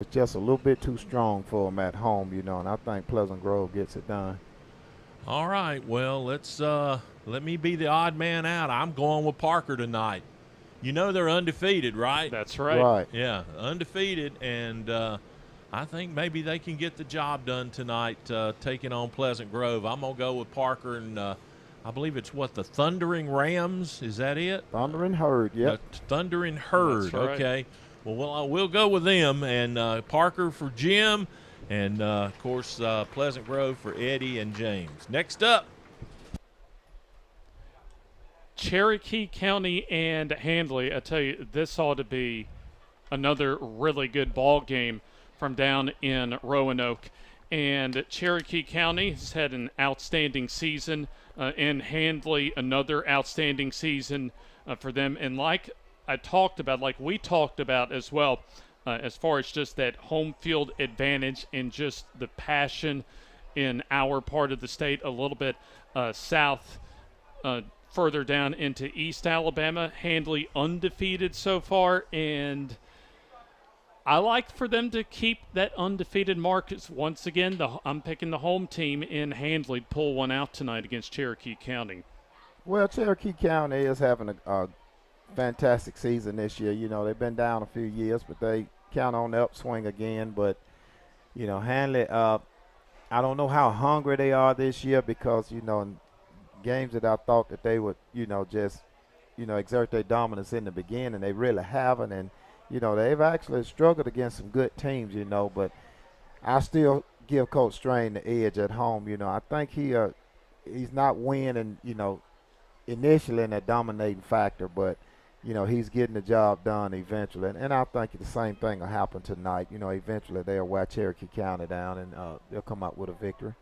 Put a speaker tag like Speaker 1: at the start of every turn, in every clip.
Speaker 1: It's just a little bit too strong for them at home, and I think Pleasant Grove gets it done.
Speaker 2: All right, well, let me be the odd man out. I'm going with Parker tonight. You know they're undefeated, right?
Speaker 3: That's right.
Speaker 1: Right.
Speaker 2: Yeah, undefeated, and I think maybe they can get the job done tonight, taking on Pleasant Grove. I'm gonna go with Parker, and I believe it's the Thundering Rams. Is that it?
Speaker 1: Thundering Herd, yep.
Speaker 2: The Thundering Herd.
Speaker 3: That's right.
Speaker 2: Okay. Well, we'll go with them, and Parker for Jim, and of course Pleasant Grove for Eddie and James. Next up,
Speaker 3: Cherokee County and Handley. I tell you, this ought to be another really good ball game from down in Roanoke. And Cherokee County has had an outstanding season, and Handley another outstanding season for them. And like we talked about as well, as far as just that home field advantage and just the passion in our part of the state, a little bit south. Further down into East Alabama, Handley undefeated so far, and I like for them to keep that undefeated mark. Once again, I'm picking the home team in Handley to pull one out tonight against Cherokee County.
Speaker 1: Well, Cherokee County is having a fantastic season this year. They've been down a few years, but they count on the upswing again. But, Handley, I don't know how hungry they are this year because, in games that I thought that they would, just, exert their dominance in the beginning, they really haven't. And, they've actually struggled against some good teams, but I still give Coach Strain the edge at home. I think he's not winning, initially in a dominating factor, but, he's getting the job done eventually. And I think the same thing will happen tonight. Eventually they'll wear Cherokee County down and they'll come out with a victory.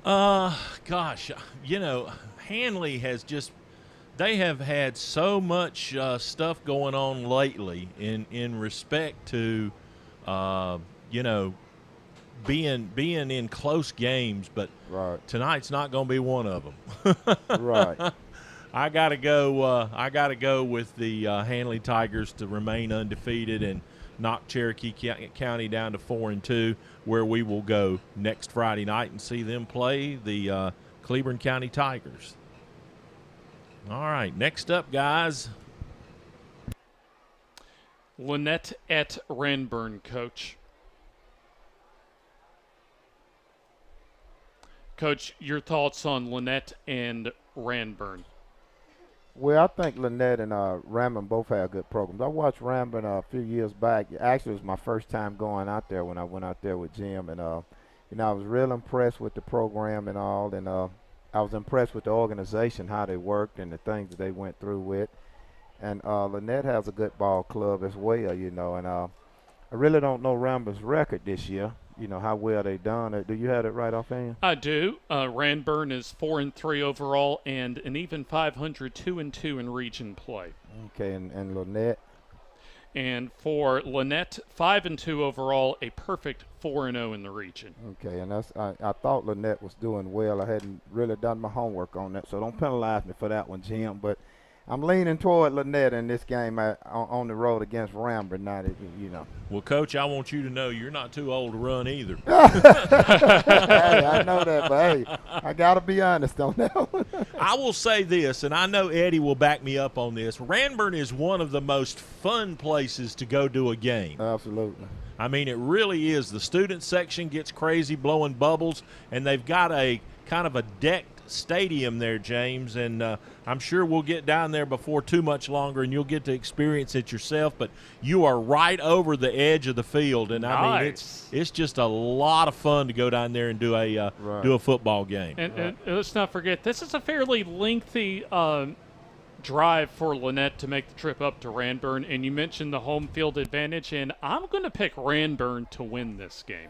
Speaker 2: Gosh, Handley has they have had so much stuff going on lately in respect to, being in close games, but
Speaker 1: Right.
Speaker 2: tonight's not going to be one of them.
Speaker 1: Right.
Speaker 2: I gotta go with the Handley Tigers to remain undefeated and knock Cherokee County down to 4-2, where we will go next Friday night and see them play the Cleburne County Tigers. All right, next up, guys.
Speaker 3: Lynette at Ranburn, Coach. Coach, your thoughts on Lynette and Ranburn?
Speaker 1: Well, I think Lynette and Ramblin both have good programs. I watched Ramblin a few years back. Actually, it was my first time going out there when I went out there with Jim, and I was real impressed with the program and all, and I was impressed with the organization, how they worked, and the things that they went through with. And Lynette has a good ball club as well, and I really don't know Ramblin's record this year. How well they done. Do you have it right offhand?
Speaker 3: I do. Ranburn is 4-3 overall and an even 500, 2-2 in region play.
Speaker 1: Okay, and Lynette?
Speaker 3: And for Lynette, 5-2 overall, a perfect 4-0 in the region.
Speaker 1: Okay, and I thought Lynette was doing well. I hadn't really done my homework on that, so don't penalize me for that one, Jim. But I'm leaning toward Lynette in this game on the road against Ramburn.
Speaker 2: Well, Coach, I want you to know you're not too old to run either.
Speaker 1: Hey, I know that, but hey, I got to be honest on that one.
Speaker 2: I will say this, and I know Eddie will back me up on this. Ranburn is one of the most fun places to go do a game.
Speaker 1: Absolutely.
Speaker 2: I mean, it really is. The student section gets crazy, blowing bubbles, and they've got a kind of a decked stadium there, James, and I'm sure we'll get down there before too much longer, and you'll get to experience it yourself. But you are right over the edge of the field, and I mean, it's just a lot of fun to go down there and do a football game.
Speaker 3: And let's not forget, this is a fairly lengthy drive for Lynette to make the trip up to Ranburn, and you mentioned the home field advantage, and I'm going to pick Ranburn to win this game.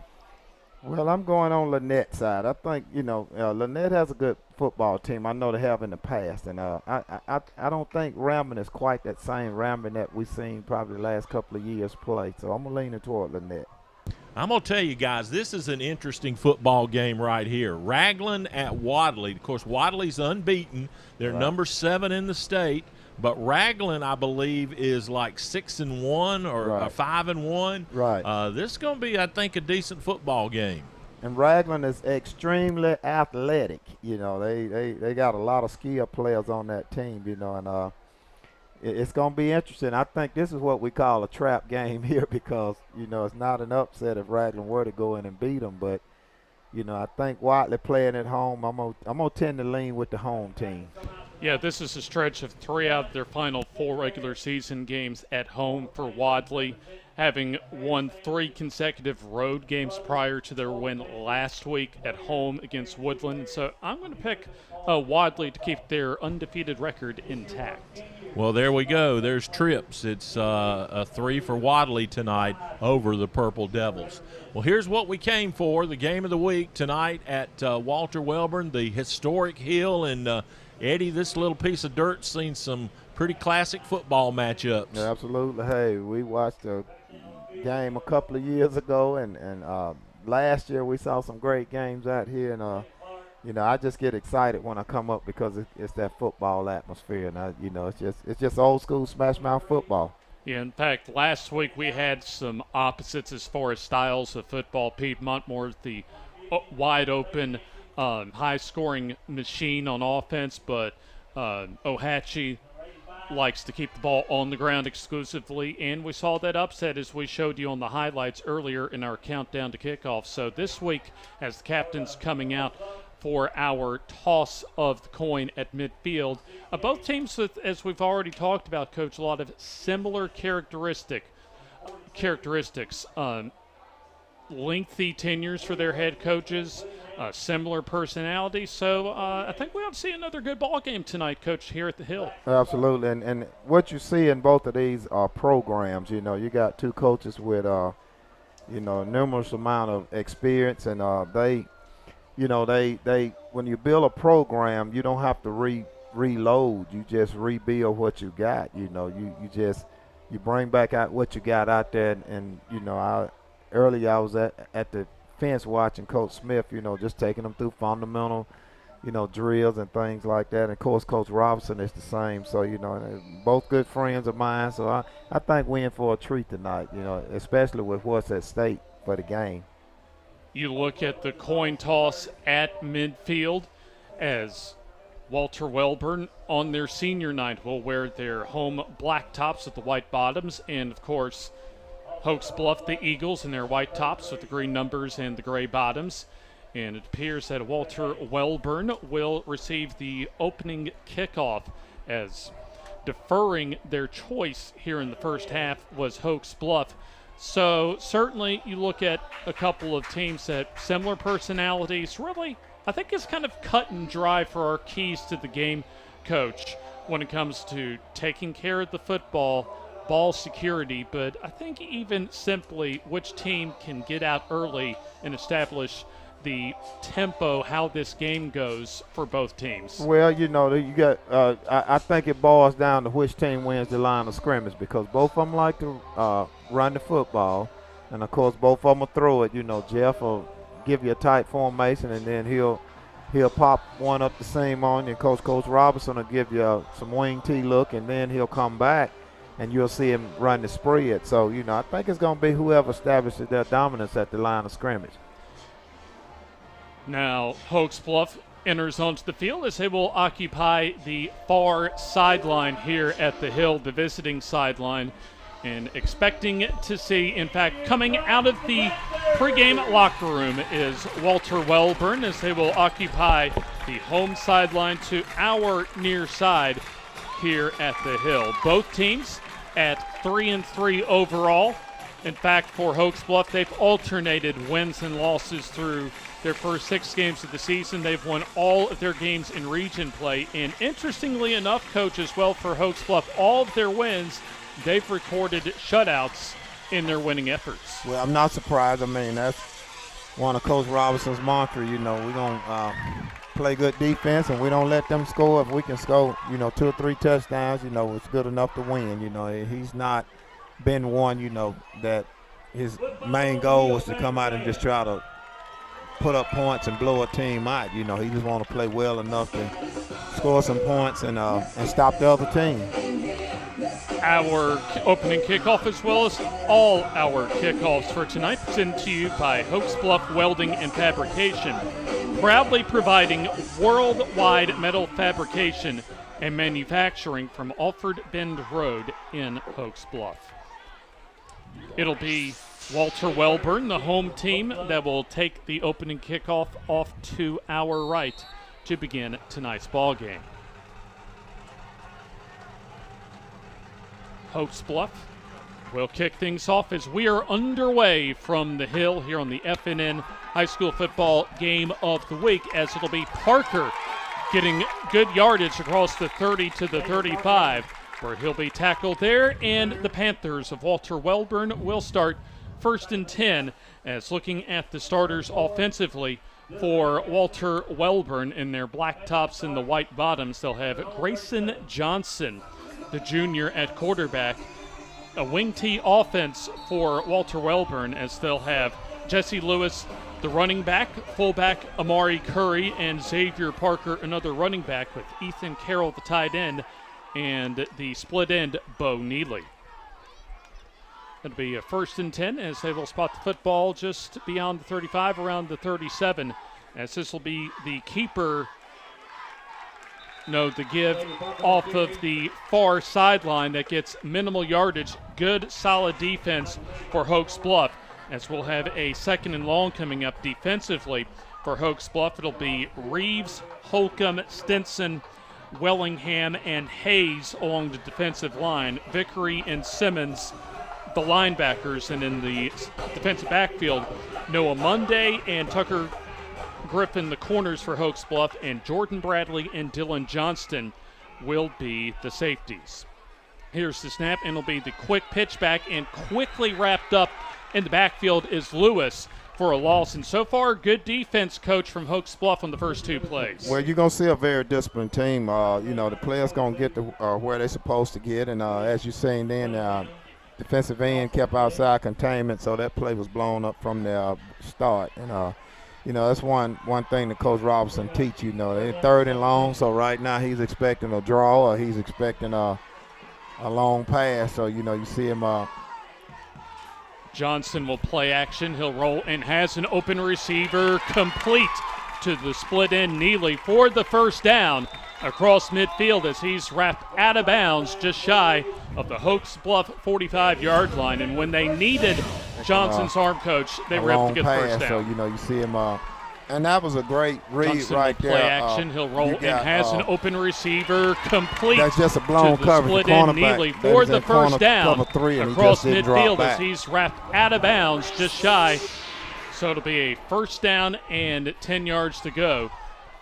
Speaker 1: Well, I'm going on Lynette's side. I think, Lynette has a good football team. I know they have in the past. And I don't think Ramblin is quite that same Ramblin that we've seen probably the last couple of years play. So I'm leaning toward Lynette.
Speaker 2: I'm going to tell you guys, this is an interesting football game right here. Raglan at Wadley. Of course, Wadley's unbeaten. They're number 7 in the state. But Raglan, I believe, is like 6-1 or
Speaker 1: Right.
Speaker 2: 5-1.
Speaker 1: Right.
Speaker 2: This is going to be, I think, a decent football game.
Speaker 1: And Raglan is extremely athletic. You know, they got a lot of skilled players on that team, you know, and it's going to be interesting. I think this is what we call a trap game here because, you know, it's not an upset if Raglan were to go in and beat them. But, you know, I think Watley playing at home, I'm gonna tend to lean with the home team.
Speaker 3: Yeah, this is a stretch of 3 out of their final 4 regular season games at home for Wadley, having won 3 consecutive road games prior to their win last week at home against Woodland. So I'm going to pick Wadley to keep their undefeated record intact.
Speaker 2: Well, there we go. There's trips. It's a 3 for Wadley tonight over the Purple Devils. Well, here's what we came for, the game of the week tonight at Walter Welburn, the historic hill. And, Eddie, this little piece of dirt's seen some pretty classic football matchups.
Speaker 1: Yeah, absolutely. Hey, we watched a game a couple of years ago, and last year we saw some great games out here. And, you know, I just get excited when I come up because it's that football atmosphere. And, you know, it's just old school smash mouth football.
Speaker 3: Yeah, in fact, last week we had some opposites as far as styles of football. Piedmont more the wide open, high-scoring machine on offense, but Ohatchee likes to keep the ball on the ground exclusively, and we saw that upset as we showed you on the highlights earlier in our countdown to kickoff. So this week, as the captain's coming out for our toss of the coin at midfield, both teams, with, as we've already talked about, Coach, a lot of similar characteristics. Lengthy tenures for their head coaches, similar personalities. So I think we ought to see another good ball game tonight, Coach, here at the Hill.
Speaker 1: Absolutely, and what you see in both of these are programs. You know, you got 2 coaches with, you know, numerous amount of experience, and they when you build a program, you don't have to reload. You just rebuild what you got. You know, you bring back out what you got out there, and you know, earlier I was at the fence watching Coach Smith, you know, just taking them through fundamental, you know, drills and things like that. And, of course, Coach Robinson is the same. So, you know, both good friends of mine. So I think we're in for a treat tonight, you know, especially with what's at stake for the game.
Speaker 3: You look at the coin toss at midfield as Walter Welburn on their senior night will wear their home black tops with the white bottoms, and, of course, Hoax Bluff, the Eagles, in their white tops with the green numbers and the gray bottoms. And it appears that Walter Welburn will receive the opening kickoff, as deferring their choice here in the first half was Hoax Bluff. So certainly you look at a couple of teams that similar personalities. Really, I think it's kind of cut and dry for our keys to the game, Coach, when it comes to taking care of the football, ball security, but I think even simply which team can get out early and establish the tempo, how this game goes for both teams.
Speaker 1: Well, you know, you got. I think it boils down to which team wins the line of scrimmage, because both of them like to run the football, and of course both of them will throw it. You know, Jeff will give you a tight formation, and then he'll pop one up the seam on you. And Coach Robinson will give you some wing T look, and then he'll come back, and you'll see him run the spread. So, you know, I think it's going to be whoever establishes their dominance at the line of scrimmage.
Speaker 3: Now, Hoax Bluff enters onto the field as they will occupy the far sideline here at the Hill, the visiting sideline, and expecting to see, in fact, coming out of the pregame locker room is Walter Welburn, as they will occupy the home sideline to our near side here at the Hill. Both teams at 3-3 overall. In fact, for Hoax Bluff, they've alternated wins and losses through their first 6 games of the season. They've won all of their games in region play. And interestingly enough, Coach, as well for Hoax Bluff, all of their wins, they've recorded shutouts in their winning efforts.
Speaker 1: Well, I'm not surprised. I mean, that's one of Coach Robinson's mantra. You know, we're going to play good defense, and we don't let them score. If we can score, you know, 2 or 3 touchdowns, you know, it's good enough to win. You know, he's not been one, you know, that his main goal was to come out and just try to put up points and blow a team out. You know, he just want to play well enough to score some points and stop the other team.
Speaker 3: Our opening kickoff, as well as all our kickoffs for tonight, presented to you by Hoax Bluff Welding and Fabrication, proudly providing worldwide metal fabrication and manufacturing from Alford Bend Road in Hoax Bluff. It'll be Walter Welburn, the home team, that will take the opening kickoff off to our right to begin tonight's ball game. Hoax Bluff will kick things off as we are underway from the hill here on the FNN High School Football Game of the Week, as it'll be Parker getting good yardage across the 30 to the 35, where he'll be tackled there, and the Panthers of Walter Welburn will start 1st and 10, as looking at the starters offensively for Walter Welburn in their black tops and the white bottoms, they'll have Grayson Johnson, the junior, at quarterback. A wing tee offense for Walter Welburn, as they'll have Jesse Lewis, the running back, fullback Amari Curry, and Xavier Parker, another running back, with Ethan Carroll, the tight end, and the split end, Bo Neely. It'll be a 1st and 10 as they will spot the football just beyond the 35, around the 37, as this will be the keeper. No, the give off of the far sideline that gets minimal yardage. Good, solid defense for Hoax Bluff, as we'll have a 2nd and long coming up defensively for Hoax Bluff. It'll be Reeves, Holcomb, Stinson, Wellingham, and Hayes along the defensive line. Vickery and Simmons, the linebackers, and in the defensive backfield, Noah Monday and Tucker Griffin, the corners for Hoax Bluff, and Jordan Bradley and Dylan Johnston will be the safeties. Here's the snap, and it'll be the quick pitch back, and quickly wrapped up in the backfield is Lewis for a loss. And so far, good defense, Coach, from Hoax Bluff on the first 2 plays.
Speaker 1: Well, you're going to see a very disciplined team. The players going to get to where they're supposed to get, and as you're saying then, defensive end kept outside containment, so that play was blown up from the start. And that's one thing that Coach Robinson teach. They're 3rd and long, so right now he's expecting a draw, or he's expecting a long pass. So, you see him.
Speaker 3: Johnson will play action. He'll roll and has an open receiver, complete to the split end Neely for the 1st down across midfield, as he's wrapped out of bounds just shy of the Hoax Bluff 45-yard line. And when they needed Johnson's arm, Coach, they were able to get the 1st down.
Speaker 1: So, you see him, and that was a great read
Speaker 3: Johnson
Speaker 1: right
Speaker 3: will
Speaker 1: there.
Speaker 3: Play action. He'll roll and has an open receiver, complete.
Speaker 1: That's just a blown
Speaker 3: to the
Speaker 1: coverage.
Speaker 3: Split end Neely for the 1st down across midfield, as he's wrapped out of bounds just shy. So it'll be a 1st down and 10 yards to go.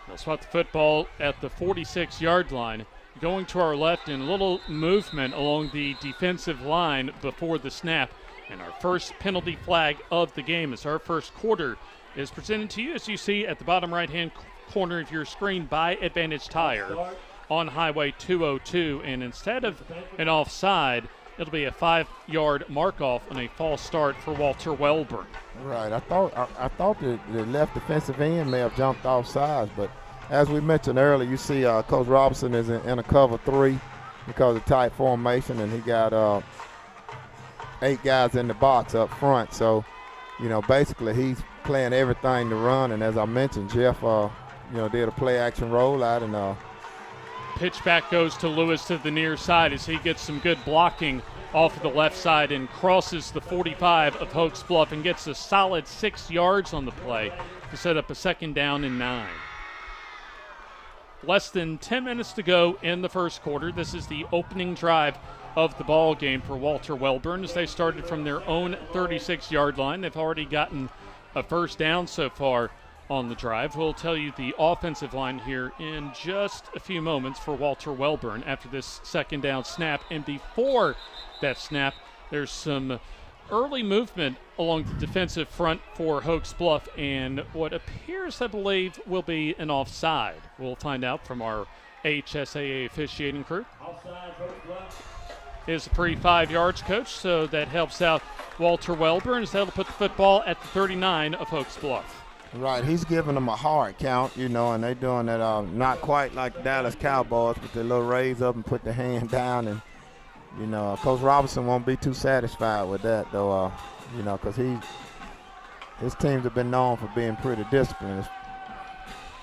Speaker 3: They'll spot the football at the 46-yard line. Going to our left, in a little movement along the defensive line before the snap. And our first penalty flag of the game, as our first quarter is presented to you, as you see at the bottom right-hand corner of your screen, by Advantage Tire on Highway 202. And instead of an offside, it'll be a 5-yard mark-off on a false start for Walter Welburn.
Speaker 1: Right. I thought the left defensive end may have jumped off sides, but as we mentioned earlier, you see Coach Robinson is in a cover 3 because of tight formation, and he got 8 guys in the box up front. So, basically he's playing everything to run. And as I mentioned, Jeff, did a play-action rollout, and
Speaker 3: pitch back goes to Lewis to the near side as he gets some good blocking off of the left side and crosses the 45 of Hoax Bluff and gets a solid 6 yards on the play to set up a 2nd down and 9. Less than 10 minutes to go in the first quarter. This is the opening drive of the ball game for Walter Welburn, as they started from their own 36-yard line. They've already gotten a 1st down so far on the drive. We'll tell you the offensive line here in just a few moments for Walter Welburn after this 2nd down snap. And before that snap, there's some early movement along the defensive front for Hoax Bluff, and what appears, I believe, will be an offside. We'll find out from our HSAA officiating crew. Is a free 5 yards, Coach, so that helps out Walter Welburn, as they'll put the football at the 39 of Hoax Bluff.
Speaker 1: Right, he's giving them a hard count, and they're doing that not quite like the Dallas Cowboys, but they little raise up and put the hand down, and You know, Coach Robinson won't be too satisfied with that, though, you know, because his teams have been known for being pretty disciplined.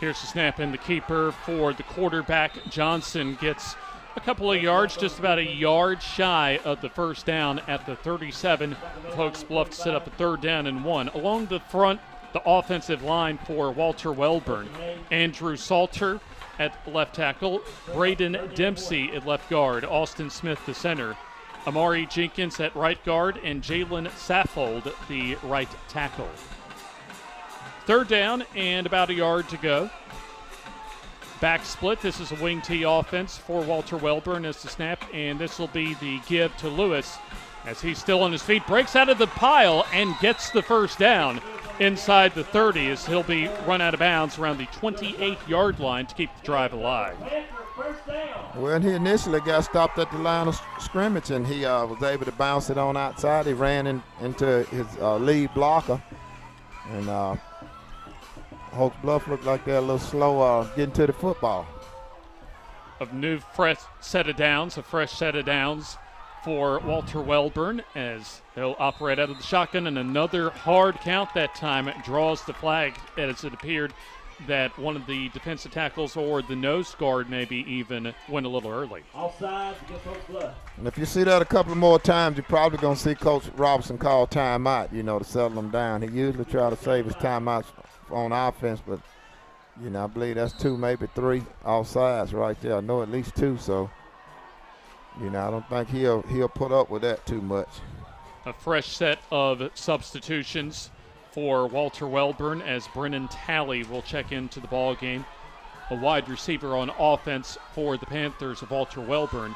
Speaker 3: Here's the snap, and the keeper for the quarterback. Johnson gets a couple of yards, just about a yard shy of the first down at the 37. Hoax Bluff to set up a 3rd down and 1. Along the front, the offensive line for Walter Welburn. Andrew Salter at left tackle, Braden Dempsey at left guard, Austin Smith the center, Amari Jenkins at right guard, and Jalen Saffold the right tackle. 3rd down and about a yard to go. Back split. This is a wing T offense for Walter Welburn as the snap, and this will be the give to Lewis as he's still on his feet, breaks out of the pile and gets the first down inside the 30 as he'll be run out of bounds around the 28-yard line to keep the drive alive.
Speaker 1: Well, he initially got stopped at the line of scrimmage, and he was able to bounce it on outside. He ran into his lead blocker, and Hoax Bluff looked like they're a little slow getting to the football.
Speaker 3: A fresh set of downs for Walter Welburn as they'll operate out of the shotgun, and another hard count that time draws the flag as it appeared that one of the defensive tackles or the nose guard maybe even went a little early.
Speaker 4: Offside against Hoax Bluff.
Speaker 1: And if you see that a couple more times, you're probably going to see Coach Robinson call timeout, you know, to settle them down. He usually try to save his timeouts on offense, but, you know, I believe that's 2, maybe 3 offsides right there. I know at least 2, so, you know, I don't think he'll put up with that too much.
Speaker 3: A fresh set of substitutions for Walter Welburn as Brennan Talley will check into the ball game. A wide receiver on offense for the Panthers of Walter Welburn,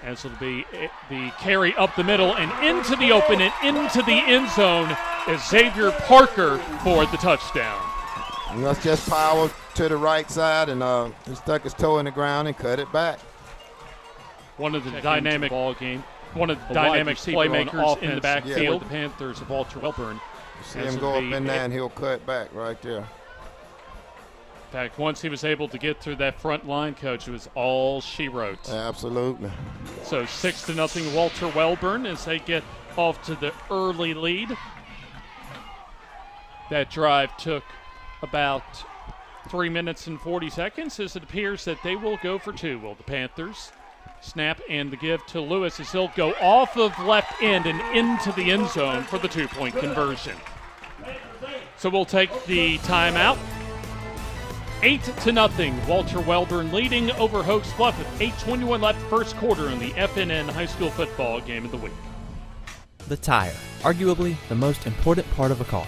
Speaker 3: as it'll be the carry up the middle and into the open and into the end zone is Xavier Parker for the touchdown.
Speaker 1: And that's just power to the right side, and he stuck his toe in the ground and cut it back.
Speaker 3: One of the dynamic ball game, one of the dynamic playmakers in the backfield. The Panthers of Walter Welburn.
Speaker 1: See him go up in there and he'll cut back right there.
Speaker 3: In fact, once he was able to get through that front line, Coach, it was all she wrote.
Speaker 1: Absolutely.
Speaker 3: So 6-0 Walter Welburn as they get off to the early lead. That drive took about 3 minutes and 40 seconds as it appears that they will go for 2. Will the Panthers? Snap and the give to Lewis as he'll go off of left end and into the end zone for the 2-point conversion. So we'll take the timeout. 8-0, Walter Welburn leading over Hoax Bluff with 8:21 left first quarter in the FNN high school football game of the week.
Speaker 5: The tire, arguably the most important part of a car.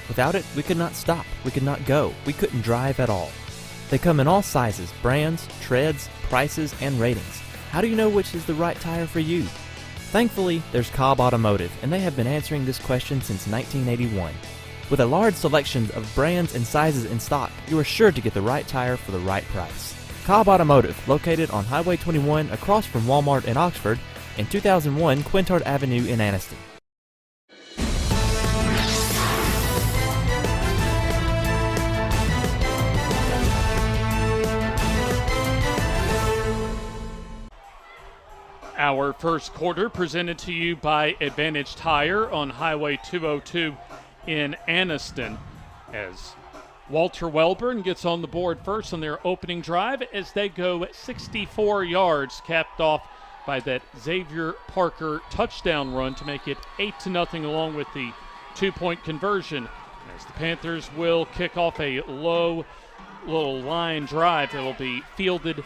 Speaker 5: Without it, we could not stop, we could not go, we couldn't drive at all. They come in all sizes, brands, treads, prices, and ratings. How do you know which is the right tire for you? Thankfully, there's Cobb Automotive, and they have been answering this question since 1981. With a large selection of brands and sizes in stock, you are sure to get the right tire for the right price. Cobb Automotive, located on Highway 21 across from Walmart in Oxford, and 2001 Quintard Avenue in Anniston.
Speaker 3: Our first quarter presented to you by Advantage Tire on Highway 202 in Anniston, as Walter Welburn gets on the board first on their opening drive as they go 64 yards, capped off by that Xavier Parker touchdown run to make it 8-0 along with the 2-point conversion, as the Panthers will kick off a low little line drive that will be fielded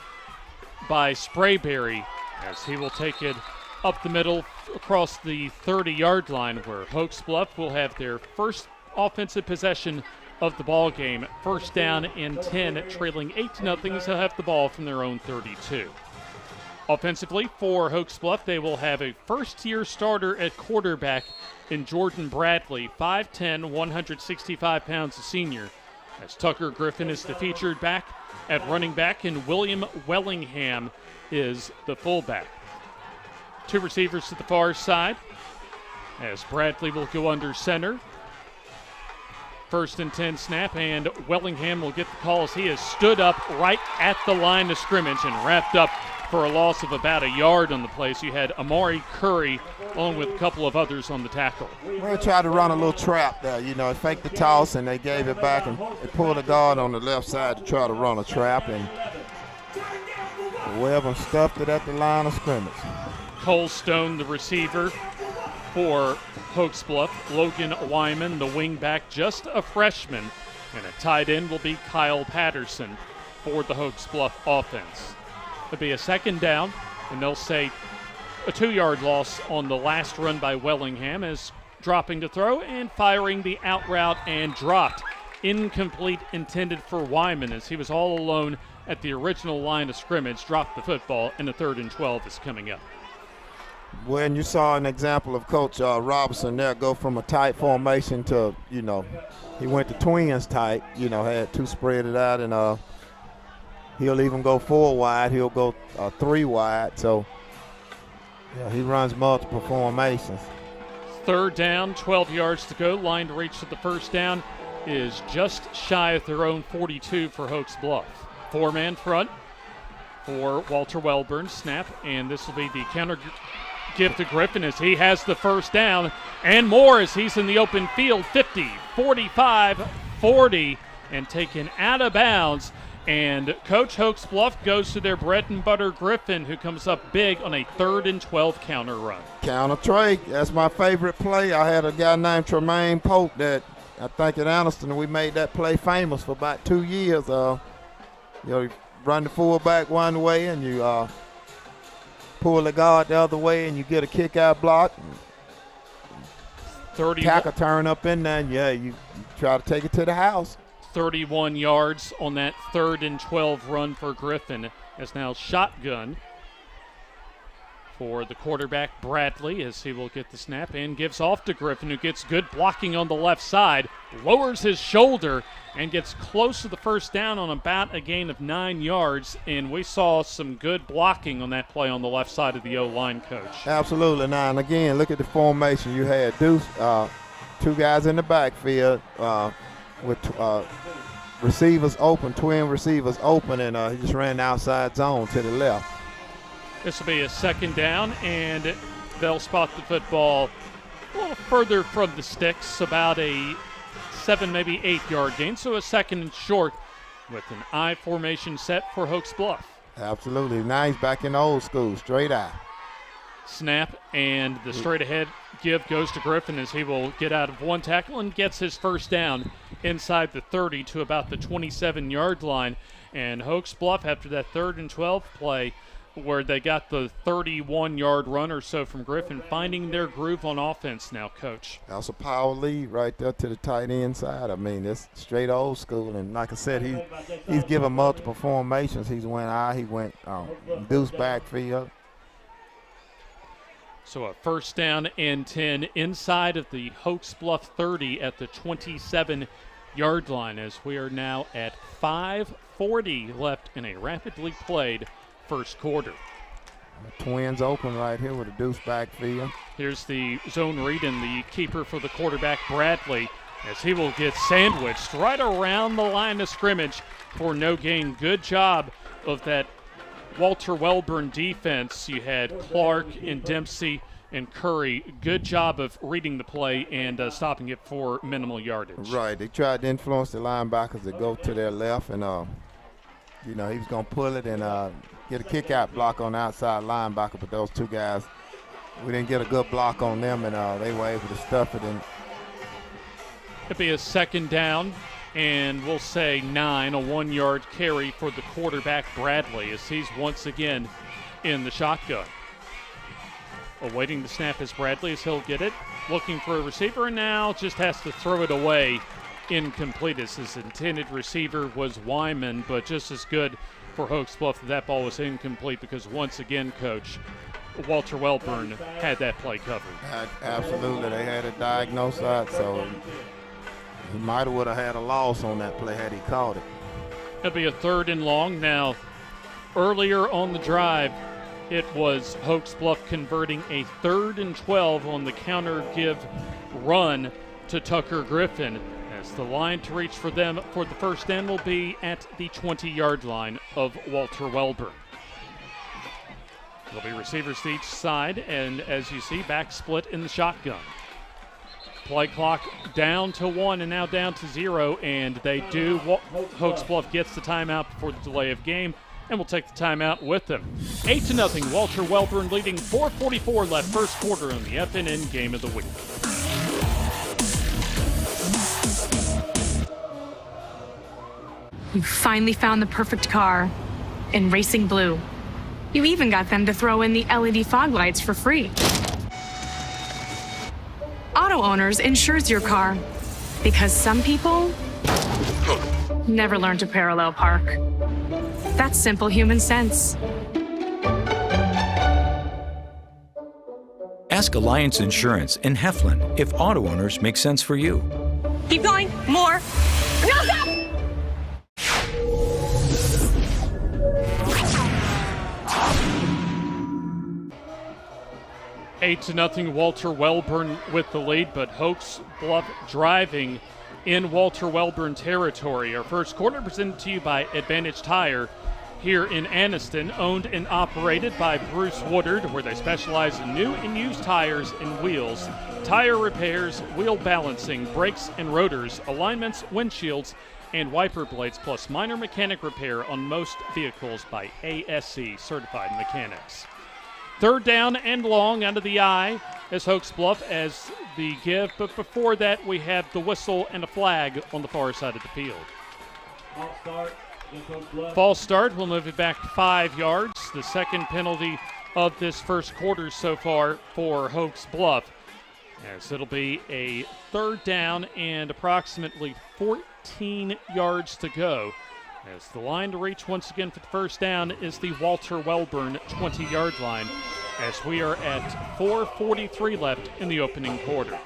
Speaker 3: by Sprayberry, as he will take it up the middle across the 30-yard line, where Hoax Bluff will have their first offensive possession of the ball game. First down and 10, trailing 8-0, as they'll have the ball from their own 32. Offensively for Hoax Bluff, they will have a first-year starter at quarterback in Jordan Bradley, 5'10", 165 pounds, a senior, as Tucker Griffin is the featured back at running back, and William Wellingham is the fullback. 2 receivers to the far side, as Bradley will go under center. First and 10 snap, and Wellingham will get the call as he is stood up right at the line of scrimmage and wrapped up for a loss of about a yard on the play. So you had Amari Curry along with a couple of others on the tackle.
Speaker 1: Well, they tried to run a little trap there. You know, they faked the toss and they gave it back and they pulled the guard on the left side to try to run a trap. And Welburn stuffed it at the line of scrimmage.
Speaker 3: Cole Stone, the receiver for Hoax Bluff. Logan Wyman, the wingback, just a freshman. And a tight end will be Kyle Patterson for the Hoax Bluff offense. It'll be a second down, and they'll say a 2-yard loss on the last run by Wellingham as dropping to throw and firing the out route and dropped. Incomplete, intended for Wyman as he was all alone at the original line of scrimmage, dropped the football, and the 3rd and 12 is coming up.
Speaker 1: When you saw an example of Coach Robertson there go from a tight formation to, you know, he went to twins tight, you know, had 2 spread it out, and he'll even go 4 wide. He'll go 3 wide. So, yeah, he runs multiple formations.
Speaker 3: 3rd down, 12 yards to go. Line to reach for the first down is just shy of their own 42 for Hoax Bluff. 4-man front for Walter Welburn. Snap, and this will be the counter give to Griffin as he has the first down and more as he's in the open field. 50, 45, 40, and taken out of bounds. And Coach Hoax Bluff goes to their bread and butter Griffin, who comes up big on a 3rd and 12 counter run. Counter
Speaker 1: trade, that's my favorite play. I had a guy named Tremaine Pope that I think at Anniston we made that play famous for about 2 years. You know, you run the fullback one way and you pull the guard the other way and you get a kick out block.
Speaker 3: 30
Speaker 1: tackle turn up in there and yeah, you try to take it to the house.
Speaker 3: 31 yards on that 3rd and 12 run for Griffin. As now shotgun for the quarterback Bradley as he will get the snap and gives off to Griffin, who gets good blocking on the left side, lowers his shoulder and gets close to the first down on about a gain of 9 yards. And we saw some good blocking on that play on the left side of the O-line, Coach.
Speaker 1: Absolutely. Now, and again, look at the formation. You had Deuce, 2 guys in the backfield with receivers open, twin receivers open, and he just ran the outside zone to the left.
Speaker 3: This will be a 2nd down, and they'll spot the football a little further from the sticks, about a 7, maybe 8-yard gain. So a 2nd and short with an I formation set for Hoax Bluff.
Speaker 1: Absolutely. Now he's back in the old school, straight eye.
Speaker 3: Snap, and the straight ahead give goes to Griffin as he will get out of one tackle and gets his first down inside the 30 to about the 27-yard line. And Hoax Bluff, after that 3rd and 12 play where they got the 31-yard run or so from Griffin, finding their groove on offense now, Coach.
Speaker 1: That's a power lead right there to the tight end side. I mean, it's straight old school. And like I said, he's given multiple formations. He's went I, he went deuce backfield.
Speaker 3: So a 1st down and 10 inside of the Hoax Bluff 30 at the 27-yard line, as we are now at 5:40 left in a rapidly played first quarter.
Speaker 1: The twins open right here with a deuce backfield.
Speaker 3: Here's the zone read and the keeper for the quarterback, Bradley, as he will get sandwiched right around the line of scrimmage for no gain. Good job of that Walter Welburn defense. You had Clark and Dempsey and Curry. Good job of reading the play and stopping it for minimal yardage.
Speaker 1: Right. They tried to influence the linebackers to go to their left, and you know, he was going to pull it and get a kick-out block on the outside linebacker, but those 2 guys, we didn't get a good block on them, and they were able to stuff it. And
Speaker 3: it'll be a 2nd down, and we'll say 9, a 1-yard carry for the quarterback Bradley as he's once again in the shotgun. Awaiting the snap is Bradley as he'll get it, looking for a receiver, and now just has to throw it away. Incomplete as his intended receiver was Wyman, but just as good for Hoax Bluff that ball was incomplete because once again, Coach, Walter Welburn had that play covered.
Speaker 1: Absolutely. They had it diagnosed out, so he might have would have had a loss on that play had he caught it.
Speaker 3: It'll be a 3rd and long. Now, earlier on the drive, it was Hoax Bluff converting a 3rd and 12 on the counter give run to Tucker Griffin, as the line to reach for them for the first down will be at the 20-yard line of Walter Welburn. There'll be receivers to each side, and as you see, back split in the shotgun. Play clock down to 1 and now down to 0, and they do. Hoax Bluff gets the timeout before the delay of game, and we'll take the timeout with them. 8-0, Walter Welburn leading, 4:44 left first quarter on the FNN Game of the Week.
Speaker 6: You finally found the perfect car in Racing Blue. You even got them to throw in the LED fog lights for free. Auto Owners insures your car because some people never learn to parallel park. That's simple human sense.
Speaker 7: Ask Alliance Insurance in Heflin if auto owners make sense for you.
Speaker 6: Keep going. More. No, stop!
Speaker 3: 8-0, Walter Welburn with the lead, but Hoax Bluff driving in Walter Welburn territory. Our first quarter presented to you by Advantage Tire here in Anniston, owned and operated by Bruce Woodard, where they specialize in new and used tires and wheels, tire repairs, wheel balancing, brakes and rotors, alignments, windshields, and wiper blades, plus minor mechanic repair on most vehicles by ASC certified mechanics. Third down and long out of the eye as Hoax Bluff as the give, but before that we have the whistle and a flag on the far side of the field. False start will move it back 5 yards. The second penalty of this first quarter so far for Hoax Bluff, as it'll be a third down and approximately 14 yards to go. As the line to reach once again for the first down is the Walter Welburn 20-yard line, as we are at 4:43 left in the opening quarter.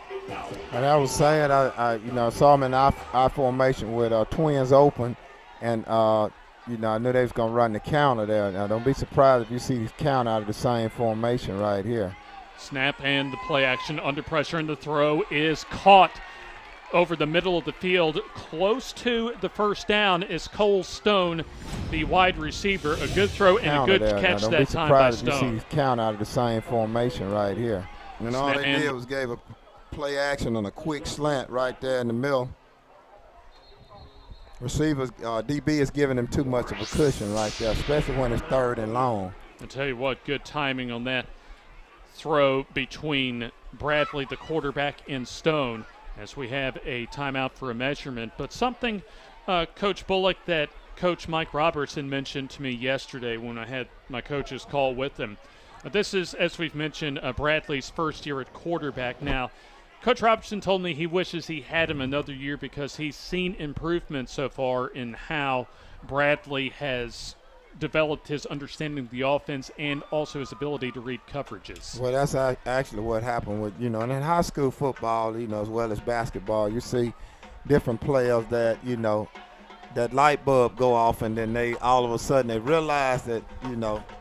Speaker 1: And I was saying, I saw them in I formation with twins open, and I knew they was gonna run the counter there. Now don't be surprised if you see these count out of the same formation right here.
Speaker 3: Snap and the play action under pressure, and the throw is caught over the middle of the field. Close to the first down is Cole Stone, the wide receiver. A good throw and a good catch that time by Stone. Don't be surprised if you see these count out of the same formation right here. And all they did was gave a play action on a quick slant right there in the middle. Receivers, DB is giving him too much of a cushion right there, especially when it's third and long. I'll tell you what, good timing on that throw between Bradley, the quarterback, and Stone, as we have a timeout for a measurement. But something, Coach Bullock, that Coach Mike Robertson mentioned to me yesterday when I had my coach's call with him. This is, as we've mentioned, Bradley's first year at quarterback. Now, Coach Robertson told me he wishes he had him another year because he's seen improvement so far in how Bradley has developed his understanding of the offense and also his ability to read coverages.
Speaker 1: Well, that's actually what happened with, and in high school football, as well as basketball, you see different players that, that light bulb go off, and then they all of a sudden they realize that,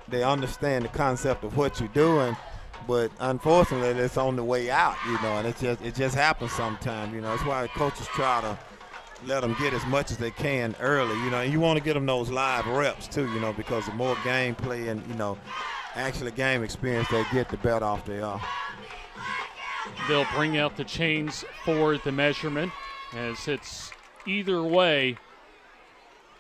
Speaker 1: they understand the concept of what you're doing, but unfortunately it's on the way out, and it just happens sometimes, That's why coaches try to let them get as much as they can early, and you want to get them those live reps too, because the more game play and, actually game experience they get, the better off they are.
Speaker 3: They'll bring out the chains for the measurement, as it's either way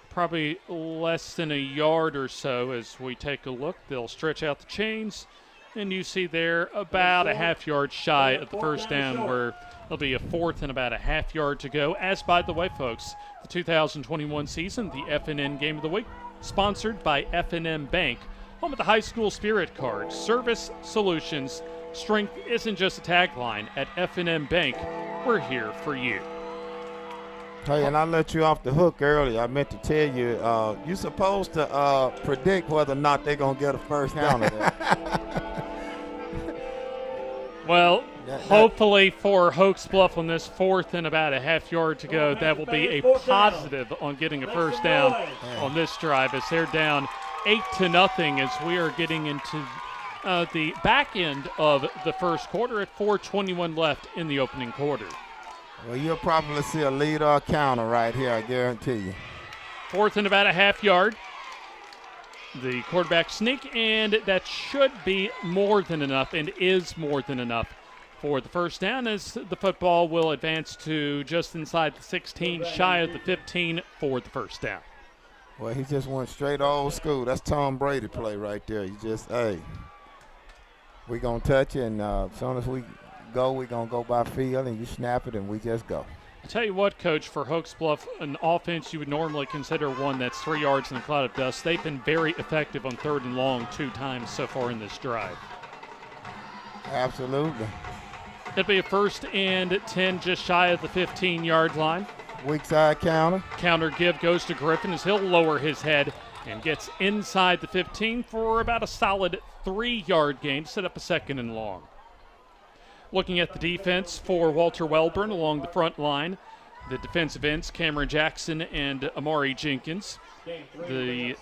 Speaker 3: probably less than a yard or so. As we take a look, they'll stretch out the chains, and you see there about a half yard shy of the first down, where it'll be a fourth and about a half yard to go. As, by the way, folks, the 2021 season, the FNN Game of the Week, sponsored by FNN Bank, home of the high school spirit card. Service solutions. Strength isn't just a tagline. At FNN Bank, we're here for you.
Speaker 1: Hey, and I let you off the hook earlier. I meant to tell you, you're supposed to predict whether or not they're going to get a first down of that.
Speaker 3: Well, hopefully for Hoax Bluff on this fourth and about a half yard to go, that will be a positive on getting a first down on this drive, as they're down 8-0 as we are getting into the back end of the first quarter at 4:21 left in the opening quarter.
Speaker 1: Well, you'll probably see a lead or a counter right here, I guarantee you.
Speaker 3: Fourth and about a half yard. the quarterback sneak, and that should be more than enough and is more than enough for the first down, as the football will advance to just inside the 16, shy of the 15 for the first down.
Speaker 1: Well, he just went straight old school. That's Tom Brady play right there. You just, hey, we going to touch it, and as soon as we go, we're going to go by field, and you snap it, and we just go.
Speaker 3: I tell you what, Coach, for Hoax Bluff, an offense you would normally consider one that's 3 yards in a cloud of dust, they've been very effective on 3rd and long 2 times so far in this drive.
Speaker 1: Absolutely.
Speaker 3: It'll be a 1st and 10 just shy of the 15-yard line.
Speaker 1: Weak side counter.
Speaker 3: Counter give goes to Griffin as he'll lower his head and gets inside the 15 for about a solid 3-yard gain to set up a 2nd and long. Looking at the defense for Walter Welburn along the front line, the defensive ends, Cameron Jackson and Amari Jenkins. The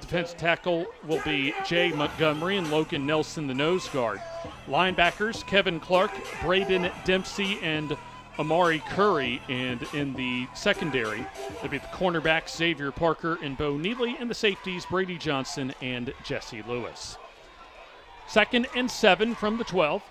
Speaker 3: defensive tackle will be Jay Montgomery and Logan Nelson, the nose guard. Linebackers, Kevin Clark, Braden Dempsey, and Amari Curry. And in the secondary, there'll be the cornerbacks, Xavier Parker and Bo Neely, and the safeties, Brady Johnson and Jesse Lewis. 2nd and 7 from the 12.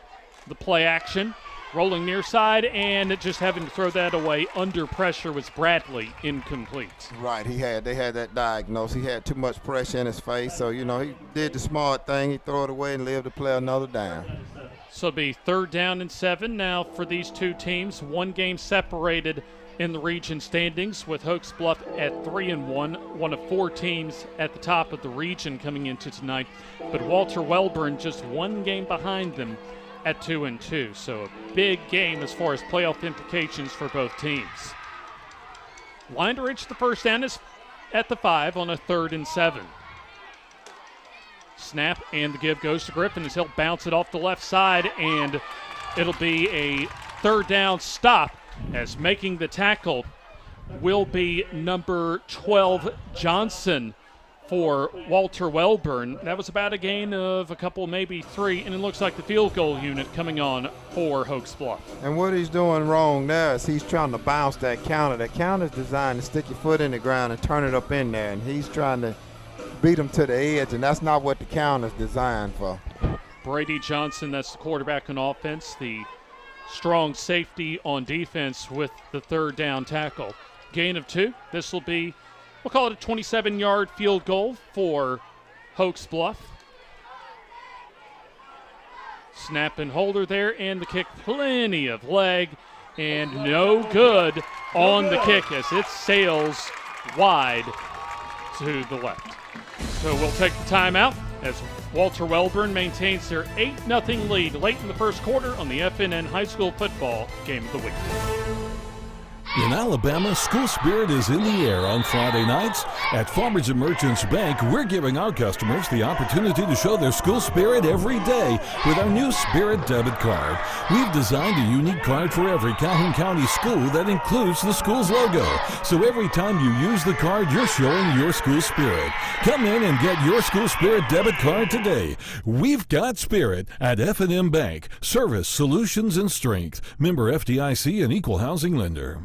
Speaker 3: The play action, rolling near side, and just having to throw that away under pressure was Bradley, incomplete.
Speaker 1: Right, they had that diagnosed. He had too much pressure in his face, so, he did the smart thing. He threw it away and lived to play another down.
Speaker 3: So it'll be 3rd down and 7 now for these two teams. 1 game separated in the region standings, with Hoax Bluff at 3-1, one of 4 teams at the top of the region coming into tonight. But Walter Welburn just 1 game behind them at 2-2. So a big game as far as playoff implications for both teams. Line to reach the first down is at the 5 on a 3rd and 7. Snap and the give goes to Griffin as he'll bounce it off the left side, and it'll be a 3rd down stop, as making the tackle will be number 12, Johnson, for Walter Welburn. That was about a gain of a couple, maybe 3, and it looks like the field goal unit coming on for Hoax Bluff.
Speaker 1: And what he's doing wrong there is he's trying to bounce that counter. That counter is designed to stick your foot in the ground and turn it up in there, and he's trying to beat him to the edge, and that's not what the counter is designed for.
Speaker 3: Brady Johnson, that's the quarterback on offense, the strong safety on defense with the 3rd down tackle. Gain of 2. This will be, we'll call it a 27-yard field goal for Hoax Bluff. Snap and holder there, and the kick, plenty of leg, and no good on the kick as it sails wide to the left. So we'll take the timeout as Walter Welburn maintains their 8-0 lead late in the first quarter on the FNN High School Football Game of the Week.
Speaker 8: In Alabama, school spirit is in the air on Friday nights. At Farmers and Merchants Bank, we're giving our customers the opportunity to show their school spirit every day with our new Spirit debit card. We've designed a unique card for every Calhoun County school that includes the school's logo. So every time you use the card, you're showing your school spirit. Come in and get your school spirit debit card today. We've got spirit at FNN Bank. Service, solutions, and strength. Member FDIC and equal housing lender.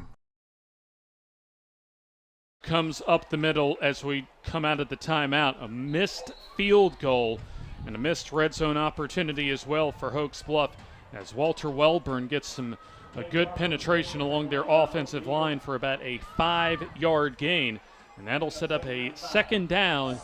Speaker 3: Comes up the middle as we come out of the timeout. A missed field goal and a missed red zone opportunity as well for Hoax Bluff, as Walter Welburn gets a good penetration along their offensive line for about a 5-yard gain. And that'll set up a 2nd down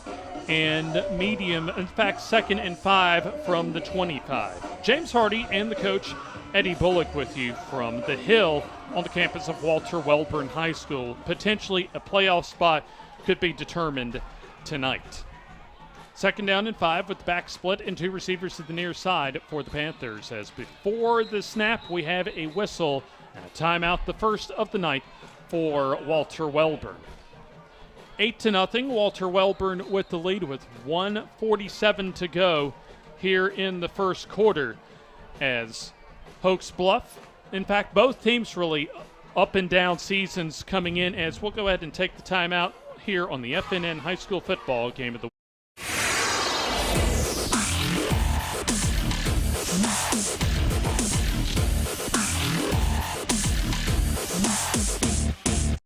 Speaker 3: and medium, in fact, 2nd and 5 from the 25. James Hardy and the coach Eddie Bullock with you from the Hill on the campus of Walter Welburn High School. Potentially a playoff spot could be determined tonight. 2nd down and 5 with the back split and 2 receivers to the near side for the Panthers, as before the snap we have a whistle and a timeout, the first of the night for Walter Welburn. 8-0, Walter Welburn with the lead with 1:47 to go here in the first quarter, as Hoax Bluff, in fact, both teams really up and down seasons coming in, as we'll go ahead and take the timeout here on the FNN High School Football Game of the Week.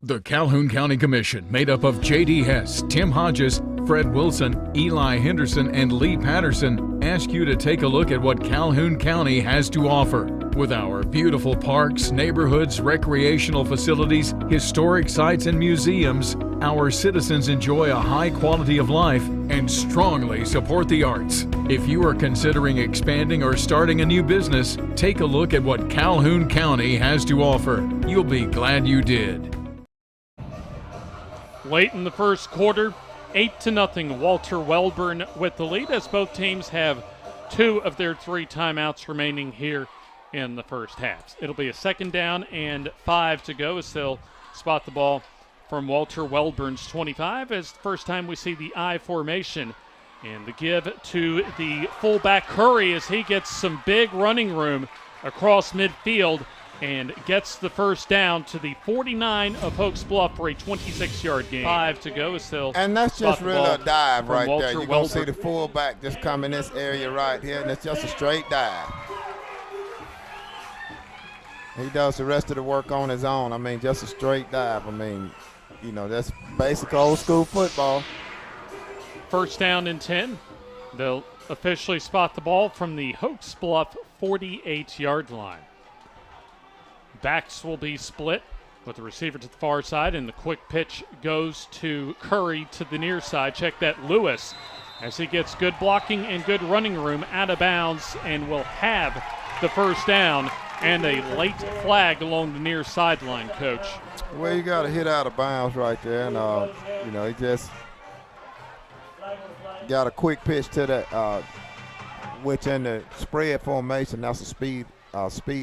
Speaker 9: The Calhoun County Commission, made up of J.D. Hess, Tim Hodges, Fred Wilson, Eli Henderson, and Lee Patterson ask you to take a look at what Calhoun County has to offer. With our beautiful parks, neighborhoods, recreational facilities, historic sites, and museums, our citizens enjoy a high quality of life and strongly support the arts. If you are considering expanding or starting a new business, take a look at what Calhoun County has to offer. You'll be glad you did.
Speaker 3: Late in the first quarter, 8-0, Walter Welburn with the lead as both teams have 2 of their 3 timeouts remaining here in the first half. It'll be a 2nd down and 5 to go as they'll spot the ball from Walter Welburn's 25 as the first time we see the I formation. And the give to the fullback Curry as he gets some big running room across midfield and gets the first down to the 49 of Hoax Bluff for a 26-yard gain. 5 to go is still.
Speaker 1: And that's just really a dive right there. You're going to see the
Speaker 3: Welburn.
Speaker 1: fullback just come in this area right here, and it's just a straight dive. He does the rest of the work on his own. I mean, just a straight dive. I mean, you know, that's basic old school football.
Speaker 3: First down and 10. They'll officially spot the ball from the Hoax Bluff 48-yard line. Backs will be split with the receiver to the far side, and the quick pitch goes to Curry to the near side. Check that, Lewis, as he gets good blocking and good running room out of bounds and will have the first down and a late flag along the near sideline, Coach.
Speaker 1: Well, you got to hit out of bounds right there, and, you know, he just got a quick pitch to that, which in the spread formation, that's a speed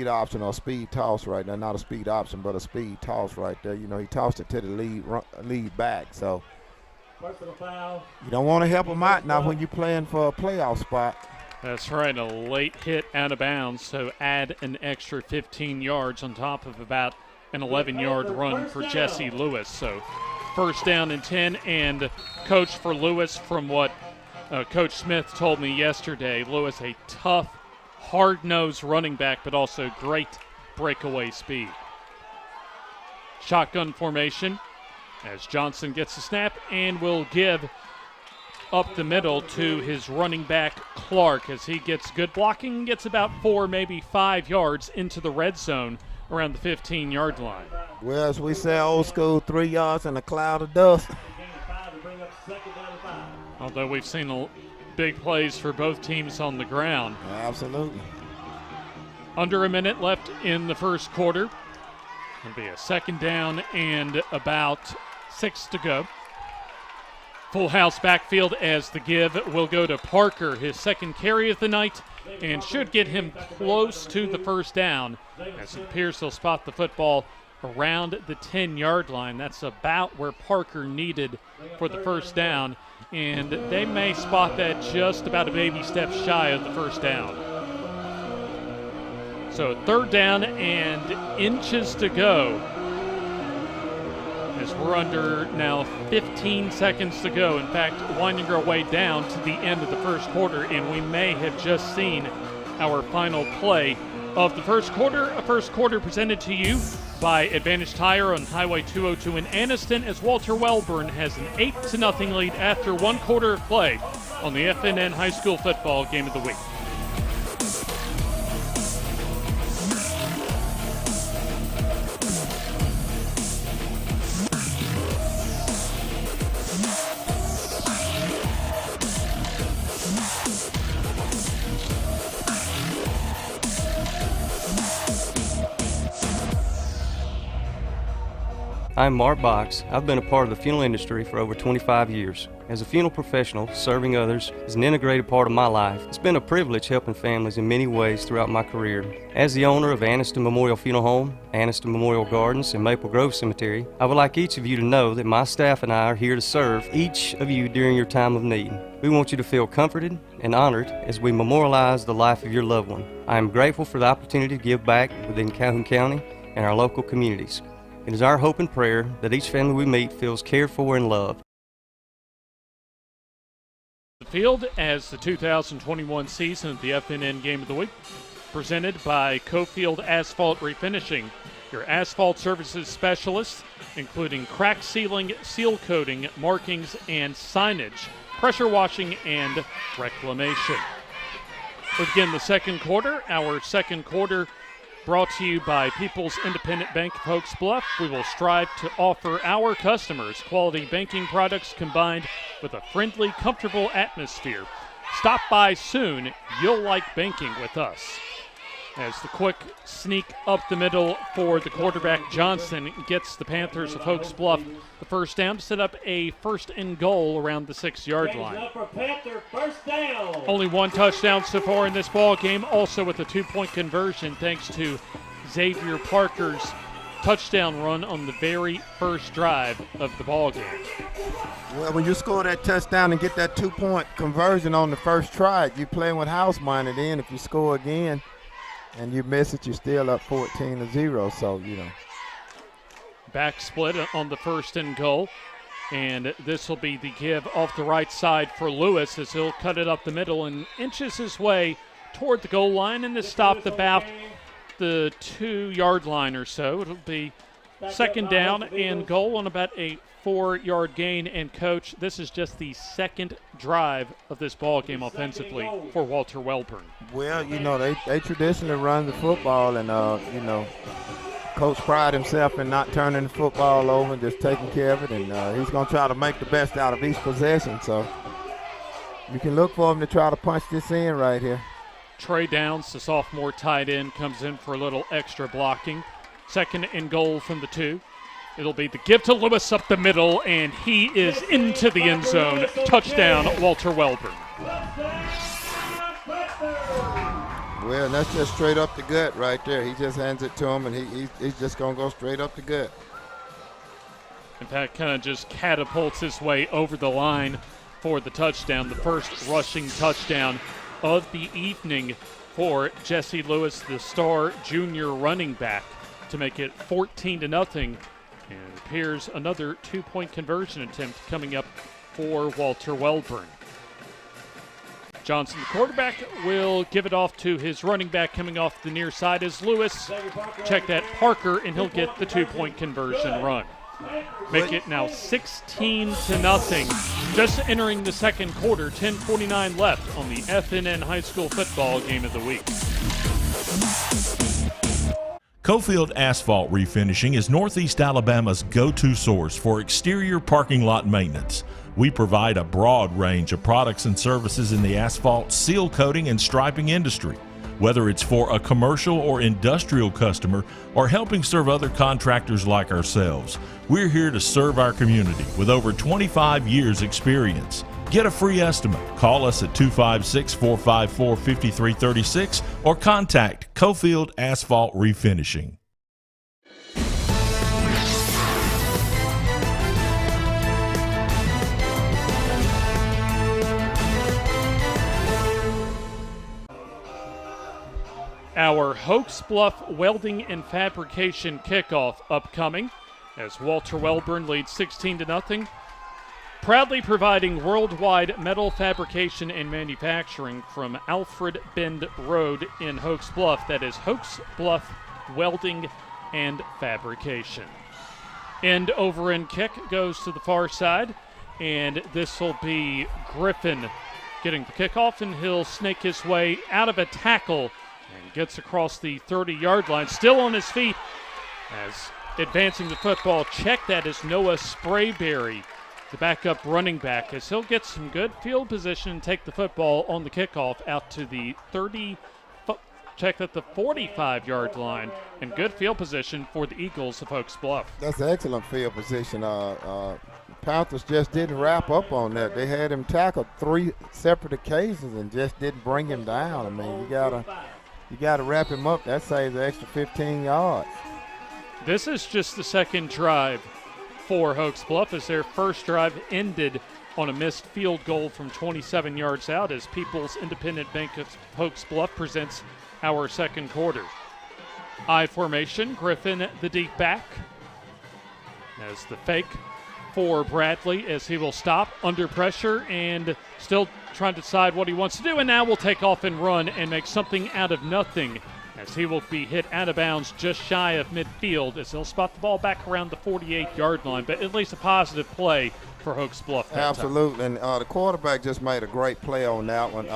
Speaker 1: option or speed toss right there. Not a speed option, but a speed toss right there. You know, he tossed it to the lead back. So you don't want to help him out now when you're playing for a playoff spot.
Speaker 3: That's right, a late hit out of bounds, so add an extra 15 yards on top of about an 11-yard run for Jesse Lewis. So first down and 10, and Coach, for Lewis, from what Coach Smith told me yesterday, Lewis a tough, hard-nosed running back, but also great breakaway speed. Shotgun formation as Johnson gets the snap and will give up the middle to his running back Clark as he gets good blocking, gets about 4, maybe 5 yards into the red zone around the 15-yard line.
Speaker 1: Well, as we say, old school, 3 yards in a cloud of dust.
Speaker 3: Although we've seen big plays for both teams on the ground.
Speaker 1: Absolutely.
Speaker 3: Under a minute left in the first quarter. It'll be a 2nd down and about 6 to go. Full house backfield as the give will go to Parker, his 2nd carry of the night, and should get him close to the first down. As it appears he'll spot the football around the 10-yard line. That's about where Parker needed for the first down, and they may spot that just about a baby step shy of the first down. So 3rd down and inches to go. As we're under now 15 seconds to go. In fact, winding our way down to the end of the first quarter, and we may have just seen our final play of the first quarter. A first quarter presented to you by Advantage Tire on Highway 202 in Anniston, as Walter Welburn has an 8-0 lead after 1 quarter of play on the FNN High School Football Game of the Week.
Speaker 10: I'm Mark Box. I've been a part of the funeral industry for over 25 years. As a funeral professional, serving others is an integrated part of my life. It's been a privilege helping families in many ways throughout my career. As the owner of Anniston Memorial Funeral Home, Anniston Memorial Gardens, and Maple Grove Cemetery, I would like each of you to know that my staff and I are here to serve each of you during your time of need. We want you to feel comforted and honored as we memorialize the life of your loved one. I am grateful for the opportunity to give back within Calhoun County and our local communities. It is our hope and prayer that each family we meet feels cared for and loved.
Speaker 3: The field as the 2021 season of the FNN Game of the Week, presented by Cofield Asphalt Refinishing. your asphalt services specialists, including crack sealing, seal coating, markings, and signage, pressure washing, and reclamation. We begin the second quarter. Our second quarter brought to you by People's Independent Bank of Hoax Bluff. We will strive to offer our customers quality banking products combined with a friendly, comfortable atmosphere. Stop by soon. You'll like banking with us. As the quick sneak up the middle for the quarterback, Johnson gets the Panthers of Hoax Bluff the first down to set up a 1st and goal around the 6-yard line. Only one touchdown so far in this ball game, also with a 2-point conversion thanks to Xavier Parker's touchdown run on the very first drive of the ball game.
Speaker 1: Well, when you score that touchdown and get that 2-point conversion on the first try, you're playing with house money. Then if you score again and you miss it, you're still up 14-0. So,
Speaker 3: Back split on the 1st and goal. And this will be the give off the right side for Lewis as he'll cut it up the middle and inches his way toward the goal line and is stopped about the 2-yard line or so. It'll be second down and goal on about a 4-yard gain. And, Coach, this is just the second drive of this ball game offensively for Walter Welburn.
Speaker 1: Well, they traditionally run the football, and, Coach pride himself in not turning the football over and just taking care of it, and he's going to try to make the best out of each possession. So you can look for him to try to punch this in right here.
Speaker 3: Trey Downs, the sophomore tight end, comes in for a little extra blocking. Second and goal from the 2. It'll be the give to Lewis up the middle, and he is into the end zone. Touchdown, Walter Welburn.
Speaker 1: Well, and that's just straight up the gut right there. He just hands it to him, and he's just going to go straight up the gut.
Speaker 3: In fact, kind of just catapults his way over the line for the touchdown, the first rushing touchdown of the evening for Jesse Lewis, the star junior running back, to make it 14-0. And it appears another 2-point conversion attempt coming up for Walter Welburn. Johnson, the quarterback, will give it off to his running back coming off the near side as Lewis. Check that, Parker, and he'll get the 2-point conversion run. Make it now 16-0. Just entering the second quarter, 10:49 left on the FNN High School Football Game of the Week.
Speaker 2: Cofield Asphalt Refinishing is Northeast Alabama's go-to source for exterior parking lot maintenance. We provide a broad range of products and services in the asphalt, seal coating, and striping industry. Whether it's for a commercial or industrial customer or helping serve other contractors like ourselves, we're here to serve our community with over 25 years experience. Get a free estimate. Call us at 256-454-5336 or contact Cofield Asphalt Refinishing.
Speaker 3: Our Hoax Bluff Welding and Fabrication kickoff upcoming as Walter Welburn leads 16-0. Proudly providing worldwide metal fabrication and manufacturing from Alfred Bend Road in Hoax Bluff. That is Hoax Bluff Welding and Fabrication. End over end kick goes to the far side, and this will be Griffin getting the kickoff, and he'll snake his way out of a tackle and gets across the 30-yard line, still on his feet as advancing the football. Check that is Noah Sprayberry, the backup running back, as he'll get some good field position and take the football on the kickoff out to the 45-yard line, and good field position for the Eagles of Hoax Bluff.
Speaker 1: That's excellent field position. Panthers just didn't wrap up on that. They had him tackled 3 separate occasions and just didn't bring him down. I mean, you gotta wrap him up. That saves an extra 15 yards.
Speaker 3: This is just the second drive for Hoax Bluff, as their first drive ended on a missed field goal from 27 yards out, as People's Independent Bank of Hoax Bluff presents our second quarter. I formation, Griffin the deep back, as the fake for Bradley, as he will stop under pressure and still trying to decide what he wants to do, and now will take off and run and make something out of nothing as he will be hit out of bounds just shy of midfield as they'll spot the ball back around the 48-yard line, but at least a positive play for Hoax Bluff.
Speaker 1: Absolutely, and the quarterback just made a great play on that one.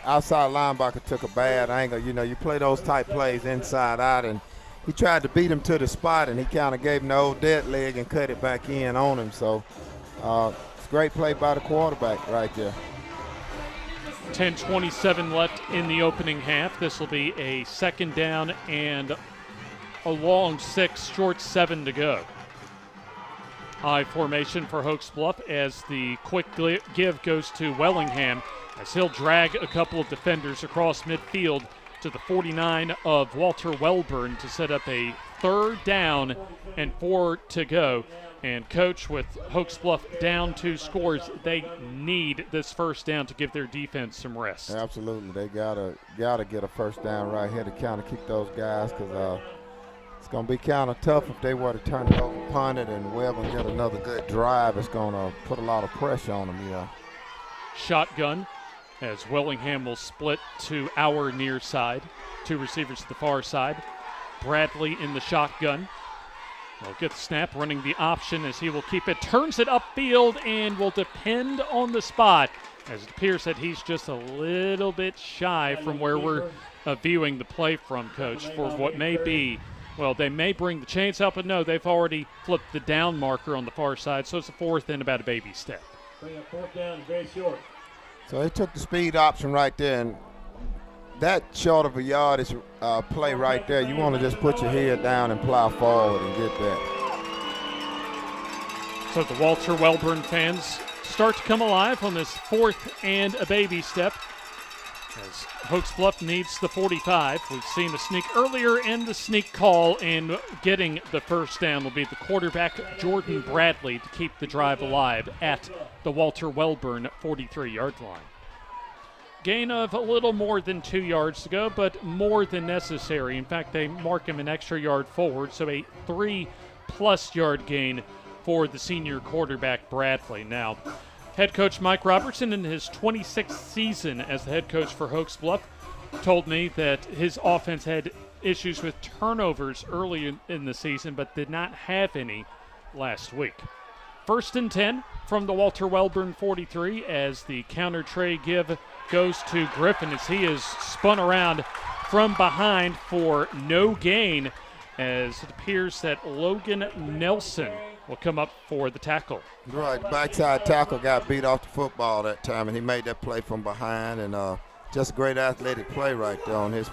Speaker 1: Outside linebacker took a bad angle. You know, you play those type plays inside out, and he tried to beat him to the spot, and he kind of gave him the old dead leg and cut it back in on him. So it's a great play by the quarterback right there.
Speaker 3: 10:27 left in the opening half. This will be a second down and a long 6, short 7 to go. High formation for Hoax Bluff as the quick give goes to Wellingham as he'll drag a couple of defenders across midfield to the 49 of Walter Welburn to set up a 3rd down and 4 to go. And Coach, with Hoax Bluff down 2 scores, they need this first down to give their defense some rest.
Speaker 1: Absolutely, they gotta get a first down right here to kind of keep those guys, because it's gonna be kind of tough if they were to turn it over, punt it, and Welburn get another good drive. It's gonna put a lot of pressure on them, you know.
Speaker 3: Shotgun as Wellingham will split to our near side. 2 receivers to the far side. Bradley in the shotgun. Will get the snap, running the option as he will keep it. Turns it upfield and will depend on the spot, as it appears that he's just a little bit shy from where we're viewing the play from, Coach, for what may be. Well, they may bring the chains up, but no, they've already flipped the down marker on the far side, so it's a 4th and about a baby step.
Speaker 4: Bring up 4th down, very short.
Speaker 1: So they took the speed option right there, and that short of a yardage play right there, you want to just put your head down and plow forward and get that.
Speaker 3: So the Walter Welburn fans start to come alive on this 4th and a baby step, as Hoax Bluff needs the 45. We've seen the sneak earlier and the sneak call, and getting the first down will be the quarterback, Jordan Bradley, to keep the drive alive at the Walter Welburn 43-yard line. Gain of a little more than 2 yards to go, but more than necessary. In fact, they mark him an extra yard forward, so a 3+ yard gain for the senior quarterback, Bradley. Now, head coach Mike Robertson, in his 26th season as the head coach for Hoax Bluff, told me that his offense had issues with turnovers early in the season, but did not have any last week. 1st and 10 from the Walter Welburn 43 as the counter tray give goes to Griffin as he is spun around from behind for no gain, as it appears that Logan Nelson will come up for the tackle.
Speaker 1: Right, the backside tackle got beat off the football that time, and he made that play from behind, and just a great athletic play right there on his.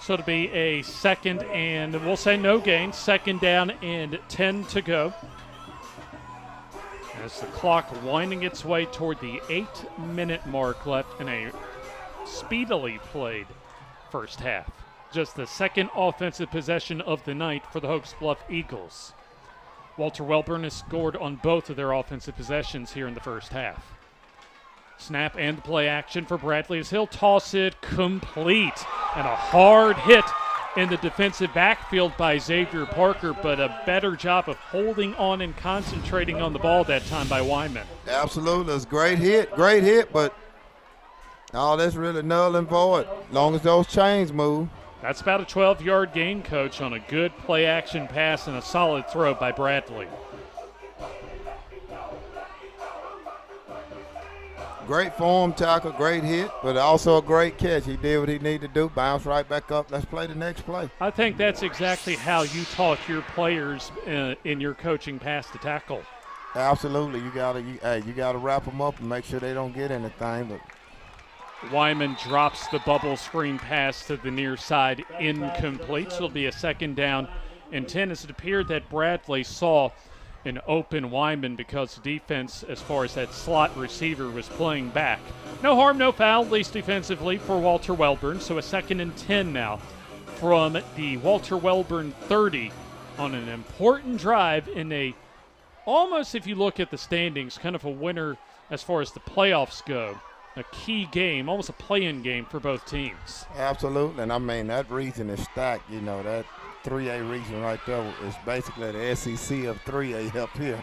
Speaker 3: So it'll be a 2nd and, we'll say no gain, 2nd down and 10 to go, as the clock winding its way toward the 8-minute mark left in a speedily played first half. Just the 2nd offensive possession of the night for the Hoax Bluff Eagles. Walter Welburn has scored on both of their offensive possessions here in the first half. Snap and the play action for Bradley as he'll toss it complete, and a hard hit in the defensive backfield by Xavier Parker, but a better job of holding on and concentrating on the ball that time by Wyman.
Speaker 1: Absolutely, it's a great hit, but all that's really null and void, as long as those chains move.
Speaker 3: That's about a 12-yard gain, Coach, on a good play-action pass and a solid throw by Bradley.
Speaker 1: Great form tackle, great hit, but also a great catch. He did what he needed to do, bounce right back up. Let's play the next play.
Speaker 3: I think that's exactly how you taught your players in your coaching pass to tackle.
Speaker 1: Absolutely, you gotta wrap them up and make sure they don't get anything. But
Speaker 3: Wyman drops the bubble screen pass to the near side, incomplete. So it'll be a 2nd down and 10, as it appeared that Bradley saw an open Wyman because the defense, as far as that slot receiver, was playing back. No harm, no foul, at least defensively for Walter Welburn. So a 2nd and 10 now from the Walter Welburn 30 on an important drive in a, almost, if you look at the standings, kind of a winner as far as the playoffs go. A key game, almost a play-in game for both teams.
Speaker 1: Absolutely, and I mean, that region is stacked. You know, that 3A region right there is basically the SEC of 3A up here.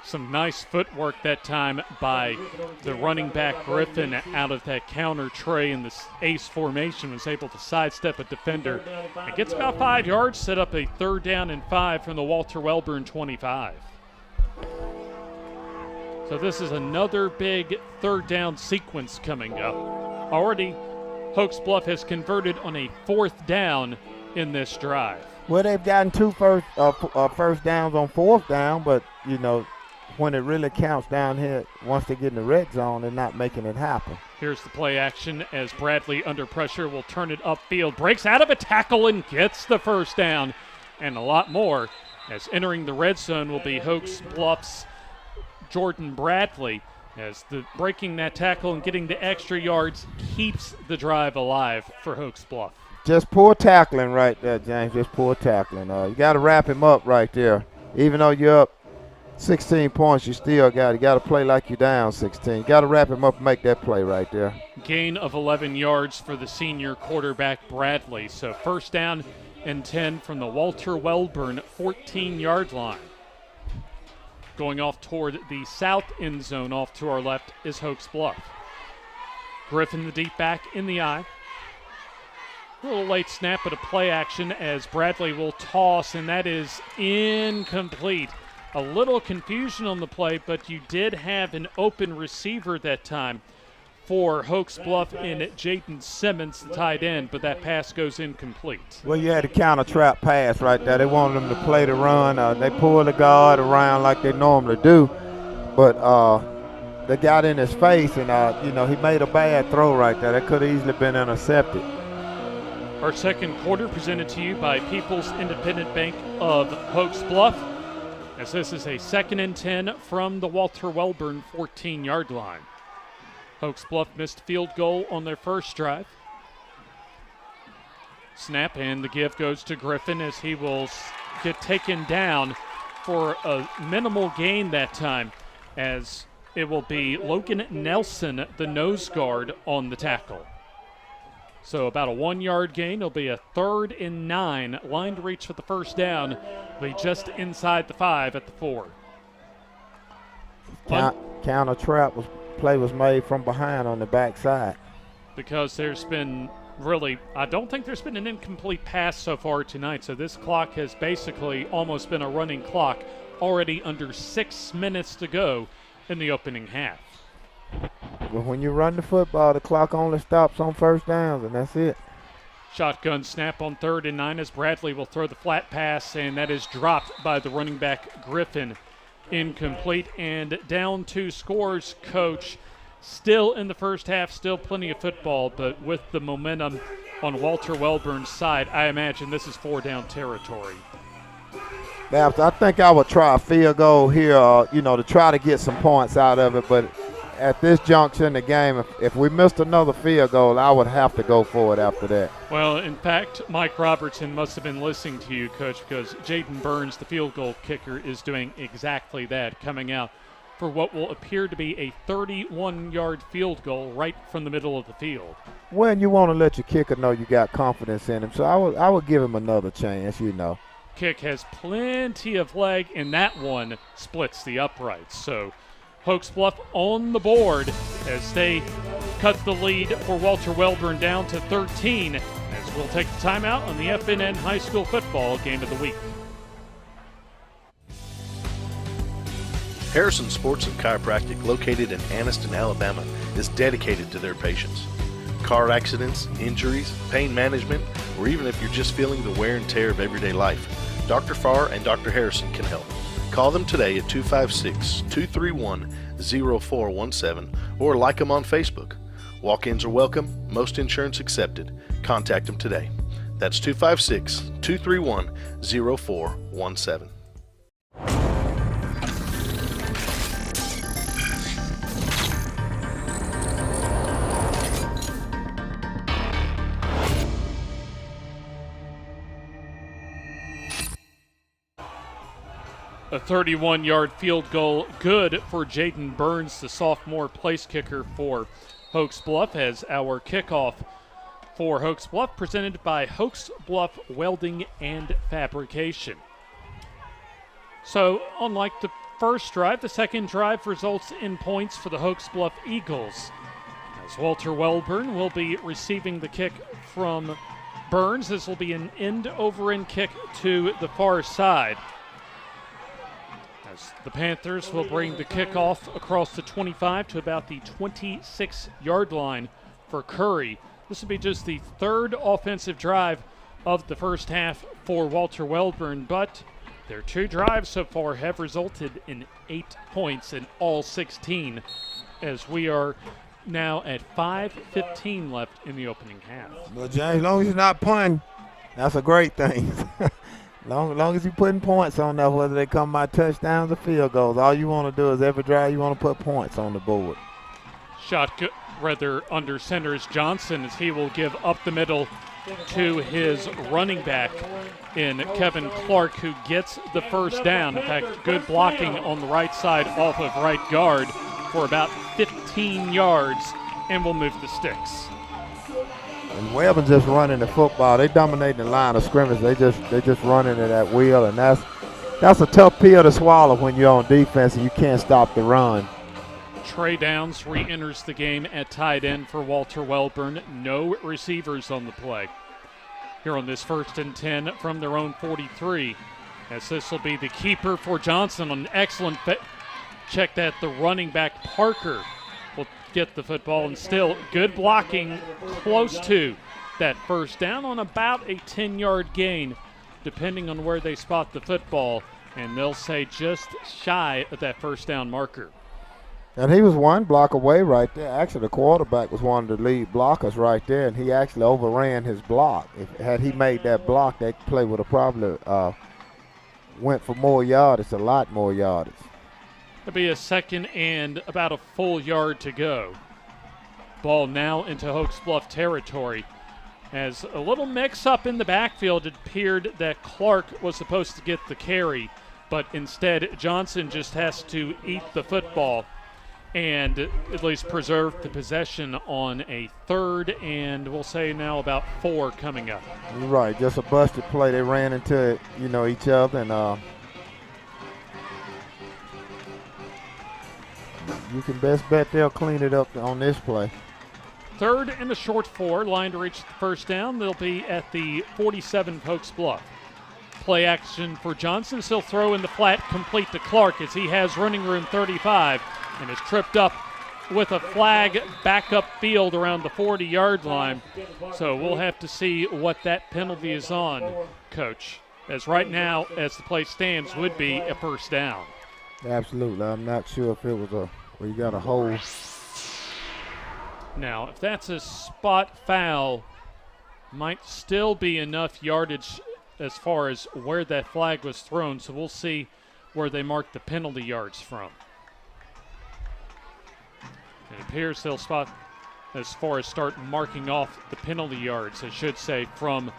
Speaker 3: Some nice footwork that time by the running back Griffin out of that counter tray in this ace formation, was able to sidestep a defender and gets about 5 yards, set up a 3rd down and 5 from the Walter Welburn 25. So this is another big 3rd down sequence coming up. Already, Hoax Bluff has converted on a 4th down in this drive.
Speaker 1: Well, they've gotten 2 first downs on 4th down, but, you know, when it really counts down here, once they get in the red zone, they're not making it happen.
Speaker 3: Here's the play action as Bradley, under pressure, will turn it upfield, breaks out of a tackle and gets the 1st down, and a lot more, as entering the red zone will be Hoax Bluff's Jordan Bradley, as breaking that tackle and getting the extra yards keeps the drive alive for Hoax Bluff.
Speaker 1: Just poor tackling right there, James, just poor tackling. You got to wrap him up right there. Even though you're up 16 points, you still got to play like you're down 16. You got to wrap him up and make that play right there.
Speaker 3: Gain of 11 yards for the senior quarterback Bradley. So 1st down and 10 from the Walter Welburn 14-yard line. Going off toward the south end zone, off to our left, is Hoax Bluff. Griffin, the deep back, in the eye. A little late snap, but a play action as Bradley will toss, and that is incomplete. A little confusion on the play, but you did have an open receiver that time for Hoax Bluff and Jaden Simmons, the tight end, but that pass goes incomplete.
Speaker 1: Well, you had a counter trap pass right there. They wanted them to play the run. They pulled the guard around like they normally do, but they got in his face, and you know, he made a bad throw right there. That could have easily been intercepted.
Speaker 3: Our second quarter presented to you by People's Independent Bank of Hoax Bluff, as this is a 2nd and 10 from the Walter Welburn 14-yard line. Hoax Bluff missed field goal on their first drive. Snap, and the give goes to Griffin as he will get taken down for a minimal gain that time, as it will be Logan Nelson, the nose guard, on the tackle. So about a 1-yard gain. It'll be a 3rd and 9. Line to reach for the 1st down. Will be just inside the 5 at the 4.
Speaker 1: Counter trap play was made from behind on the backside.
Speaker 3: Because there's been I don't think there's been an incomplete pass so far tonight. So this clock has basically almost been a running clock, already under 6 minutes to go in the opening half.
Speaker 1: But when you run the football, the clock only stops on 1st downs, and that's it.
Speaker 3: Shotgun snap on 3rd and 9 as Bradley will throw the flat pass, and that is dropped by the running back Griffin. Incomplete, and down 2 scores, Coach. Still in the first half, still plenty of football, but with the momentum on Walter Welburn's side, I imagine this is 4-down territory.
Speaker 1: Babs, I think I would try a field goal here, to try to get some points out of it, but at this juncture in the game, if we missed another field goal, I would have to go for it after that.
Speaker 3: Well, in fact, Mike Robertson must have been listening to you, Coach, because Jaden Burns, the field goal kicker, is doing exactly that, coming out for what will appear to be a 31-yard field goal right from the middle of the field.
Speaker 1: Well, you want to let your kicker know you got confidence in him, so I would give him another chance,
Speaker 3: Kick has plenty of leg, and that one splits the uprights. So Hoax Bluff on the board as they cut the lead for Walter Welburn down to 13, as we'll take the timeout on the FNN High School Football Game of the Week.
Speaker 11: Harrison Sports and Chiropractic, located in Anniston, Alabama, is dedicated to their patients. Car accidents, injuries, pain management, or even if you're just feeling the wear and tear of everyday life, Dr. Farr and Dr. Harrison can help. Call them today at 256-231-0417 or like them on Facebook. Walk-ins are welcome, most insurance accepted. Contact them today. That's 256-231-0417.
Speaker 3: A 31-yard field goal, good for Jaden Burns, the sophomore place kicker for Hoax Bluff, as our kickoff for Hoax Bluff presented by Hoax Bluff Welding and Fabrication. So, unlike the first drive. The second drive results in points for the Hoax Bluff Eagles, as Walter Welburn will be receiving the kick from Burns. This will be an end-over-end kick to the far side, as the Panthers will bring the kickoff across the 25 to about the 26-yard line for Curry. This will be just the third offensive drive of the first half for Walter Welburn, but their 2 drives so far have resulted in 8 points in all 16, as we are now at 5:15 left in the opening half.
Speaker 1: Well, James, as long as you're not punting, that's a great thing. long as you're putting points on there, whether they come by touchdowns or field goals, all you want to do is every drive you want to put points on the board.
Speaker 3: Shot rather under center is Johnson, as he will give up the middle to his running back in Kevin Clark, who gets the first down. In fact, good blocking on the right side off of right guard for about 15 yards, and will move the sticks.
Speaker 1: And Welburn just running the football. They dominate the line of scrimmage. They just running it at will, and that's a tough pill to swallow when you're on defense and you can't stop the run.
Speaker 3: Trey Downs re-enters the game at tight end for Walter Welburn. No receivers on the play here on this 1st and 10 from their own 43, as this will be the keeper for Johnson. An excellent check that the running back Parker will get the football, and still good blocking close to that first down on about a 10-yard gain, depending on where they spot the football, and they'll say just shy of that first down marker.
Speaker 1: And he was one block away right there. Actually, the quarterback was one of the lead blockers right there, and he actually overran his block. Had he made that block, that play would have probably went for more yardage, a lot more yardage.
Speaker 3: It'll be a second and about a full yard to go. Ball now into Hoax Bluff territory. As a little mix-up in the backfield, it appeared that Clark was supposed to get the carry, but instead Johnson just has to eat the football and at least preserve the possession on a 3rd and we'll say now about 4 coming up.
Speaker 1: You're right, just a busted play. They ran into each other, and you can best bet they'll clean it up on this play.
Speaker 3: 3rd and a short 4, line to reach the first down. They'll be at the 47 Hoax Bluff. Play action for Johnson. He'll throw in the flat, complete to Clark, as he has running room 35 and is tripped up with a flag back up field around the 40-yard line. So we'll have to see what that penalty is on, Coach, as right now, as the play stands, would be a first down.
Speaker 1: Absolutely. I'm not sure if it was where you got a hold.
Speaker 3: Now, if that's a spot foul, might still be enough yardage as far as where that flag was thrown, so we'll see where they mark the penalty yards from. It appears they'll spot as far as start marking off the penalty yards, I should say, from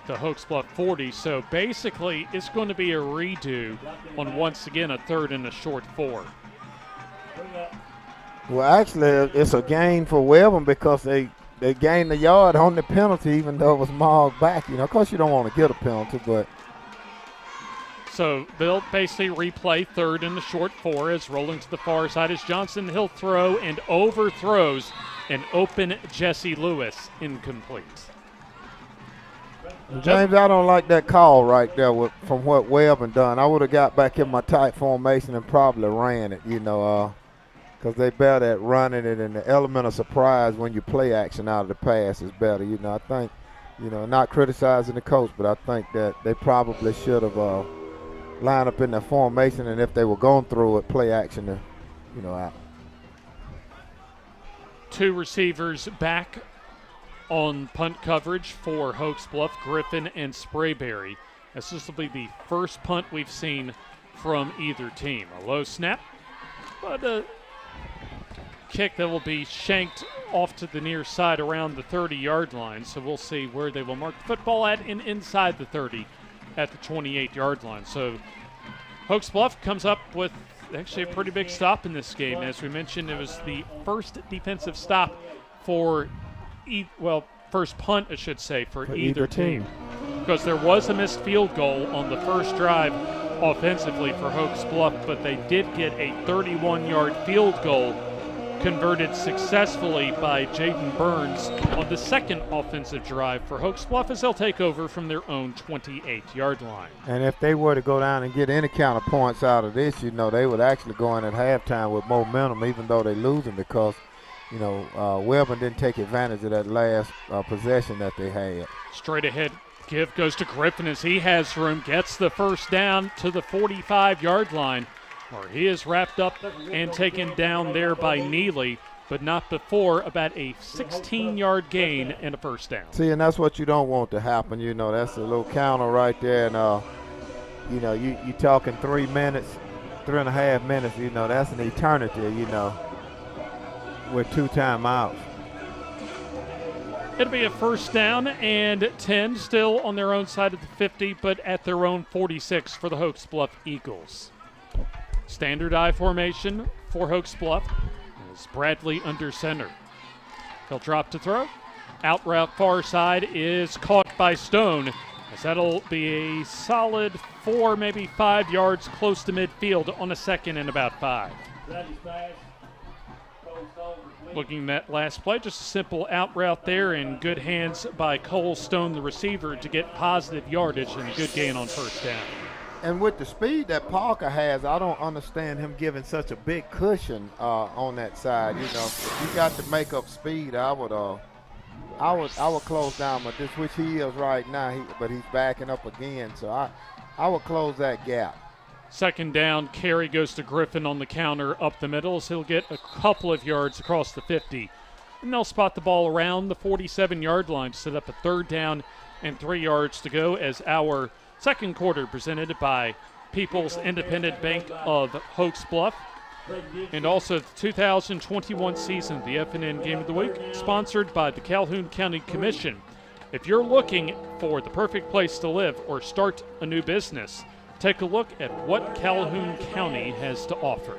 Speaker 3: the Hoax Bluff 40. So basically, it's going to be a redo on, once again, a 3rd and a short 4.
Speaker 1: Well, actually, it's a gain for Welburn because they gained the yard on the penalty, even though it was mauled back. Of course, you don't want to get a penalty, but.
Speaker 3: So they'll basically replay 3rd and the short 4 as rolling to the far side is Johnson. He'll throw and overthrows an open Jesse Lewis, incomplete.
Speaker 1: James, I don't like that call right there from what Welburn done. I would have got back in my tight formation and probably ran it, because they better at running it, and the element of surprise when you play action out of the pass is better. I think, not criticizing the coach, but I think that they probably should have lined up in their formation, and if they were going through it, play action, out.
Speaker 3: 2 receivers back on punt coverage for Hoax Bluff, Griffin and Sprayberry. This will be the first punt we've seen from either team. A low snap, but a kick that will be shanked off to the near side around the 30-yard line. So we'll see where they will mark the football at, and inside the 30 at the 28-yard line. So Hoax Bluff comes up with actually a pretty big stop in this game. As we mentioned, it was the first defensive stop for first punt, I should say, for either team. Because there was a missed field goal on the first drive offensively for Hoax Bluff, but they did get a 31-yard field goal converted successfully by Jaden Burns on the second offensive drive for Hoax Bluff as they'll take over from their own 28-yard line.
Speaker 1: And if they were to go down and get any kind of points out of this, they would actually go in at halftime with momentum, even though they're losing, because, Welburn didn't take advantage of that last possession that they had.
Speaker 3: Straight ahead give goes to Griffin as he has room, gets the first down to the 45-yard line, where he is wrapped up and taken down there by Neely, but not before about a 16-yard gain and a first down.
Speaker 1: See, and that's what you don't want to happen. That's a little counter right there, and you talking 3 minutes, 3.5 minutes. That's an eternity. With 2 timeouts.
Speaker 3: It'll be a first down and 10, still on their own side of the 50, but at their own 46 for the Hoax Bluff Eagles. Standard I formation for Hoax Bluff is Bradley under center. He'll drop to throw. Out route far side is caught by Stone, as that'll be a solid 4, maybe 5 yards close to midfield on a second and about 5. Looking at that last play, just a simple out route there in good hands by Cole Stone, the receiver, to get positive yardage and a good gain on first down.
Speaker 1: And with the speed that Parker has, I don't understand him giving such a big cushion on that side. If you got to make up speed, I would close down, but this which he is right now. But he's backing up again, so I would close that gap.
Speaker 3: Second down, carry goes to Griffin on the counter up the middle, so he'll get a couple of yards across the 50. And they'll spot the ball around the 47-yard line, set up a 3rd down and 3 yards to go as our second quarter presented by People's Independent Bank of Hoax Bluff. And also the 2021 season, the FNN Game of the Week, sponsored by the Calhoun County Commission. If you're looking for the perfect place to live or start a new business, take a look at what Calhoun County has to offer.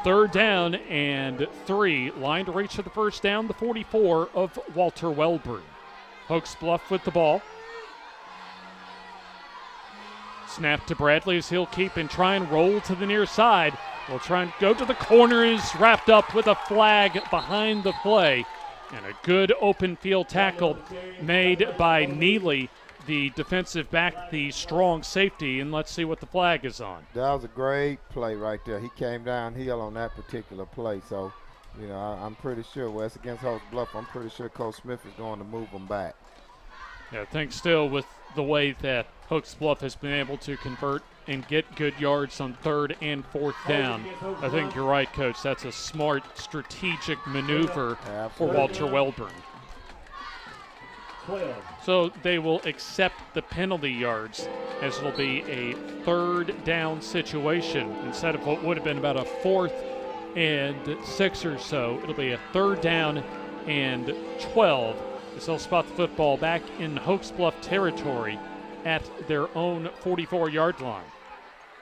Speaker 3: 3rd down and 3. Line to reach for the first down, the 44 of Walter Welburn. Hoax Bluff with the ball. Snap to Bradley as he'll keep and try and roll to the near side. We'll try and go to the corner. Is wrapped up with a flag behind the play. And a good open field tackle made by Neely, the defensive back, the strong safety, and let's see what the flag is on.
Speaker 1: That was a great play right there. He came downhill on that particular play, so I'm pretty sure it's against Hoax Bluff. I'm pretty sure Coach Smith is going to move them back.
Speaker 3: Yeah, I think still with the way that Hoax Bluff has been able to convert and get good yards on 3rd and 4th down, I think you're right, Coach. That's a smart strategic maneuver for Walter Welburn. So they will accept the penalty yards, as it'll be a 3rd down situation instead of what would have been about a 4th and 6 or so. It'll be a 3rd down and 12, as they'll spot the football back in Hoax Bluff territory at their own 44-yard line.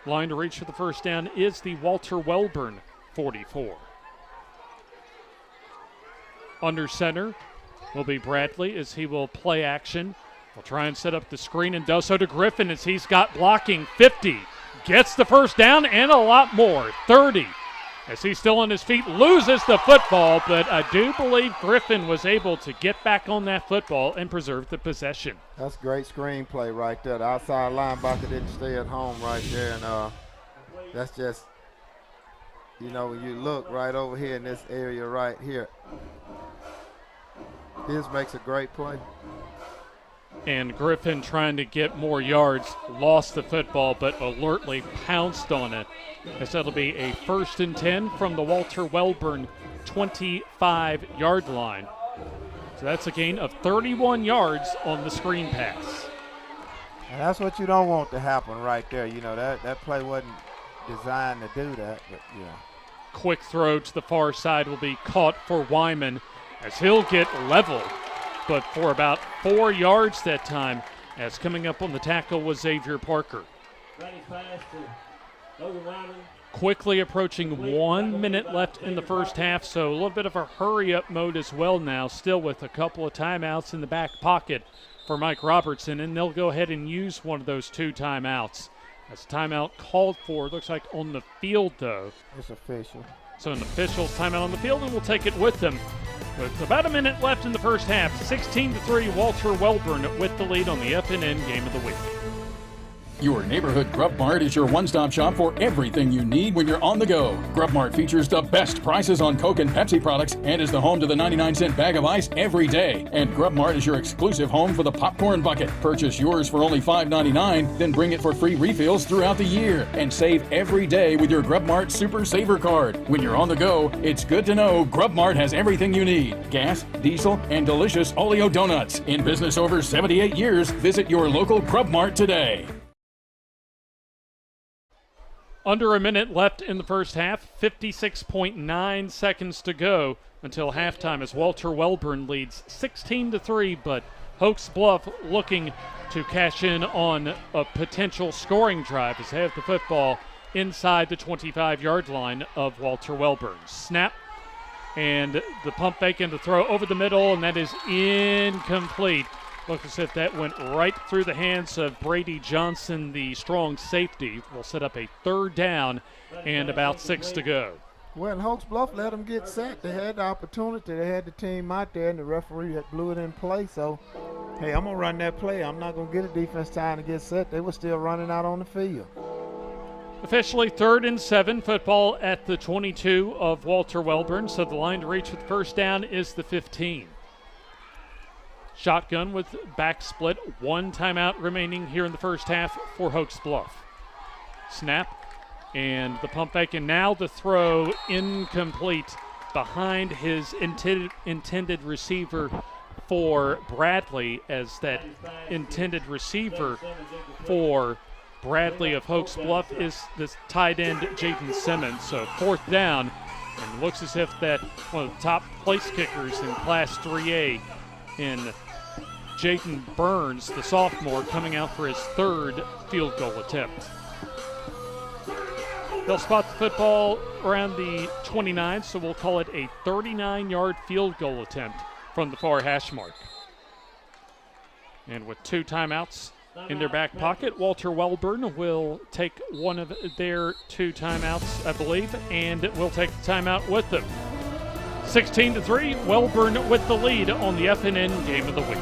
Speaker 3: Line to reach for the first down is the Walter Welburn 44. Under center will be Bradley as he will play action. Will try and set up the screen and does so to Griffin as he's got blocking. 50, gets the first down and a lot more. 30, as he's still on his feet, loses the football, but I do believe Griffin was able to get back on that football and preserve the possession.
Speaker 1: That's great screenplay right there. The outside linebacker didn't stay at home right there, and that's just, when you look right over here in this area right here, this makes a great play.
Speaker 3: And Griffin, trying to get more yards, lost the football but alertly pounced on it, as that'll be a 1st and 10 from the Walter Welburn 25-yard line. So that's a gain of 31 yards on the screen pass.
Speaker 1: And that's what you don't want to happen right there. That play wasn't designed to do that, but
Speaker 3: Quick throw to the far side will be caught for Wyman, as he'll get level, but for about 4 yards that time, as coming up on the tackle was Xavier Parker. Quickly approaching 1 minute left in the first half, so a little bit of a hurry-up mode as well now, still with a couple of timeouts in the back pocket for Mike Robertson, and they'll go ahead and use one of those 2 timeouts That's a timeout called for. Looks like on the field, though.
Speaker 1: It's official.
Speaker 3: So an official timeout on the field, and we'll take it with them. With about a minute left in the first half, 16-3, Walter Welburn with the lead on the FNN Game of the Week.
Speaker 12: Your neighborhood Grub Mart is your one-stop shop for everything you need when you're on the go. Grub Mart features the best prices on Coke and Pepsi products and is the home to the 99-cent bag of ice every day. And Grub Mart is your exclusive home for the popcorn bucket. Purchase yours for only $5.99, then bring it for free refills throughout the year. And save every day with your Grub Mart Super Saver card. When you're on the go, it's good to know Grub Mart has everything you need. Gas, diesel, and delicious Oleo donuts. In business over 78 years, visit your local Grub Mart today.
Speaker 3: Under a minute left in the first half, 56.9 seconds to go until halftime as Walter Welburn leads 16-3, but Hoax Bluff looking to cash in on a potential scoring drive as they have the football inside the 25-yard line of Walter Welburn. Snap, and the pump fake and the throw over the middle, and that is incomplete. Looks as if that went right through the hands of Brady Johnson, the strong safety. Will set up a third down and about 6 to go.
Speaker 1: Well, Hoax Bluff let them get set. They had the opportunity. They had the team out there, and the referee had blew it in play. So, hey, I'm going to run that play. I'm not going to get a defense time to get set. They were still running out on the field.
Speaker 3: Officially 3rd and 7, football at the 22 of Walter Welburn. So the line to reach with first down is the 15. Shotgun with back split. 1 timeout remaining here in the first half for Hoax Bluff. Snap and the pump fake, and now the throw incomplete behind his intended receiver for Bradley, as that intended receiver for Bradley of Hoax Bluff is this tight end Jaden Simmons. So 4th down, and looks as if that one of the top place kickers in Class 3A in Jaden Burns, the sophomore, coming out for his 3rd field goal attempt. They'll spot the football around the 29, so we'll call it a 39-yard field goal attempt from the far hash mark. And with 2 timeouts in their back pocket, Walter Welburn will take one of their 2 timeouts, I believe, and will take the timeout with them. 16-3, Welburn with the lead on the FNN Game of the Week.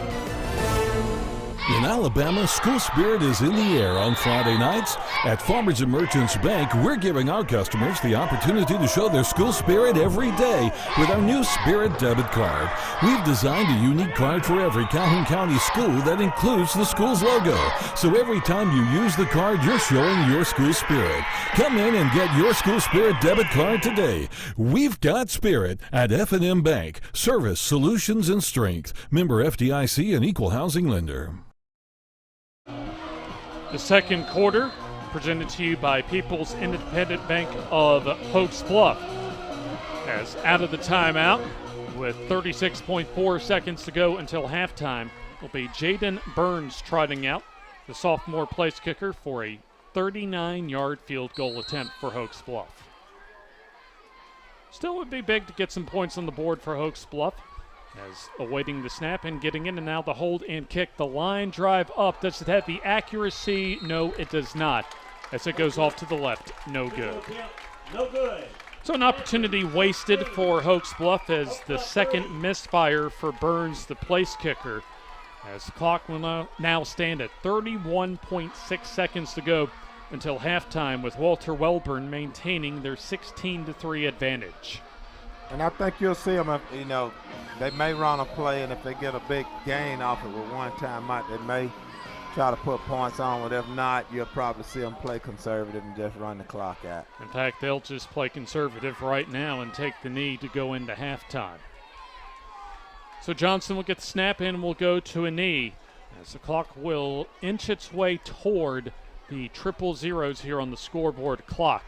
Speaker 8: In Alabama, school spirit is in the air on Friday nights. At Farmers and Merchants Bank, we're giving our customers the opportunity to show their school spirit every day with our new Spirit debit card. We've designed a unique card for every Calhoun County school that includes the school's logo. So every time you use the card, you're showing your school spirit. Come in and get your school spirit debit card today. We've got spirit at FNN Bank. Service, solutions, and strength. Member FDIC and equal housing lender.
Speaker 3: The second quarter presented to you by People's Independent Bank of Hoax Bluff. As out of the timeout with 36.4 seconds to go until halftime will be Jaden Burns trotting out, the sophomore place kicker, for a 39-yard field goal attempt for Hoax Bluff. Still would be big to get some points on the board for Hoax Bluff, as awaiting the snap and getting in, and now the hold and kick. The line drive up. Does it have the accuracy? No, it does not. As it goes off to the left. No good.
Speaker 4: No good.
Speaker 3: So an opportunity wasted for Hoax Bluff as the second misfire for Burns, the place kicker. As the clock will now stand at 31.6 seconds to go until halftime, with Walter Welburn maintaining their 16-3 advantage.
Speaker 1: And I think you'll see them, they may run a play, and if they get a big gain off it with 1 timeout, they may try to put points on. But if not, you'll probably see them play conservative and just run the clock out.
Speaker 3: In fact, they'll just play conservative right now and take the knee to go into halftime. So Johnson will get the snap in and will go to a knee, as the clock will inch its way toward the 000s here on the scoreboard clock.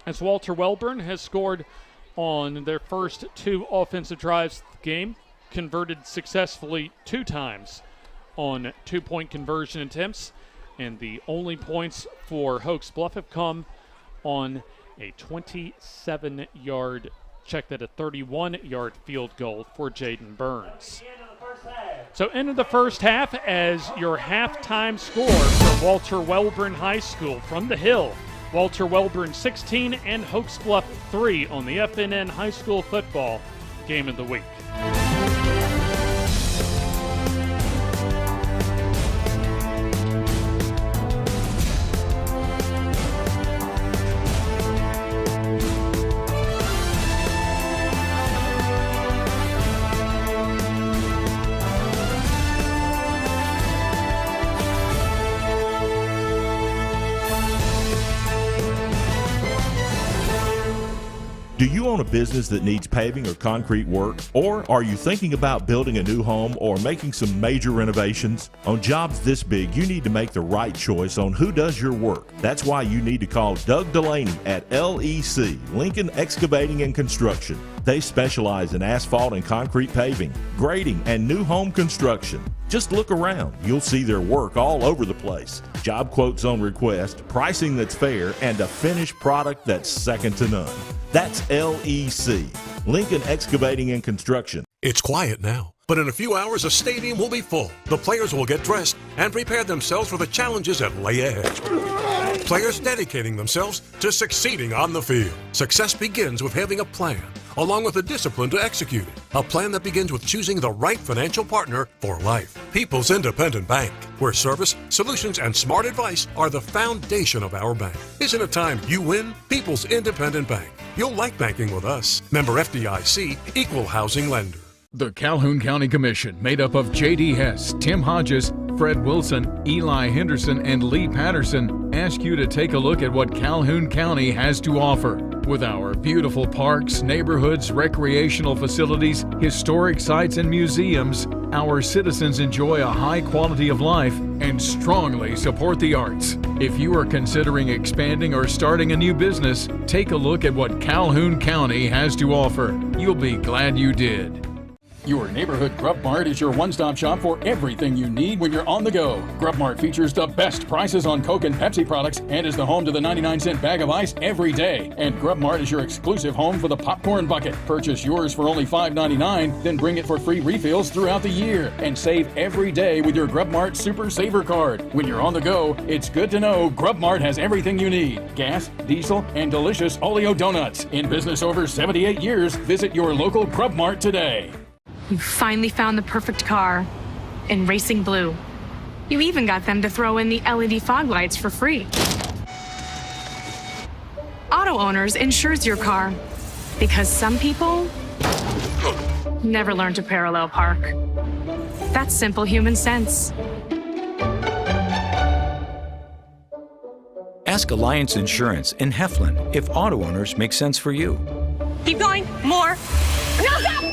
Speaker 3: As Walter Welburn has scored on their first 2 offensive drives of the game, converted successfully 2 times on 2-point conversion attempts, and the only points for Hoax Bluff have come on a 27-yard, check that, a 31-yard field goal for Jaden Burns. So into the first half as your halftime score for Walter Welburn High School from the Hill. Walter Welburn 16 and Hoax Bluff 3 on the FNN High School Football Game of the Week.
Speaker 2: Do you own a business that needs paving or concrete work? Or are you thinking about building a new home or making some major renovations? On jobs this big, you need to make the right choice on who does your work. That's why you need to call Doug Delaney at LEC, Lincoln Excavating and Construction. They specialize in asphalt and concrete paving, grading, and new home construction. Just look around. You'll see their work all over the place. Job quotes on request, pricing that's fair, and a finished product that's second to none. That's LEC, Lincoln Excavating and Construction.
Speaker 13: It's quiet now, but in a few hours, a stadium will be full. The players will get dressed and prepare themselves for the challenges that lay ahead. Players dedicating themselves to succeeding on the field. Success begins with having a plan, along with the discipline to execute it. A plan that begins with choosing the right financial partner for life. People's Independent Bank, where service, solutions, and smart advice are the foundation of our bank. Isn't it time you win? People's Independent Bank. You'll like banking with us. Member FDIC, Equal Housing Lender.
Speaker 9: The Calhoun County Commission, made up of J.D. Hess, Tim Hodges, Fred Wilson, Eli Henderson, and Lee Patterson, ask you to take a look at what Calhoun County has to offer. With our beautiful parks, neighborhoods, recreational facilities, historic sites, and museums, our citizens enjoy a high quality of life and strongly support the arts. If you are considering expanding or starting a new business, take a look at what Calhoun County has to offer. You'll be glad you did.
Speaker 12: Your neighborhood Grub Mart is your one-stop shop for everything you need when you're on the go. Grub Mart features the best prices on Coke and Pepsi products and is the home to the 99-cent bag of ice every day. And Grub Mart is your exclusive home for the popcorn bucket. Purchase yours for only $5.99, then bring it for free refills throughout the year. And save every day with your Grub Mart Super Saver Card. When you're on the go, it's good to know Grub Mart has everything you need. Gas, diesel, and delicious Oleo donuts. In business over 78 years, visit your local Grub Mart today.
Speaker 6: You finally found the perfect car in racing blue. You even got them to throw in the LED fog lights for free. Auto Owners insures your car because some people never learn to parallel park. That's simple human sense.
Speaker 7: Ask Alliance Insurance in Heflin if auto owners make sense for you.
Speaker 14: Keep going. More. No, stop!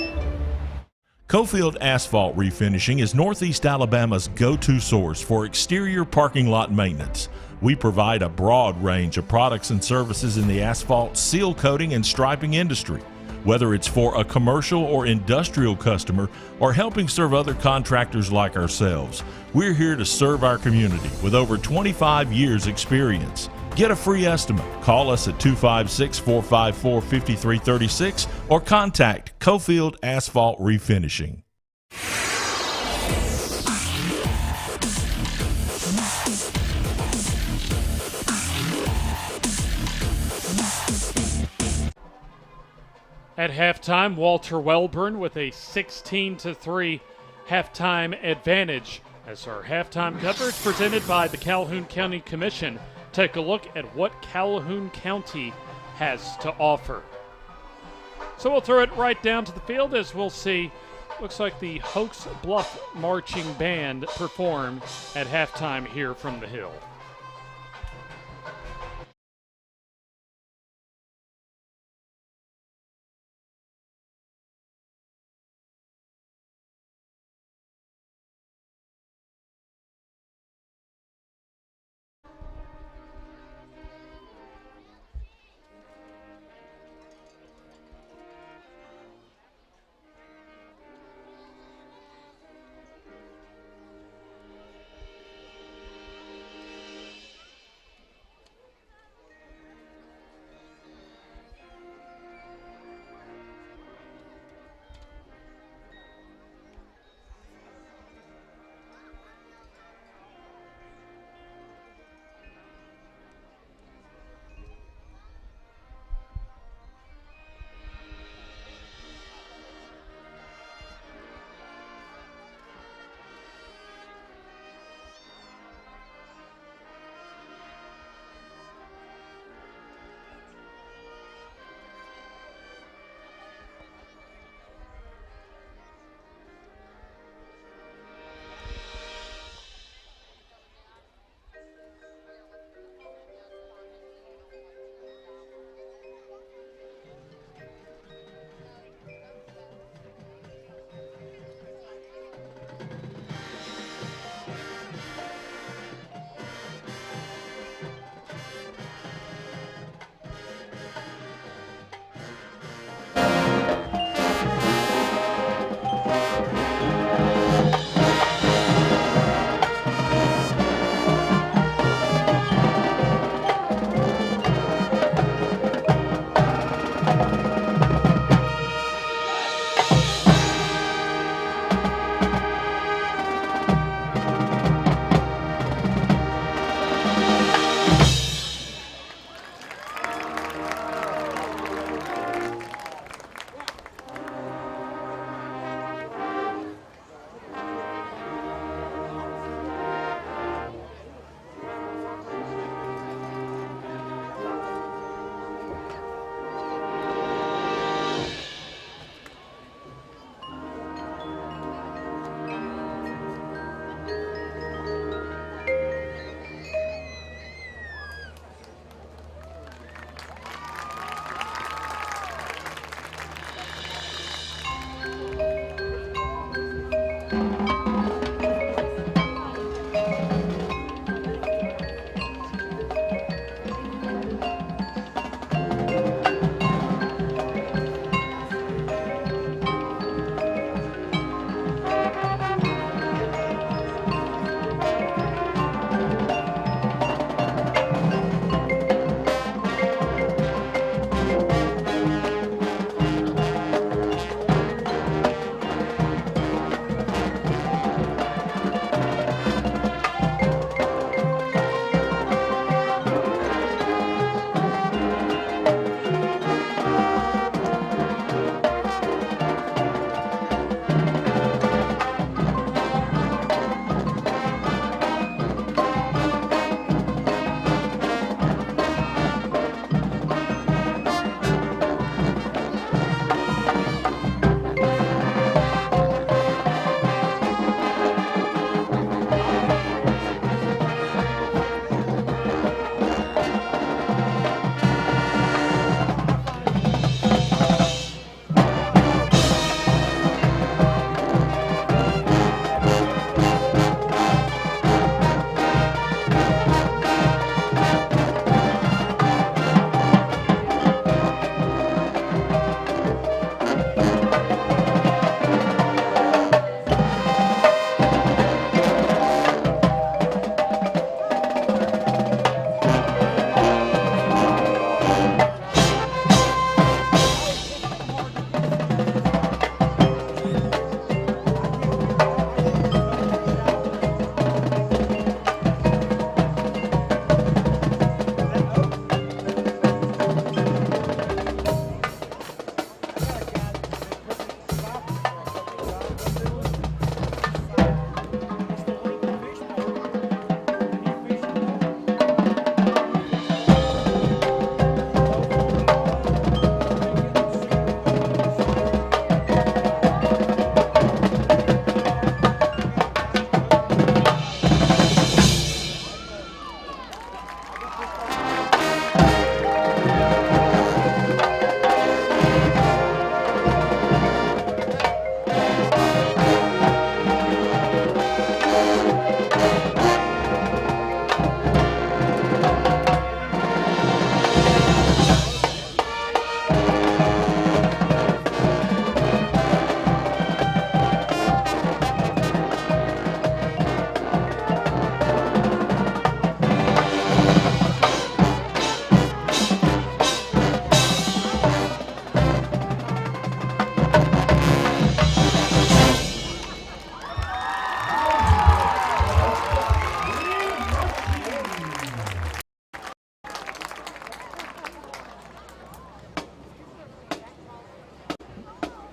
Speaker 2: Cofield Asphalt Refinishing is Northeast Alabama's go-to source for exterior parking lot maintenance. We provide a broad range of products and services in the asphalt, seal coating, and striping industry. Whether it's for a commercial or industrial customer or helping serve other contractors like ourselves, we're here to serve our community with over 25 years experience. Get a free estimate. Call us at 256-454-5336 or contact Cofield Asphalt Refinishing.
Speaker 3: At halftime, Walter Welburn with a 16-3 halftime advantage. As our halftime coverage presented by the Calhoun County Commission, take a look at what Calhoun County has to offer. So we'll throw it right down to the field as we'll see. Looks like the Hoax Bluff Marching Band perform at halftime here from the Hill.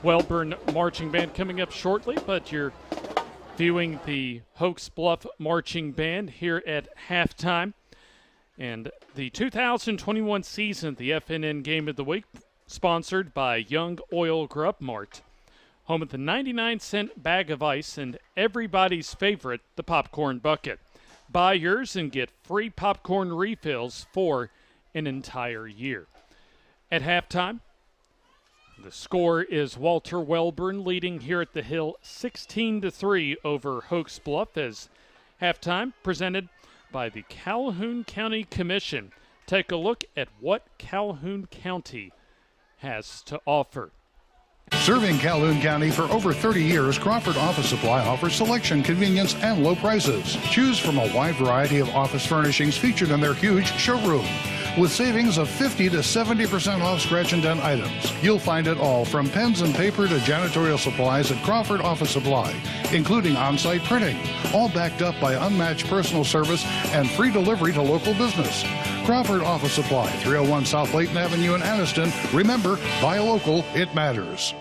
Speaker 3: Welburn Marching Band coming up shortly, but you're viewing the Hoax Bluff Marching Band here at halftime. And the 2021 season, the FNN Game of the Week, sponsored by Young Oil Grub Mart, home of the 99-cent bag of ice and everybody's favorite, the popcorn bucket. Buy yours and get free popcorn refills for an entire year. At halftime, the score is Walter Welburn leading here at the Hill 16-3 over Hoax Bluff as halftime presented by the Calhoun County Commission. Take a look at what Calhoun County has to offer.
Speaker 15: Serving Calhoun County for over 30 years, Crawford Office Supply offers selection, convenience, and low prices. Choose from a wide variety of office furnishings featured in their huge showroom. With savings of 50 to 70% off scratch and dent items. You'll find it all from pens and paper to janitorial supplies at Crawford Office Supply, including on-site printing, all backed up by unmatched personal service and free delivery to local business. Crawford Office Supply, 301 South Layton Avenue in Anniston. Remember, buy local, it matters.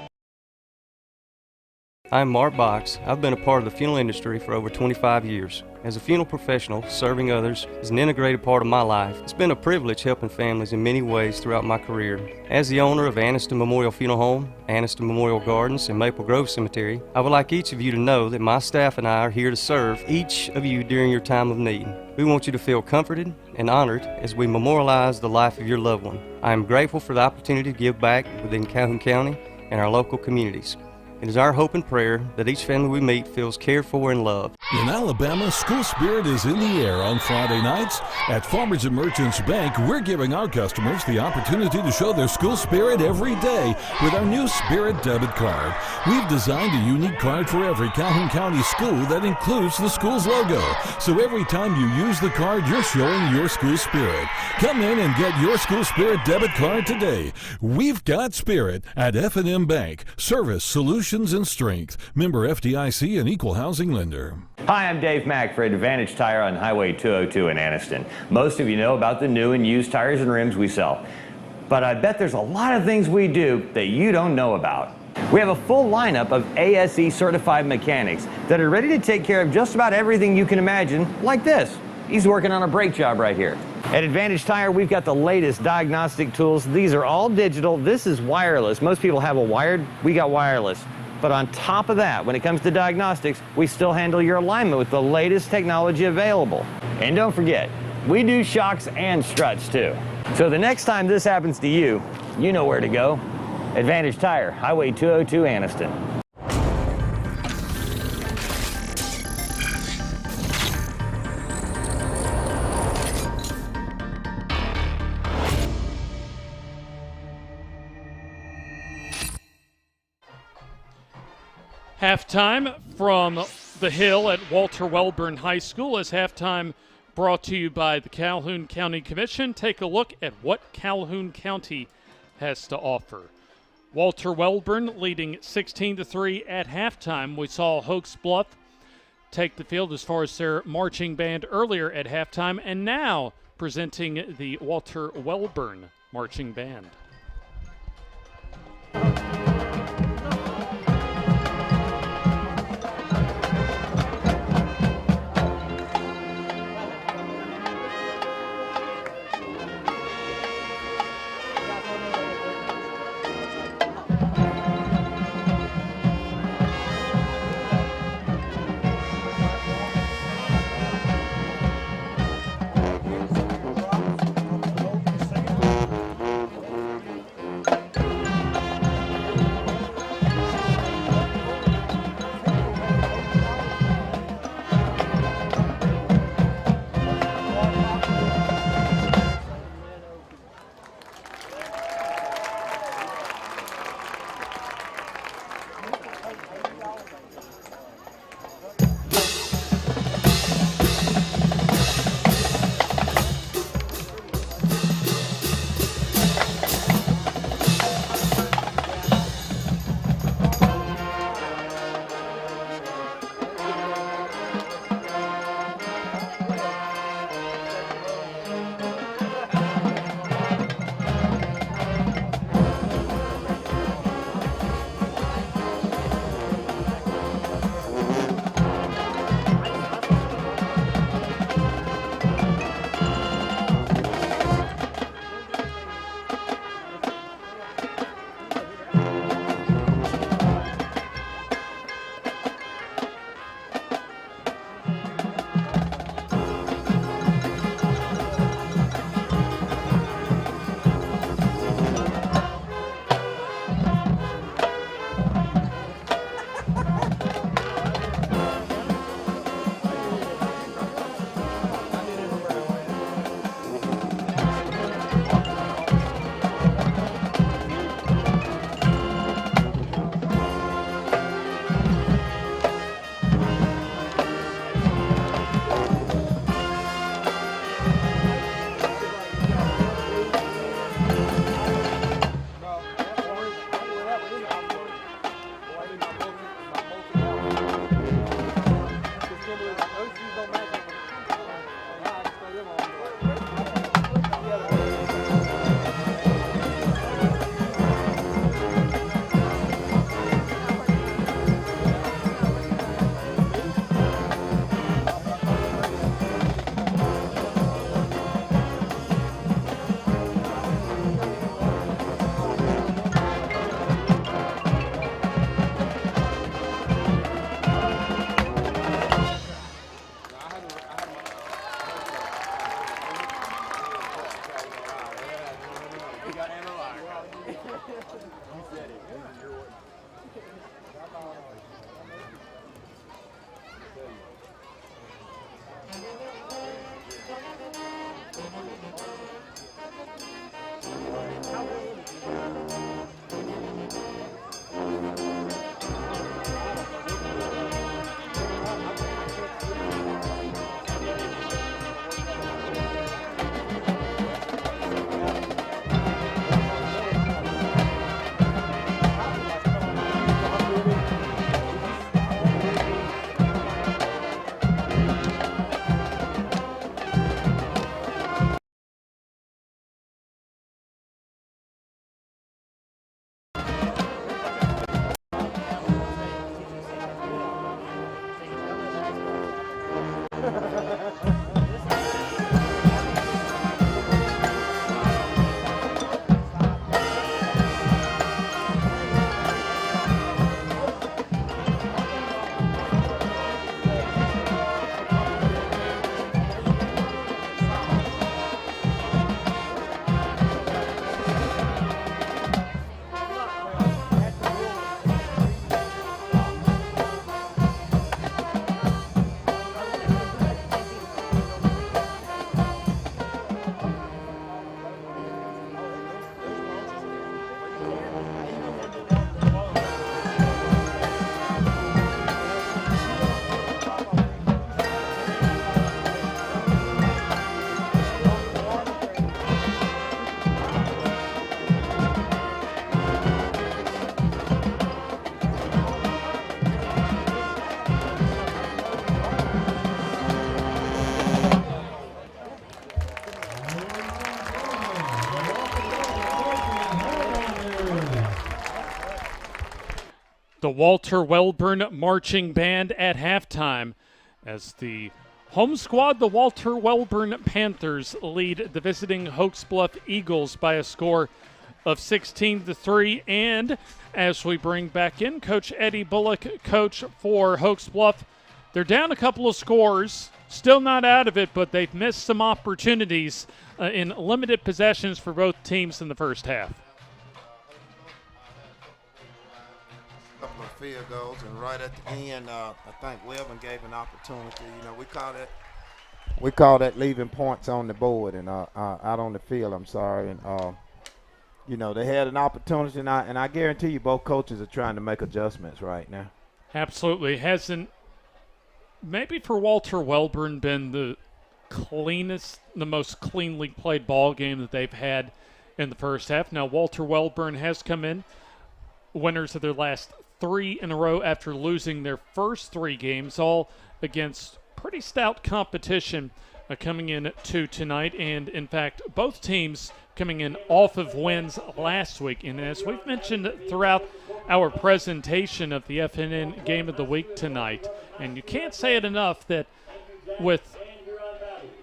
Speaker 10: I'm Mark Box. I've been a part of the funeral industry for over 25 years. As a funeral professional, serving others is an integrated part of my life. It's been a privilege helping families in many ways throughout my career. As the owner of Anniston Memorial Funeral Home, Anniston Memorial Gardens, and Maple Grove Cemetery, I would like each of you to know that my staff and I are here to serve each of you during your time of need. We want you to feel comforted and honored as we memorialize the life of your loved one. I am grateful for the opportunity to give back within Calhoun County and our local communities. It is our hope and prayer that each family we meet feels cared for and loved.
Speaker 8: In Alabama, school spirit is in the air on Friday nights. At Farmers and Merchants Bank, we're giving our customers the opportunity to show their school spirit every day with our new Spirit debit card. We've designed a unique card for every Calhoun County school that includes the school's logo. So every time you use the card, you're showing your school spirit. Come in and get your school spirit debit card today. We've got spirit at FNN Bank. Service, solutions, and strength. Member FDIC and equal housing lender.
Speaker 16: Hi, I'm Dave Mack for Advantage Tire on Highway 202 in Anniston. Most of you know about the new and used tires and rims we sell. But I bet there's a lot of things we do that you don't know about. We have a full lineup of ASE certified mechanics that are ready to take care of just about everything you can imagine, like this. He's working on a brake job right here. At Advantage Tire, we've got the latest diagnostic tools. These are all digital. This is wireless. Most people have a wired. We got wireless. But on top of that, when it comes to diagnostics, we still handle your alignment with the latest technology available. And don't forget, we do shocks and struts too. So the next time this happens to you, you know where to go. Advantage Tire, Highway 202 Anniston.
Speaker 3: Halftime from the Hill at Walter Welburn High School is halftime brought to you by the Calhoun County Commission. Take a look at what Calhoun County has to offer. Walter Welburn leading 16-3 at halftime. We saw Hoax Bluff take the field as far as their marching band earlier at halftime, and now presenting the Walter Welburn Marching Band. The Walter Welburn Marching Band at halftime as the home squad, the Walter Welburn Panthers, lead the visiting Hoax Bluff Eagles by a score of 16-3. And as we bring back in Coach Eddie Bullock, coach for Hoax Bluff, they're down a couple of scores, still not out of it, but they've missed some opportunities in limited possessions for both teams in the first half.
Speaker 1: Couple of field goals, and right at the end, I think Welburn gave an opportunity. You know, we call that leaving points on the board and out on the field. I'm sorry, and you know, they had an opportunity, and I guarantee you both coaches are trying to make adjustments right now.
Speaker 3: Absolutely. Hasn't, maybe for Walter Welburn, been the cleanest, the most cleanly played ball game that they've had in the first half. Now, Walter Welburn has come in winners of their last 3 in a row after losing their first 3 games, all against pretty stout competition coming in to tonight. And, in fact, both teams coming in off of wins last week. And as we've mentioned throughout our presentation of the FNN Game of the Week tonight, and you can't say it enough that with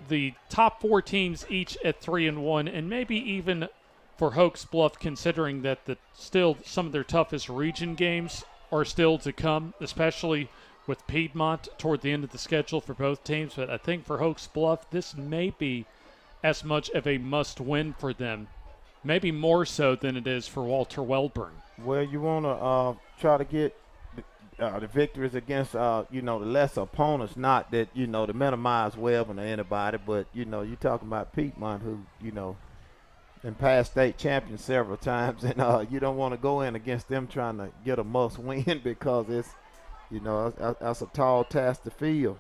Speaker 3: the top 4 teams each at 3-1, and maybe even for Hoax Bluff, considering that still some of their toughest region games are still to come, especially with Piedmont toward the end of the schedule for both teams. But I think for Hoax Bluff, this may be as much of a must-win for them, maybe more so than it is for Walter Welburn.
Speaker 1: Well, you want to try to get the victories against, you know, the lesser opponents, not that, you know, to minimize Welburn or anybody, but, you know, you're talking about Piedmont, who, you know, and past state champions several times, and you don't want to go in against them trying to get a must-win because it's, you know, that's a tall task to fill.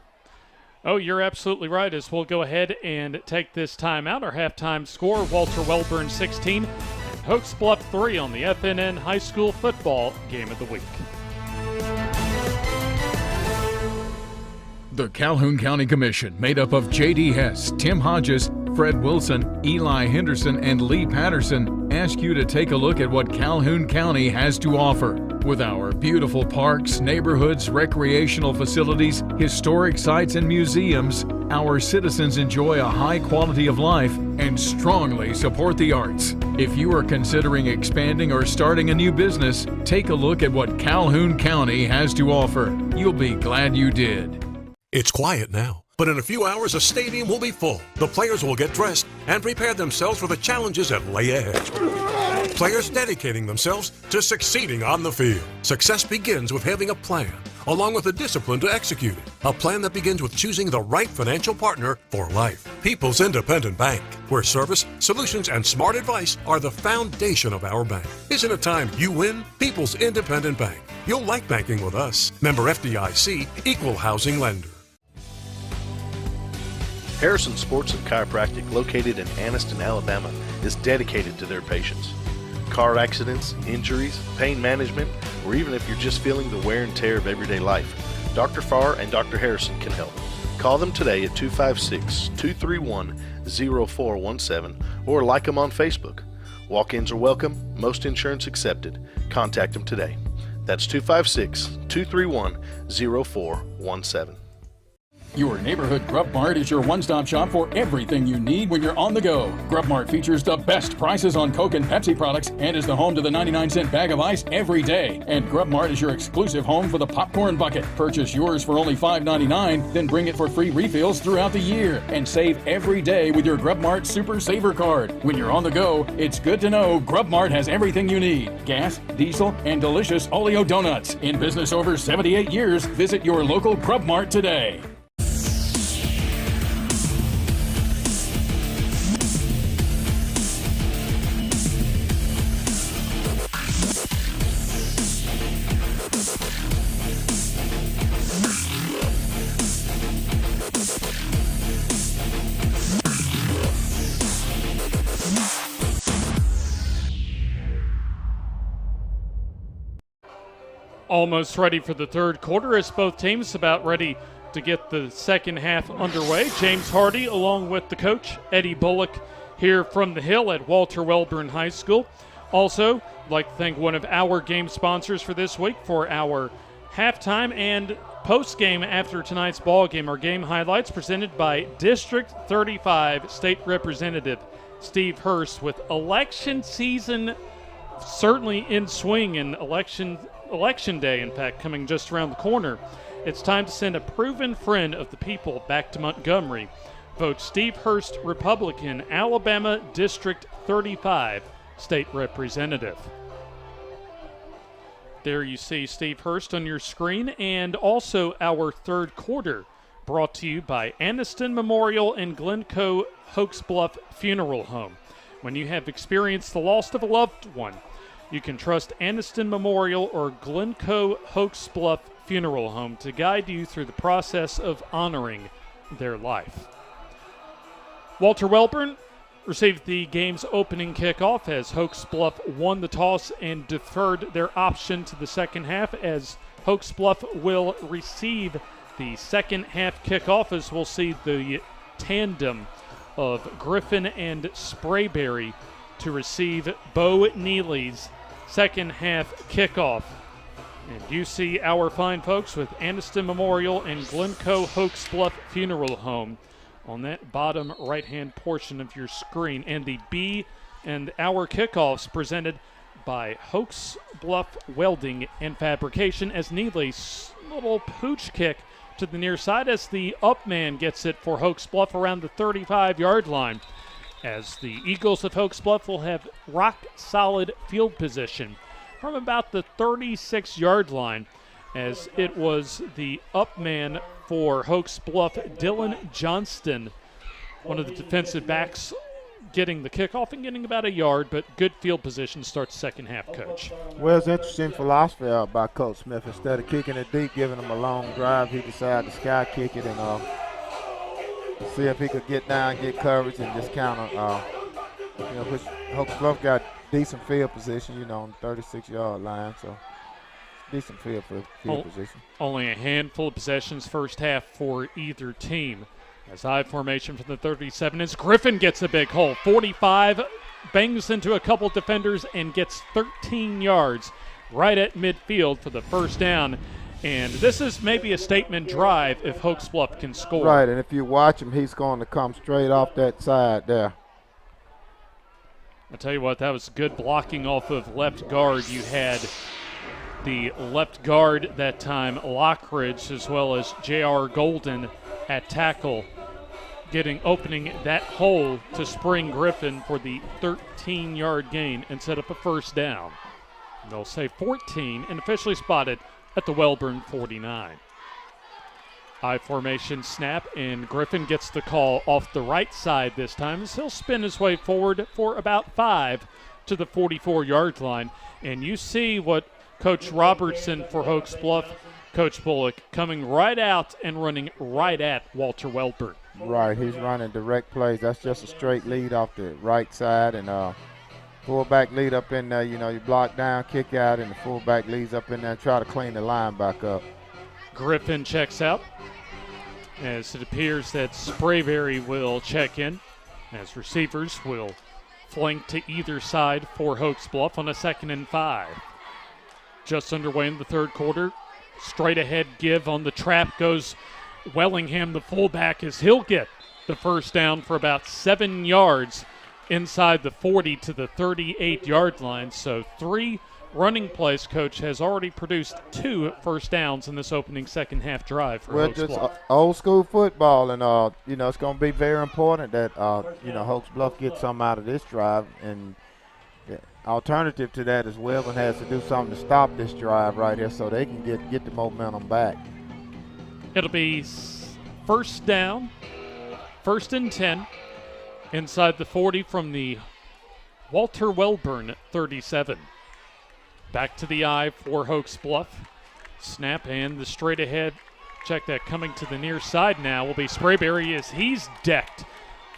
Speaker 3: Oh, you're absolutely right. As we'll go ahead and take this time out, our halftime score: Walter Welburn 16 and Hoax Bluff 3 on the FNN High School Football Game of the Week.
Speaker 9: The Calhoun County Commission, made up of J.D. Hess, Tim Hodges, Fred Wilson, Eli Henderson, and Lee Patterson, ask you to take a look at what Calhoun County has to offer. With our beautiful parks, neighborhoods, recreational facilities, historic sites, and museums, our citizens enjoy a high quality of life and strongly support the arts. If you are considering expanding or starting a new business, take a look at what Calhoun County has to offer. You'll be glad you did.
Speaker 13: It's quiet now, but in a few hours, a stadium will be full. The players will get dressed and prepare themselves for the challenges that lay ahead. Players dedicating themselves to succeeding on the field. Success begins with having a plan, along with the discipline to execute it. A plan that begins with choosing the right financial partner for life. People's Independent Bank, where service, solutions, and smart advice are the foundation of our bank. Isn't it time you win? People's Independent Bank. You'll like banking with us. Member FDIC, Equal Housing Lender.
Speaker 11: Harrison Sports and Chiropractic, located in Anniston, Alabama, is dedicated to their patients. Car accidents, injuries, pain management, or even if you're just feeling the wear and tear of everyday life, Dr. Farr and Dr. Harrison can help. Call them today at 256-231-0417 or like them on Facebook. Walk-ins are welcome, most insurance accepted. Contact them today. That's 256-231-0417.
Speaker 12: Your neighborhood Grub Mart is your one-stop shop for everything you need when you're on the go. Grub Mart features the best prices on Coke and Pepsi products and is the home to the 99-cent bag of ice every day. And Grub Mart is your exclusive home for the popcorn bucket. Purchase yours for only $5.99, then bring it for free refills throughout the year. And save every day with your Grub Mart Super Saver card. When you're on the go, it's good to know Grub Mart has everything you need. Gas, diesel, and delicious Oleo donuts. In business over 78 years, visit your local Grub Mart today.
Speaker 3: Almost ready for the third quarter as both teams about ready to get the second half underway. James Hardy along with the coach, Eddie Bullock, here from the Hill at Walter Welburn High School. Also, I'd like to thank one of our game sponsors for this week for our halftime and post-game after tonight's ball game. Our game highlights presented by District 35 State Representative Steve Hurst, with election season certainly in swing and election day, in fact, coming just around the corner. It's time to send a proven friend of the people back to Montgomery. Vote Steve Hurst, Republican, Alabama District 35 State Representative. There you see Steve Hurst on your screen, and also our third quarter brought to you by Anniston Memorial and Glencoe Hoax Bluff Funeral Home. When you have experienced the loss of a loved one, you can trust Anniston Memorial or Glencoe Hoax Bluff Funeral Home to guide you through the process of honoring their life. Walter Welburn received the game's opening kickoff as Hoax Bluff won the toss and deferred their option to the second half, as Hoax Bluff will receive the second half kickoff, as we'll see the tandem of Griffin and Sprayberry to receive Bo Neely's second half kickoff. And you see our fine folks with Anniston Memorial and Glencoe Hoax Bluff Funeral Home on that bottom right-hand portion of your screen. And the B and our kickoffs presented by Hoax Bluff Welding and Fabrication, as Neely's little pooch kick to the near side as the up man gets it for Hoax Bluff around the 35-yard line, as the Eagles of Hoax Bluff will have rock-solid field position from about the 36-yard line, as it was the up man for Hoax Bluff, Dylan Johnston, one of the defensive backs, getting the kickoff and getting about a yard, but good field position to start the second half, Coach.
Speaker 1: Well, it's interesting philosophy out by Coach Smith. Instead of kicking it deep, giving him a long drive, he decided to sky kick it and see if he could get down, get coverage, and just counter. Which Hoax Bluff got decent field position, on the 36-yard line, so decent field position. Only
Speaker 3: a handful of possessions first half for either team. As I formation from the 37 as Griffin gets a big hole. 45, bangs into a couple defenders and gets 13 yards right at midfield for the first down. And this is maybe a statement drive if Hoax Bluff can score.
Speaker 1: Right, and if you watch him, he's going to come straight off that side there.
Speaker 3: I'll tell you what, that was good blocking off of left guard. You had the left guard that time, Lockridge, as well as J.R. Golden at tackle, opening that hole to Spring Griffin for the 13-yard gain and set up a first down. They'll say 14 and officially spotted at the Welburn 49. I formation snap, and Griffin gets the call off the right side this time as he'll spin his way forward for about 5 to the 44-yard line. And you see what Coach Robertson for Hoax Bluff, Coach Bullock, coming right out and running right at Walter Welburn.
Speaker 1: Right, he's running direct plays. That's just a straight lead off the right side, and fullback lead up in there. You know, you block down, kick out, and the fullback leads up in there and try to clean the line back up.
Speaker 3: Griffin checks out as it appears that Sprayberry will check in as receivers will flank to either side for Hoax Bluff on a 2nd and 5. Just underway in the third quarter. Straight ahead give on the trap goes Wellingham, the fullback, as he'll get the first down for about 7 yards inside the 40 to the 38-yard line. So 3 running plays. Coach has already produced 2 first downs in this opening second half drive for Hoax
Speaker 1: just
Speaker 3: Bluff.
Speaker 1: Old school football, and you know, it's going to be very important that you know, Hoax Bluff gets something out of this drive, and the alternative to that is Welburn has to do something to stop this drive right here so they can get the momentum back.
Speaker 3: It'll be first down, 1st and 10 inside the 40 from the Walter Welburn 37. Back to the eye for Hoax Bluff. Snap and the straight ahead. Check that, coming to the near side now will be Sprayberry as he's decked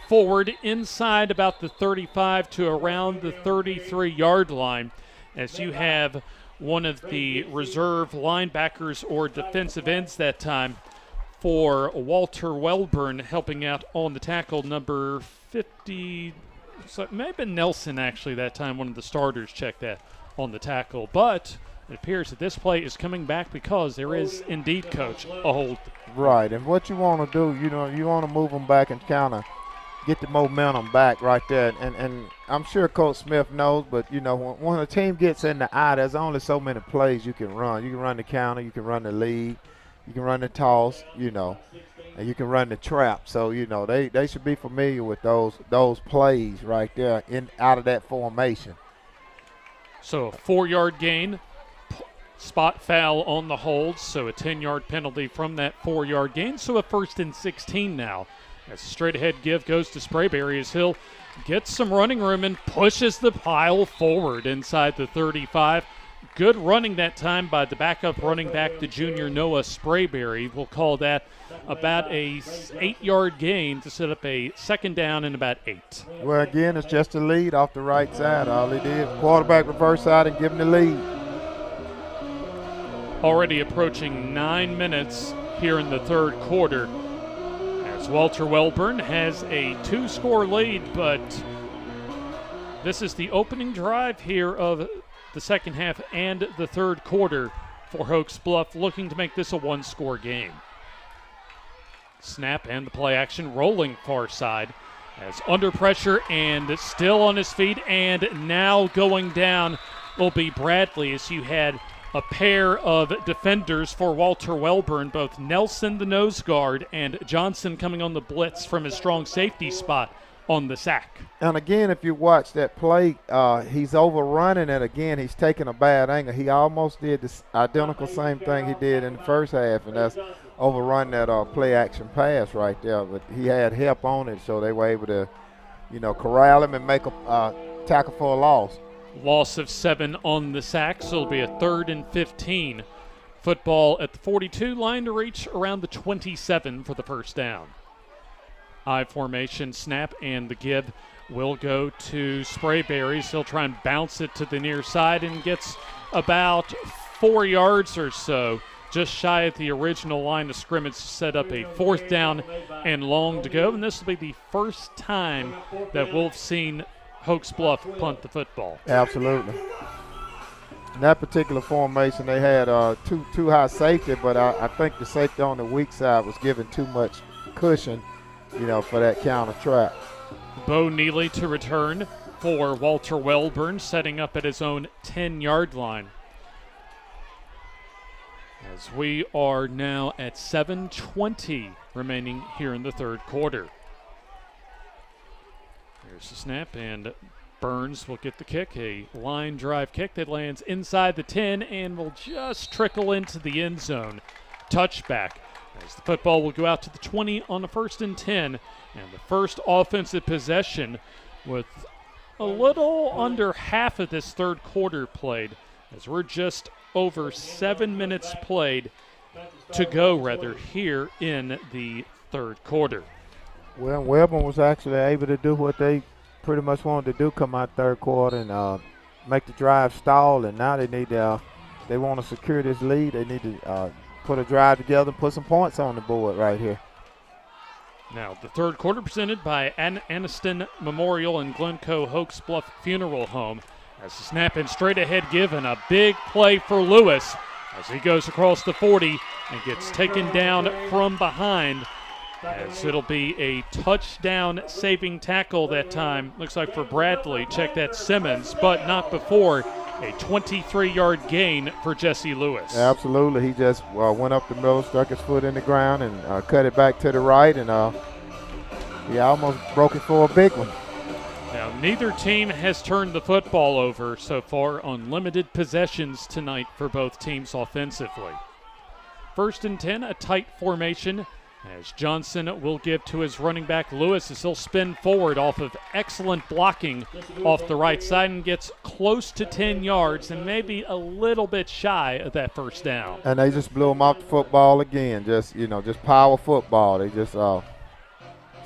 Speaker 3: forward inside about the 35 to around the 33-yard line as you have one of the reserve linebackers or defensive ends that time for Walter Welburn helping out on the tackle, number 50. So it may have been Nelson actually that time, one of the starters checked that on the tackle. But it appears that this play is coming back because there is indeed, Coach, a hold. Right,
Speaker 1: and what you want to do, you know, you want to move them back and kind of get the momentum back right there. And I'm sure Coach Smith knows, but, you know, when a team gets in the eye, there's only so many plays you can run. You can run the counter, you can run the lead, you can run the toss, you know, and you can run the trap. So, you know, they should be familiar with those plays right there out of that formation.
Speaker 3: So a 4-yard gain, spot foul on the hold, so a 10-yard penalty from that 4-yard gain. So a 1st and 16 now. As a straight ahead give goes to Sprayberry as he'll get some running room and pushes the pile forward inside the 35. Good running that time by the backup running back, the junior Noah Sprayberry. We'll call that about a 8-yard gain to set up a 2nd down and about 8.
Speaker 1: Well, again, it's just a lead off the right side. All he did, quarterback reverse side and give him the lead.
Speaker 3: Already approaching 9 minutes here in the third quarter as Walter Welburn has a 2-score lead, but this is the opening drive here of the second half and the third quarter for Hoax Bluff, looking to make this a 1-score game. Snap and the play action rolling far side as under pressure and still on his feet, and now going down will be Bradley as you had a pair of defenders for Walter Welburn, both Nelson, the nose guard, and Johnson coming on the blitz from his strong safety spot on the sack.
Speaker 1: And again, if you watch that play, he's overrunning it again. He's taking a bad angle. He almost did the identical same thing he did in the first half, and that's overrun that play action pass right there. But he had help on it, so they were able to, you know, corral him and make a tackle for a loss.
Speaker 3: Loss of 7 on the sack, so it'll be a 3rd and 15. Football at the 42, line to reach around the 27 for the first down. I formation snap, and the give will go to Sprayberry. He'll try and bounce it to the near side and gets about 4 yards or so, just shy of the original line of scrimmage, to set up a 4th down and long to go. And this will be the first time that we've seen Hoax Bluff punt the football.
Speaker 1: Absolutely. In that particular formation, they had too high safety, but I think the safety on the weak side was given too much cushion, you know, for that counter trap.
Speaker 3: Bo Neely to return for Walter Welburn, setting up at his own 10-yard line. As we are now at 7:20 remaining here in the third quarter. There's the snap, and Burns will get the kick, a line drive kick that lands inside the 10 and will just trickle into the end zone. Touchback, as the football will go out to the 20 on the 1st and 10, and the first offensive possession with a little under half of this third quarter played, as we're just over 7 minutes played to go, rather, here in the third quarter.
Speaker 1: Well, Welburn was actually able to do what they pretty much wanted to do, come out third quarter and make the drive stall, and now they need they want to secure this lead. They need to put a drive together and put some points on the board right here.
Speaker 3: Now, the third quarter presented by Anniston Memorial and Glencoe Hoax Bluff Funeral Home. As the snap and straight ahead give, and a big play for Lewis as he goes across the 40 and gets taken down from behind, as it'll be a touchdown saving tackle that time. Looks like for Bradley. Check that, Simmons, but not before a 23-yard gain for Jesse Lewis.
Speaker 1: Absolutely. He just went up the middle, stuck his foot in the ground, and cut it back to the right, and he almost broke it for a big one.
Speaker 3: Now, neither team has turned the football over so far on limited possessions tonight for both teams offensively. 1st and 10, a tight formation, as Johnson will give to his running back Lewis as he'll spin forward off of excellent blocking off the right side and gets close to 10 yards and maybe a little bit shy of that first down.
Speaker 1: And they just blew him off the football again. Just power football. They just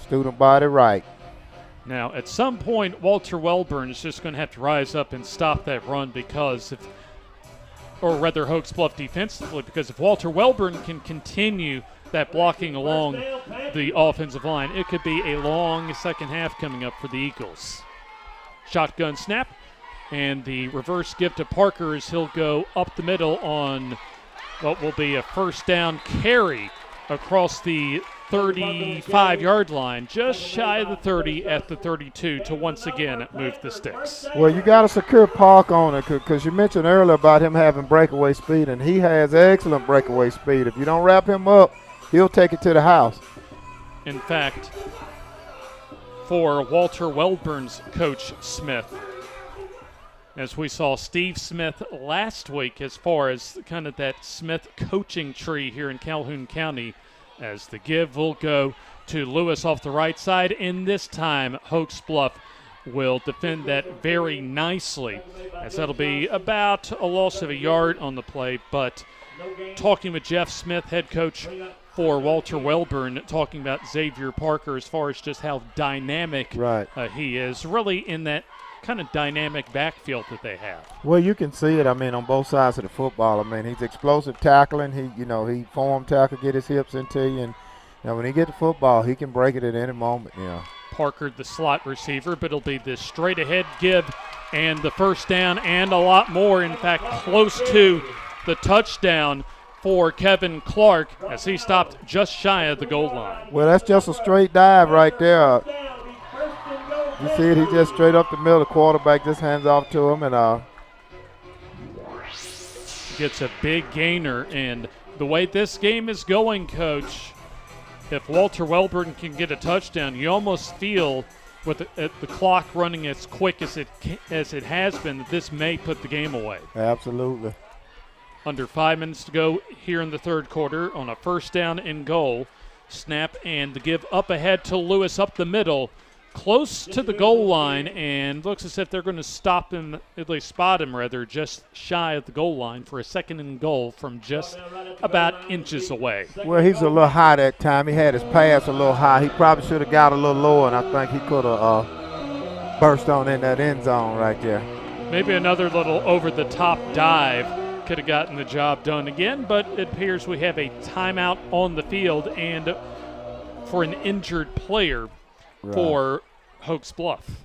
Speaker 1: student body right.
Speaker 3: Now, at some point, Walter Welburn is just going to have to rise up and stop that run because rather Hoax Bluff defensively, because if Walter Welburn can continue that blocking along the offensive line, it could be a long second half coming up for the Eagles. Shotgun snap, and the reverse give to Parker as he'll go up the middle on what will be a first down carry across the 35-yard line, just shy of the 30 at the 32 to once again move the sticks.
Speaker 1: Well, you got to secure Park on it because you mentioned earlier about him having breakaway speed, and he has excellent breakaway speed. If you don't wrap him up, he'll take it to the house.
Speaker 3: In fact, for Walter Welburn's coach Smith, as we saw Steve Smith last week as far as kind of that Smith coaching tree here in Calhoun County, as the give will go to Lewis off the right side, and this time Hoax Bluff will defend that very nicely, as that'll be about a loss of a yard on the play. But talking with Jeff Smith, head coach for Walter Welburn, talking about Xavier Parker as far as just how dynamic he is, really in that kind of dynamic backfield that they have.
Speaker 1: Well, you can see it, on both sides of the football. He's explosive tackling. He form tackle, get his hips into you, and when he get the football, he can break it at any moment,
Speaker 3: Parker, the slot receiver, but it'll be this straight ahead give and the first down and a lot more. In fact, close to the touchdown for Kevin Clark as he stopped just shy of the goal line.
Speaker 1: Well, that's just a straight dive right there. You see it, he just straight up the middle. The quarterback just hands off to him and
Speaker 3: gets a big gainer. And the way this game is going, Coach, if Walter Welburn can get a touchdown, you almost feel with the clock running as quick as it has been, that this may put the game away.
Speaker 1: Absolutely.
Speaker 3: Under 5 minutes to go here in the third quarter on a first down and goal. Snap and the give up ahead to Lewis up the middle, close to the goal line, and looks as if they're going to stop him, at least spot him rather, just shy of the goal line for a second and goal from just about inches away.
Speaker 1: Well, he's a little high that time. He had his pass a little high. He probably should have got a little lower, and I think he could have burst on in that end zone right there.
Speaker 3: Maybe another little over-the-top dive could have gotten the job done again, but it appears we have a timeout on the field and for an injured player for Hoax Bluff.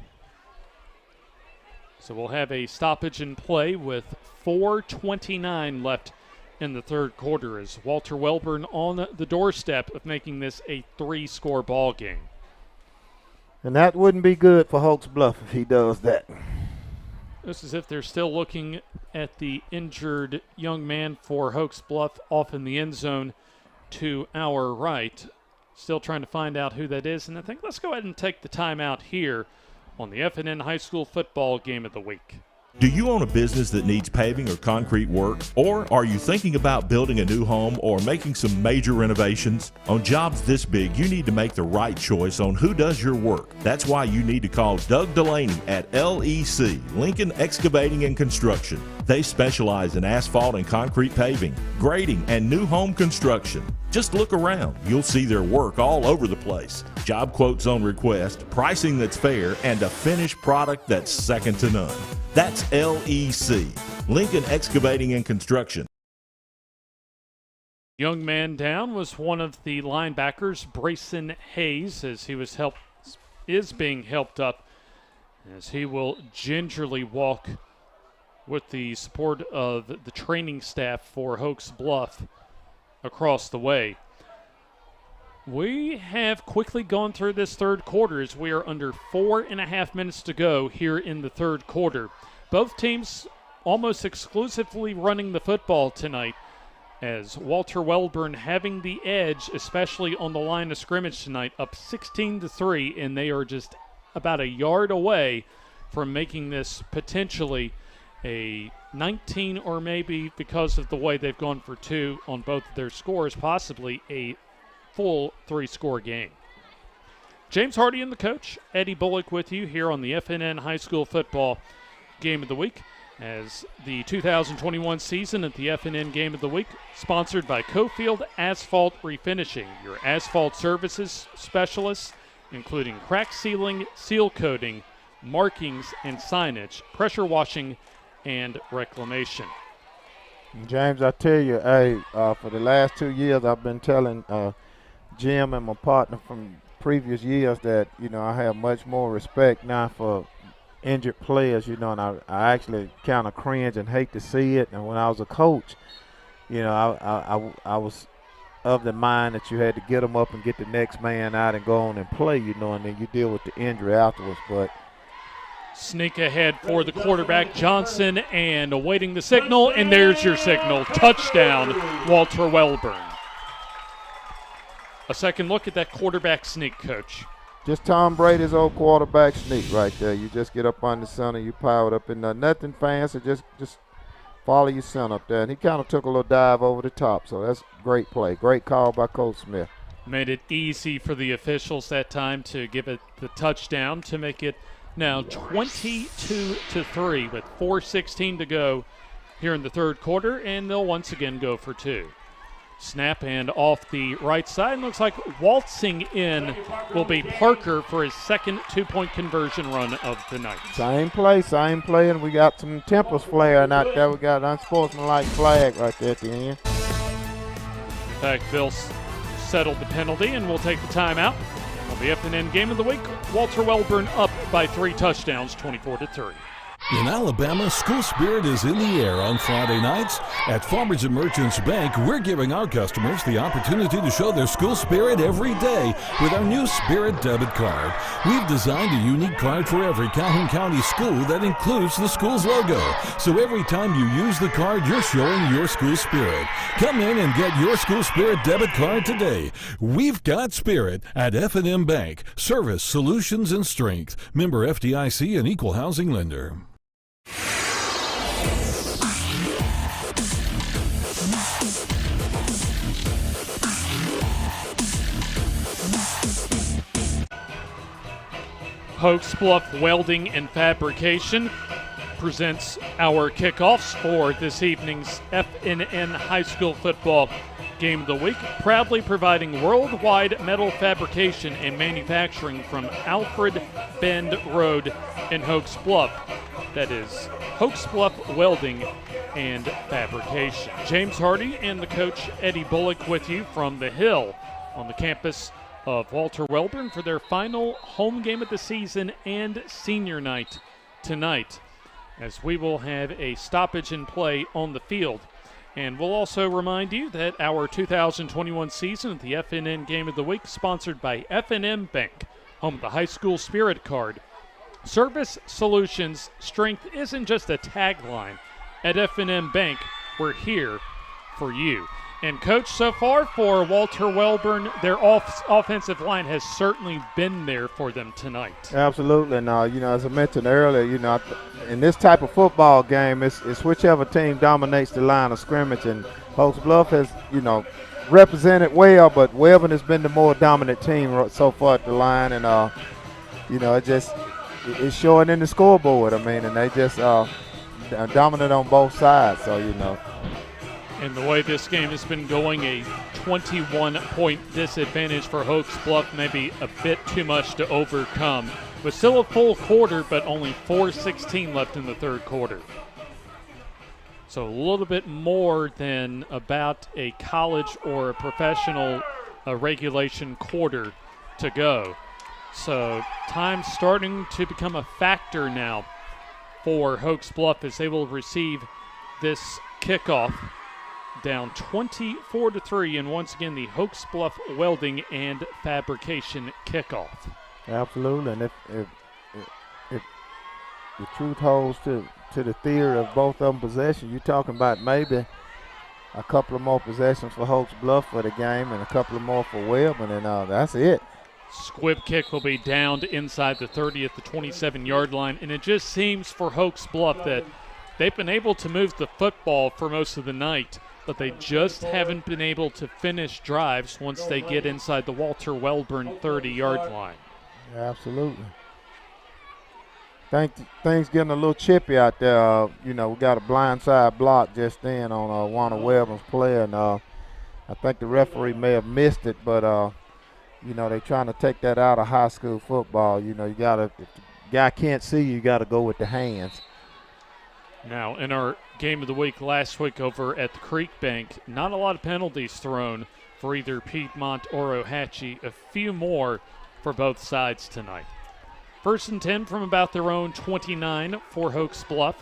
Speaker 3: So we'll have a stoppage in play with 4:29 left in the third quarter as Walter Welburn on the doorstep of making this a 3-score ball game.
Speaker 1: And that wouldn't be good for Hoax Bluff if he does that.
Speaker 3: This is if they're still looking at the injured young man for Hoax Bluff off in the end zone to our right. Still trying to find out who that is. And I think let's go ahead and take the timeout here on the FNN High School Football Game of the Week.
Speaker 2: Do you own a business that needs paving or concrete work? Or are you thinking about building a new home or making some major renovations? On jobs this big, you need to make the right choice on who does your work. That's why you need to call Doug Delaney at LEC, Lincoln Excavating and Construction. They specialize in asphalt and concrete paving, grading, and new home construction. Just look around. You'll see their work all over the place. Job quotes on request, pricing that's fair, and a finished product that's second to none. That's LEC, Lincoln Excavating and Construction.
Speaker 3: Young man down was one of the linebackers, Brayson Hayes, as he is being helped up as he will gingerly walk with the support of the training staff for Hoax Bluff across the way. We have quickly gone through this third quarter as we are under 4.5 minutes to go here in the third quarter. Both teams almost exclusively running the football tonight, as Walter Welburn having the edge, especially on the line of scrimmage tonight, up 16-3, and they are just about a yard away from making this potentially a 19, or maybe because of the way they've gone for two on both of their scores, possibly a full 3-score game. James Hardy and the coach, Eddie Bullock, with you here on the FNN High School Football Game of the Week, as the 2021 season at the FNN Game of the Week, sponsored by Cofield Asphalt Refinishing, your asphalt services specialists, including crack sealing, seal coating, markings and signage, pressure washing, and reclamation.
Speaker 1: James, I tell you, for the last 2 years, I've been telling Jim and my partner from previous years that, I have much more respect now for injured players, and I actually kind of cringe and hate to see it. And when I was a coach, I was of the mind that you had to get them up and get the next man out and go on and play, and then you deal with the injury afterwards. But
Speaker 3: sneak ahead for the quarterback, Johnson, and awaiting the signal, and there's your signal. Touchdown, Walter Welburn. A second look at that quarterback sneak, Coach.
Speaker 1: Just Tom Brady's old quarterback sneak right there. You just get up on the center, you power it up in there. Nothing fancy, just follow your center up there. And he kind of took a little dive over the top, so that's a great play. Great call by Coach Smith.
Speaker 3: Made it easy for the officials that time to give it the touchdown to make it now 22-3 with 4:16 to go here in the third quarter, and they'll once again go for two. Snap and off the right side. Looks like waltzing in will be Parker for his second two-point conversion run of the night.
Speaker 1: Same play, and we got some tempers flaring out there. We got an unsportsmanlike flag right there at the end.
Speaker 3: Bill settled the penalty, and we'll take the timeout. On the FNN Game of the Week, Walter Welburn up by 3 touchdowns, 24-3.
Speaker 8: In Alabama, school spirit is in the air on Friday nights. At Farmers and Merchants Bank, we're giving our customers the opportunity to show their school spirit every day with our new Spirit debit card. We've designed a unique card for every Calhoun County school that includes the school's logo. So every time you use the card, you're showing your school spirit. Come in and get your school spirit debit card today. We've got spirit at F&M Bank. Service, solutions, and strength. Member FDIC and equal housing lender.
Speaker 3: Hoax Bluff Welding and Fabrication presents our kickoffs for this evening's FNN High School Football Game of the Week, proudly providing worldwide metal fabrication and manufacturing from Alfred Bend Road in Hoax Bluff. That is Hoax Bluff Welding and Fabrication. James Hardy and the coach Eddie Bullock with you from the Hill on the campus of Walter Welburn for their final home game of the season and senior night tonight, as we will have a stoppage in play on the field. And we'll also remind you that our 2021 season at the FNN Game of the Week, sponsored by FNN Bank, home of the high school spirit card. Service, solutions, strength isn't just a tagline. At FNN Bank, we're here for you. And, Coach, so far for Walter Welburn, their offensive line has certainly been there for them tonight.
Speaker 1: Absolutely. And, as I mentioned earlier, in this type of football game, it's whichever team dominates the line of scrimmage. And Hoax Bluff has, represented well, but Welburn has been the more dominant team so far at the line. And, it's showing in the scoreboard. And they just dominant on both sides. So,
Speaker 3: And the way this game has been going, a 21-point disadvantage for Hoax Bluff, maybe a bit too much to overcome. But still a full quarter, but only 4:16 left in the third quarter. So a little bit more than about a college or a professional regulation quarter to go. So time's starting to become a factor now for Hoax Bluff as they will receive this kickoff. Down 24-3, and once again the Hoax Bluff Welding and Fabrication kickoff.
Speaker 1: Absolutely, and if the truth holds to the theory of both of them possession, you're talking about maybe a couple of more possessions for Hoax Bluff for the game and a couple of more for Welburn, and that's it.
Speaker 3: Squib kick will be downed inside the 30 at the 27-yard line, and it just seems for Hoax Bluff that they've been able to move the football for most of the night, but they just haven't been able to finish drives once they get inside the Walter Welburn 30-yard line.
Speaker 1: Absolutely. Things getting a little chippy out there. We got a blindside block just then on one of Welburn's player, and I think the referee may have missed it, but they're trying to take that out of high school football. You got to, if the guy can't see you got to go with the hands.
Speaker 3: Now, in our game of the week last week over at the Creek Bank, not a lot of penalties thrown for either Piedmont or Ohatchee. A few more for both sides tonight. 1st and 10 from about their own 29 for Hoax Bluff.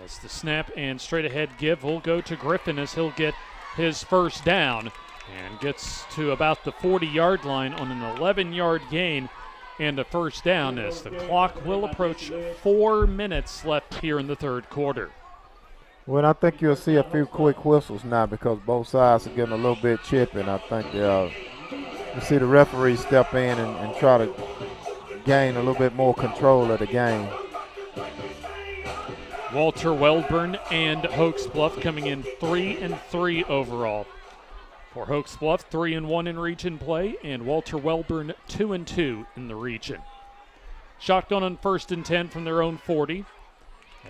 Speaker 3: As the snap and straight ahead give will go to Griffin as he'll get his first down and gets to about the 40-yard line on an 11-yard gain and a first down as the clock will approach 4 minutes left here in the third quarter.
Speaker 1: Well, I think you'll see a few quick whistles now because both sides are getting a little bit chippy, and I think you'll see the referee step in and try to gain a little bit more control of the game.
Speaker 3: Walter Welburn and Hoax Bluff coming in 3-3 overall. For Hoax Bluff, 3-1 in region play, and Walter Welburn 2-2 in the region. Shotgun on 1st and 10 from their own 40.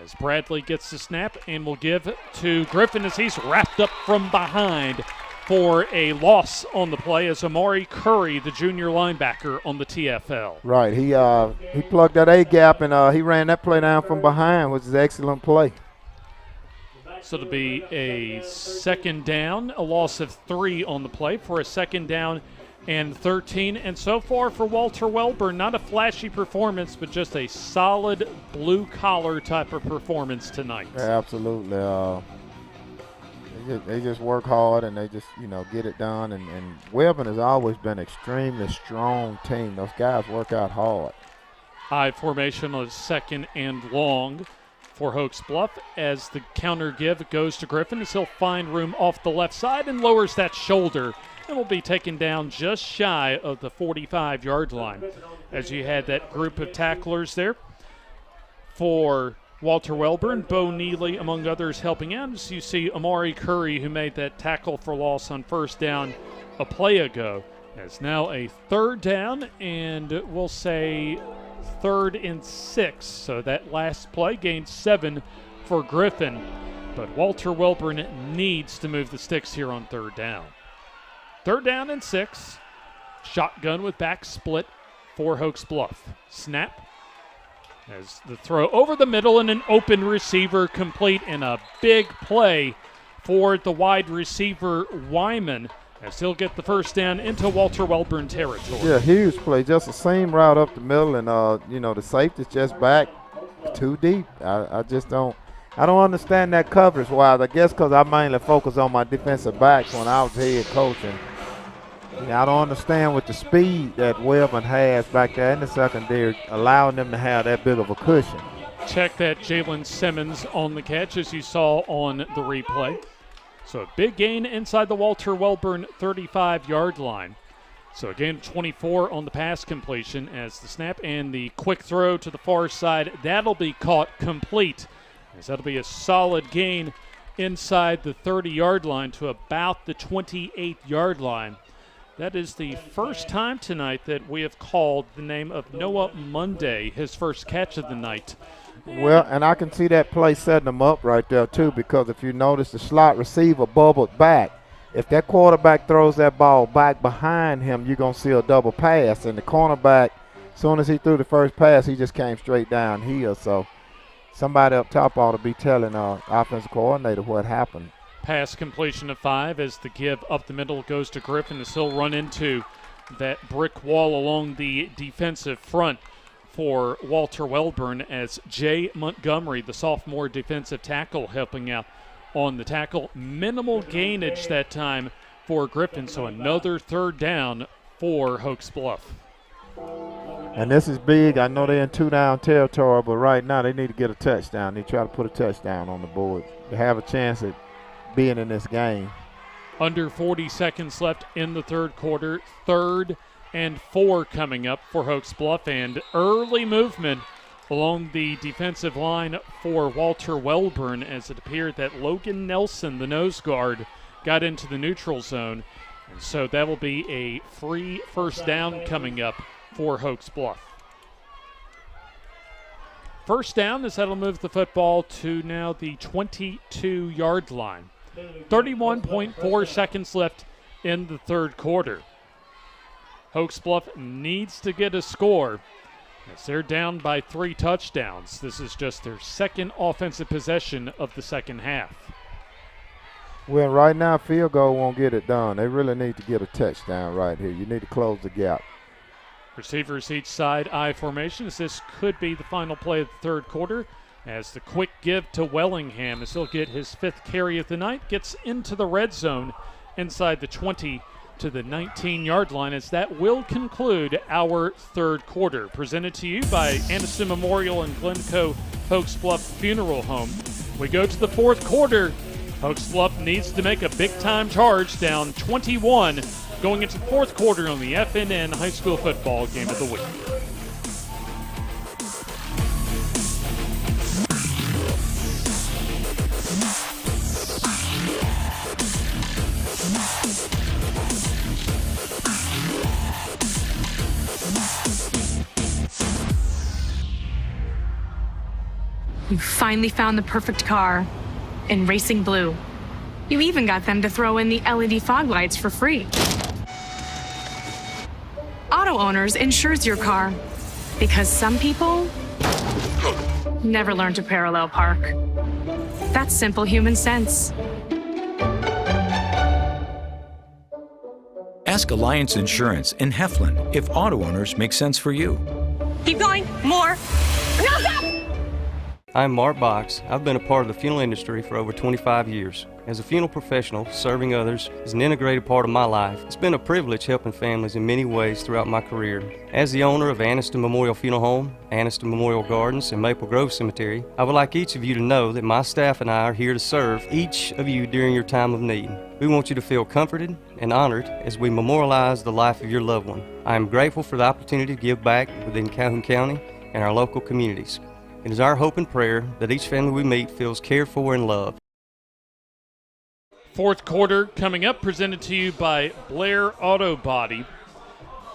Speaker 3: As Bradley gets the snap and will give to Griffin as he's wrapped up from behind for a loss on the play as Amari Curry, the junior linebacker, on the TFL.
Speaker 1: Right, he plugged that A gap and he ran that play down from behind, which is an excellent play.
Speaker 3: So it'll be a second down, a loss of 3 on the play for a second down and 13. And so far for Walter Welburn, not a flashy performance, but just a solid blue-collar type of performance tonight.
Speaker 1: Yeah, absolutely. They just work hard and they just, get it done. And Welburn has always been an extremely strong team. Those guys work out hard.
Speaker 3: I formation on 2nd and long for Hoax Bluff as the counter give goes to Griffin as he'll find room off the left side and lowers that shoulder and will be taken down just shy of the 45-yard line. As you had that group of tacklers there for Walter Welburn, Bo Neely among others helping out, as you see Amari Curry who made that tackle for loss on first down a play ago. As now a third down and we'll say 3rd and 6. So that last play gained 7 for Griffin. But Walter Welburn needs to move the sticks here on 3rd down. 3rd down and 6. Shotgun with back split for Hoax Bluff. Snap. As the throw over the middle and an open receiver complete and a big play for the wide receiver Wyman as he'll get the first down into Walter Welburn territory.
Speaker 1: Yeah, huge play. Just the same route up the middle, and the safety's just back too deep. I don't understand that coverage wise. I guess because I mainly focus on my defensive backs when I was head coaching. I don't understand with the speed that Welburn has back there in the secondary, allowing them to have that big of a cushion.
Speaker 3: Check that Jalen Simmons on the catch as you saw on the replay. So a big gain inside the Walter Welburn 35-yard line. So a gain of 24 on the pass completion as the snap and the quick throw to the far side, that'll be caught complete. As that'll be a solid gain inside the 30-yard line to about the 28-yard line. That is the first time tonight that we have called the name of Noah Monday, his first catch of the night.
Speaker 1: Well, and I can see that play setting them up right there, too, because if you notice the slot receiver bubbled back. If that quarterback throws that ball back behind him, you're going to see a double pass. And the cornerback, as soon as he threw the first pass, he just came straight down here. So somebody up top ought to be telling offensive coordinator what happened.
Speaker 3: Pass completion of 5 as the give up the middle goes to Griffin as he'll run into that brick wall along the defensive front for Walter Welburn as Jay Montgomery, the sophomore defensive tackle, helping out on the tackle. Minimal gainage that time for Griffin, so another third down for Hoax Bluff.
Speaker 1: And this is big. I know they're in 2-down territory, but right now they need to get a touchdown. They try to put a touchdown on the board to have a chance at being in this game.
Speaker 3: Under 40 seconds left in the third quarter. 3rd and 4 coming up for Hoax Bluff, and early movement along the defensive line for Walter Welburn as it appeared that Logan Nelson, the nose guard, got into the neutral zone. And so that will be a free first down coming up for Hoax Bluff. First down as that'll move the football to now the 22-yard line. 31.4 seconds left in the third quarter. Hoax Bluff needs to get a score as they're down by 3 touchdowns. This is just their second offensive possession of the second half.
Speaker 1: Well, right now, field goal won't get it done. They really need to get a touchdown right here. You need to close the gap.
Speaker 3: Receivers each side, I formation, as this could be the final play of the third quarter. As the quick give to Wellingham as he'll get his 5th carry of the night, gets into the red zone inside the 20 to the 19-yard line, as that will conclude our third quarter. Presented to you by Anniston Memorial and Glencoe Hoax Bluff Funeral Home. We go to the fourth quarter. Hoax Bluff needs to make a big-time charge, down 21, going into the fourth quarter on the FNN High School Football Game of the Week.
Speaker 6: You finally found the perfect car in Racing Blue. You even got them to throw in the LED fog lights for free. Auto Owners insures your car because some people never learn to parallel park. That's simple human sense.
Speaker 7: Ask Alliance Insurance in Heflin if auto owners make sense for you.
Speaker 14: Keep going. More. No, stop!
Speaker 10: I'm Mark Box. I've been a part of the funeral industry for over 25 years. As a funeral professional, serving others is an integrated part of my life. It's been a privilege helping families in many ways throughout my career. As the owner of Anniston Memorial Funeral Home, Anniston Memorial Gardens, and Maple Grove Cemetery, I would like each of you to know that my staff and I are here to serve each of you during your time of need. We want you to feel comforted and honored as we memorialize the life of your loved one. I am grateful for the opportunity to give back within Calhoun County and our local communities. It is our hope and prayer that each family we meet feels cared for and loved.
Speaker 3: Fourth quarter coming up, presented to you by Blair Auto Body,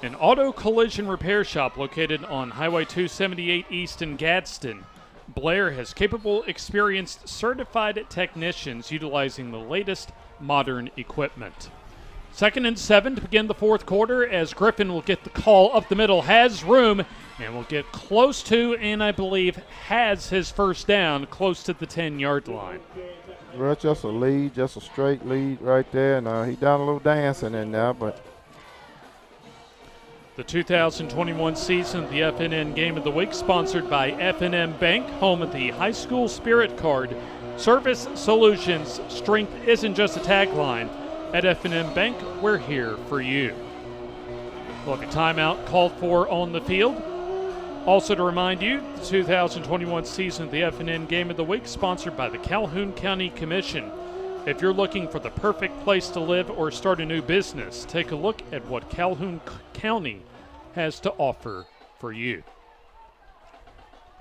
Speaker 3: an auto collision repair shop located on Highway 278 East in Gadsden. Blair has capable, experienced, certified technicians utilizing the latest modern equipment. 2nd and 7 to begin the fourth quarter as Griffin will get the call up the middle, has room, and will get close to, and I believe has his first down, close to the 10-yard line.
Speaker 1: Well, just a lead, just a straight lead right there, and he done a little dancing in there, but
Speaker 3: the 2021 season of the FNN Game of the Week, sponsored by FNN Bank, home of the High School Spirit Card. Service Solutions, strength isn't just a tagline. At FNN Bank, we're here for you. Look, a timeout called for on the field. Also to remind you, the 2021 season of the FNN Game of the Week, sponsored by the Calhoun County Commission. If you're looking for the perfect place to live or start a new business, take a look at what Calhoun County has to offer for you.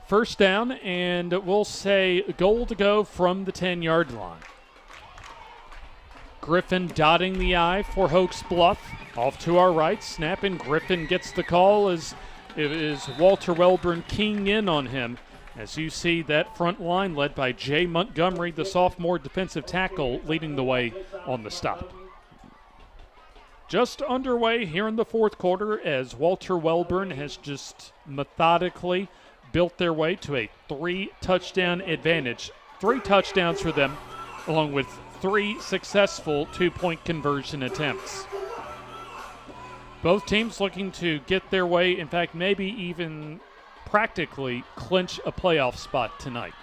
Speaker 3: First down, and we'll say goal to go from the 10-yard line. Griffin dotting the I for Hoax Bluff. Off to our right, snap, and Griffin gets the call as it is Walter Welburn keying in on him. As you see that front line led by Jay Montgomery, the sophomore defensive tackle, leading the way on the stop. Just underway here in the fourth quarter as Walter Welburn has just methodically built their way to a 3-touchdown advantage. 3 touchdowns for them, along with 3 successful 2-point conversion attempts. Both teams looking to get their way, in fact, maybe even practically clinch a playoff spot tonight.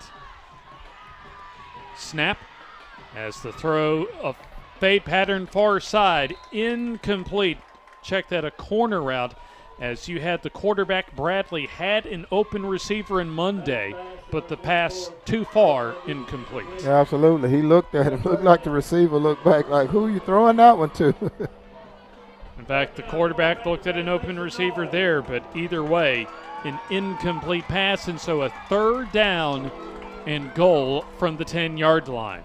Speaker 3: Snap as the throw, a fade pattern far side, incomplete. Check that, a corner route, as you had the quarterback Bradley had an open receiver in Monday, but the pass too far, incomplete.
Speaker 1: Yeah, absolutely. He looked at him, looked like the receiver looked back like, who are you throwing that one to?
Speaker 3: In fact, the quarterback looked at an open receiver there, but either way, an incomplete pass, and so a third down and goal from the 10-yard line.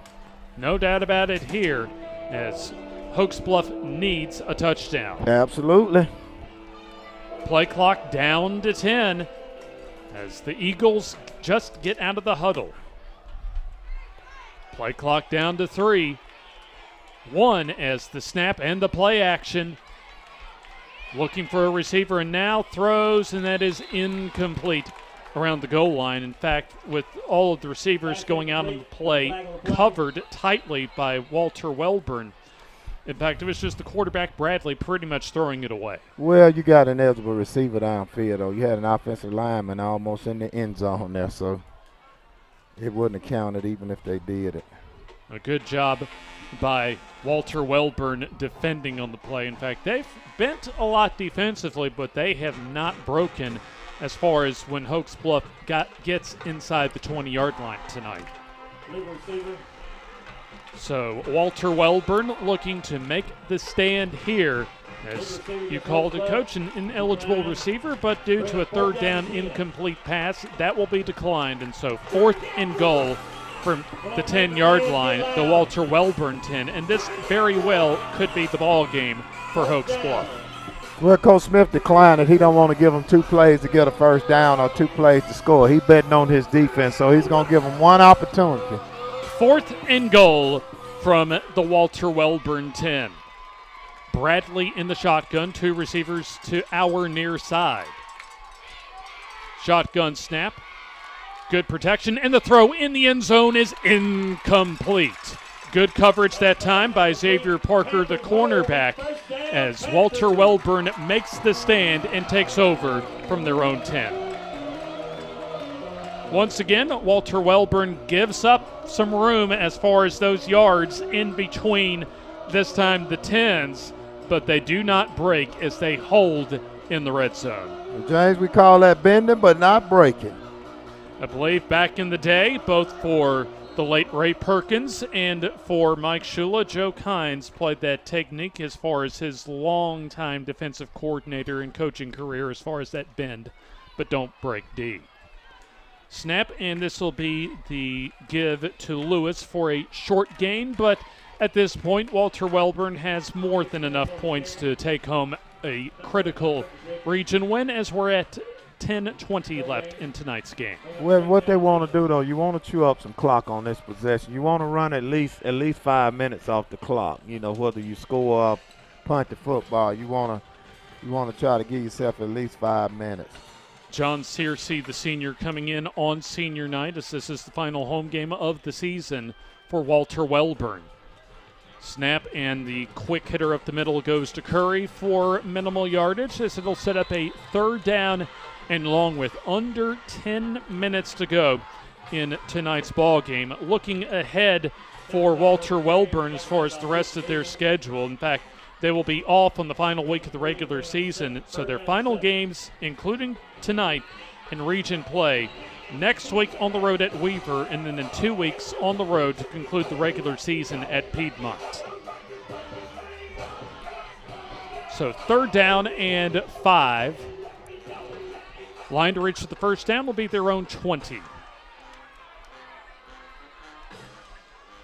Speaker 3: No doubt about it here, as Hoax Bluff needs a touchdown.
Speaker 1: Absolutely.
Speaker 3: Play clock down to 10 as the Eagles just get out of the huddle. Play clock down to 3. 1 as the snap and the play action. Looking for a receiver and now throws, and that is incomplete around the goal line. In fact, with all of the receivers going out on the play, covered tightly by Walter Welburn. In fact, it was just the quarterback, Bradley, pretty much throwing it away.
Speaker 1: Well, you got an eligible receiver downfield, though. You had an offensive lineman almost in the end zone there, so it wouldn't have counted even if they did it.
Speaker 3: A good job by Walter Welburn defending on the play. In fact, they've bent a lot defensively, but they have not broken as far as when Hoax Bluff gets inside the 20-yard line tonight. So Walter Welburn looking to make the stand here. As you called it, Coach, an ineligible receiver, but due to a third down incomplete pass, that will be declined. And so 4th and goal from the 10-yard line, the Walter Welburn 10. And this very well could be the ball game for Hoax Bluff.
Speaker 1: Well, Coach Smith declined it. He don't want to give them 2 plays to get a first down or 2 plays to score. He betting on his defense, so he's going to give them 1 opportunity.
Speaker 3: 4th and goal from the Walter Welburn 10. Bradley in the shotgun, 2 receivers to our near side. Shotgun snap, good protection, and the throw in the end zone is incomplete. Good coverage that time by Xavier Parker, the cornerback, as Walter Welburn makes the stand and takes over from their own 10. Once again, Walter Welburn gives up some room as far as those yards in between, this time the 10s, but they do not break as they hold in the red zone.
Speaker 1: Well, James, we call that bending, but not breaking.
Speaker 3: I believe back in the day, both for the late Ray Perkins and for Mike Shula, Joe Kynes played that technique as far as his long-time defensive coordinator and coaching career as far as that bend, but don't break D. Snap, and this will be the give to Lewis for a short gain, but at this point, Walter Welburn has more than enough points to take home a critical region win as we're at 10:20 left in tonight's game.
Speaker 1: Well, what they want to do, though, you want to chew up some clock on this possession. You want to run at least 5 minutes off the clock. You know, whether you score or punt the football, you want to try to give yourself at least 5 minutes.
Speaker 3: John Searcy, the senior, coming in on senior night as this is the final home game of the season for Walter Welburn. Snap, and the quick hitter up the middle goes to Curry for minimal yardage as it'll set up a 3rd down and long with under 10 minutes to go in tonight's ball game. Looking ahead for Walter Welburn as far as the rest of their schedule. In fact, they will be off on the final week of the regular season, so their final games, including tonight in region play, next week on the road at Weaver, and then in 2 weeks on the road to conclude the regular season at Piedmont. So 3rd down and 5. Line to reach for the first down will be their own 20.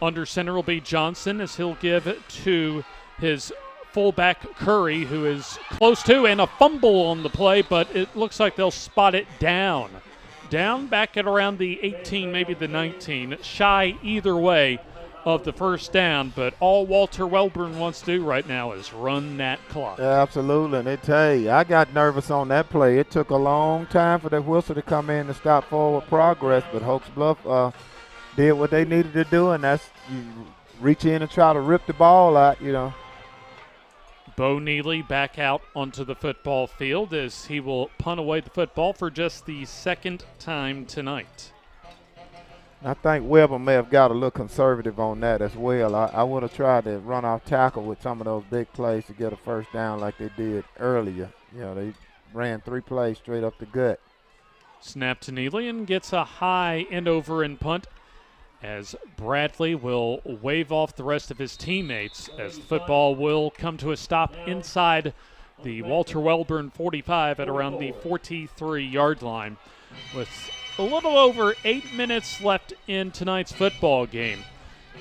Speaker 3: Under center will be Johnson as he'll give it to his fullback Curry, who is close to, and a fumble on the play, but it looks like they'll spot it down. Down back at around the 18, maybe the 19. Shy either way of the first down, but all Walter Welburn wants to do right now is run that clock.
Speaker 1: Yeah, absolutely. And they tell you, I got nervous on that play. It took a long time for that whistle to come in to stop forward progress, but Hoax Bluff did what they needed to do, and that's you reach in and try to rip the ball out, you know.
Speaker 3: Bo Neely back out onto the football field as he will punt away the football for just the 2nd time tonight.
Speaker 1: I think Weber may have got a little conservative on that as well. I would have tried to run off tackle with some of those big plays to get a first down like they did earlier. You know, they ran 3 plays straight up the gut.
Speaker 3: Snap to Neely and gets a high end over and punt as Bradley will wave off the rest of his teammates as the football will come to a stop inside the Walter Welburn 45 at around the 43-yard line with a little over 8 minutes left in tonight's football game.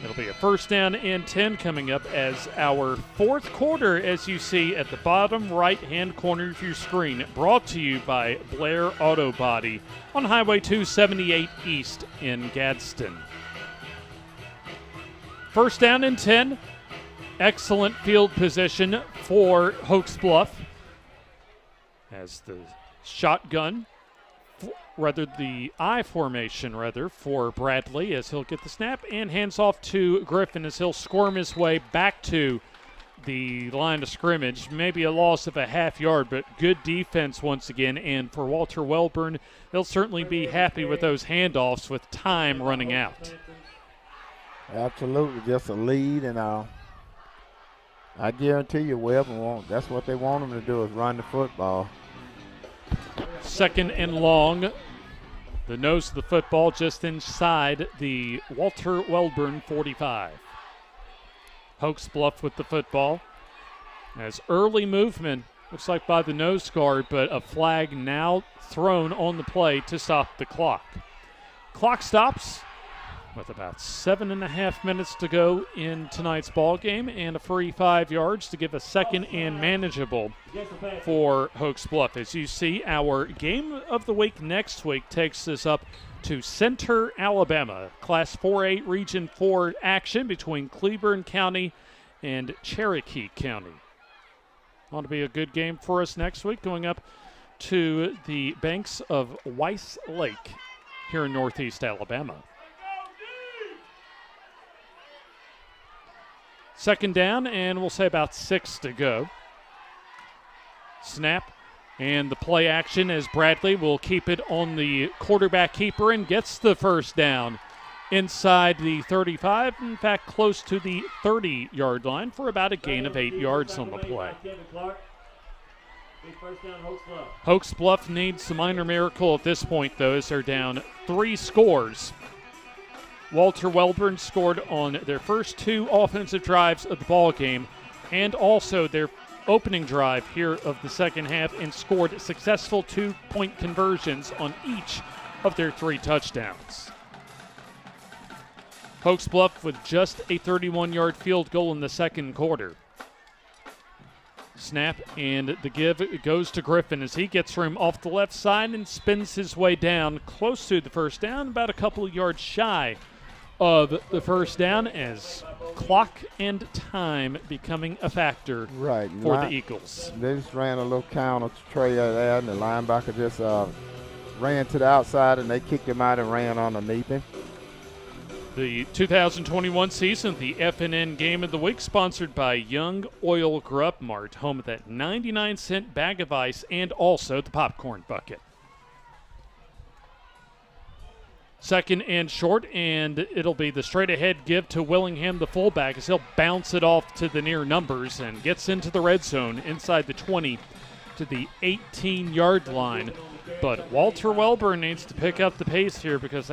Speaker 3: It'll be a 1st down and 10 coming up as our 4th quarter, as you see at the bottom right-hand corner of your screen, brought to you by Blair Auto Body on Highway 278 East in Gadsden. 1st down and 10. Excellent field position for Hoax Bluff as the shotgun, the I formation for Bradley as he'll get the snap and hands off to Griffin as he'll squirm his way back to the line of scrimmage. Maybe a loss of a half yard, but good defense once again. And for Walter Welburn, they'll certainly be happy with those handoffs with time running out.
Speaker 1: Absolutely, just a lead, and I guarantee you Welburn that's what they want them to do is run the football.
Speaker 3: 2nd and long. The nose of the football just inside the Walter Welburn 45. Hoax Bluff with the football. As early movement, looks like by the nose guard, but a flag now thrown on the play to stop the clock. Clock stops with about 7.5 minutes to go in tonight's ball game and a free 5 yards to give a 2nd and manageable for Hoax Bluff. As you see, our game of the week next week takes us up to Center, Alabama. Class 4A Region 4 action between Cleburne County and Cherokee County. Ought to be a good game for us next week, going up to the banks of Weiss Lake here in Northeast Alabama. 2nd down, and we'll say about 6 to go. Snap, and the play action as Bradley will keep it on the quarterback keeper and gets the 1st down inside the 35, in fact close to the 30-yard line for about a gain of 8 yards on the play. Hoax Bluff needs a minor miracle at this point, though, as they're down 3 scores. Walter Welburn scored on their first 2 offensive drives of the ball game and also their opening drive here of the second half and scored successful 2-point conversions on each of their 3 touchdowns. Hoax Bluff with just a 31-yard field goal in the second quarter. Snap, and the give goes to Griffin as he gets room off the left side and spins his way down close to the first down, about a couple of yards shy of the first down as clock and time becoming a factor for the Eagles.
Speaker 1: They just ran a little counter tray there, and the linebacker just ran to the outside, and they kicked him out and ran underneath him.
Speaker 3: The 2021 season, the FNN Game of the Week, sponsored by Young Oil Grub Mart, home of that 99-cent bag of ice and also the popcorn bucket. 2nd and short, and it'll be the straight-ahead give to Willingham, the fullback, as he'll bounce it off to the near numbers and gets into the red zone inside the 20 to the 18-yard line But Walter Welburn needs to pick up the pace here because they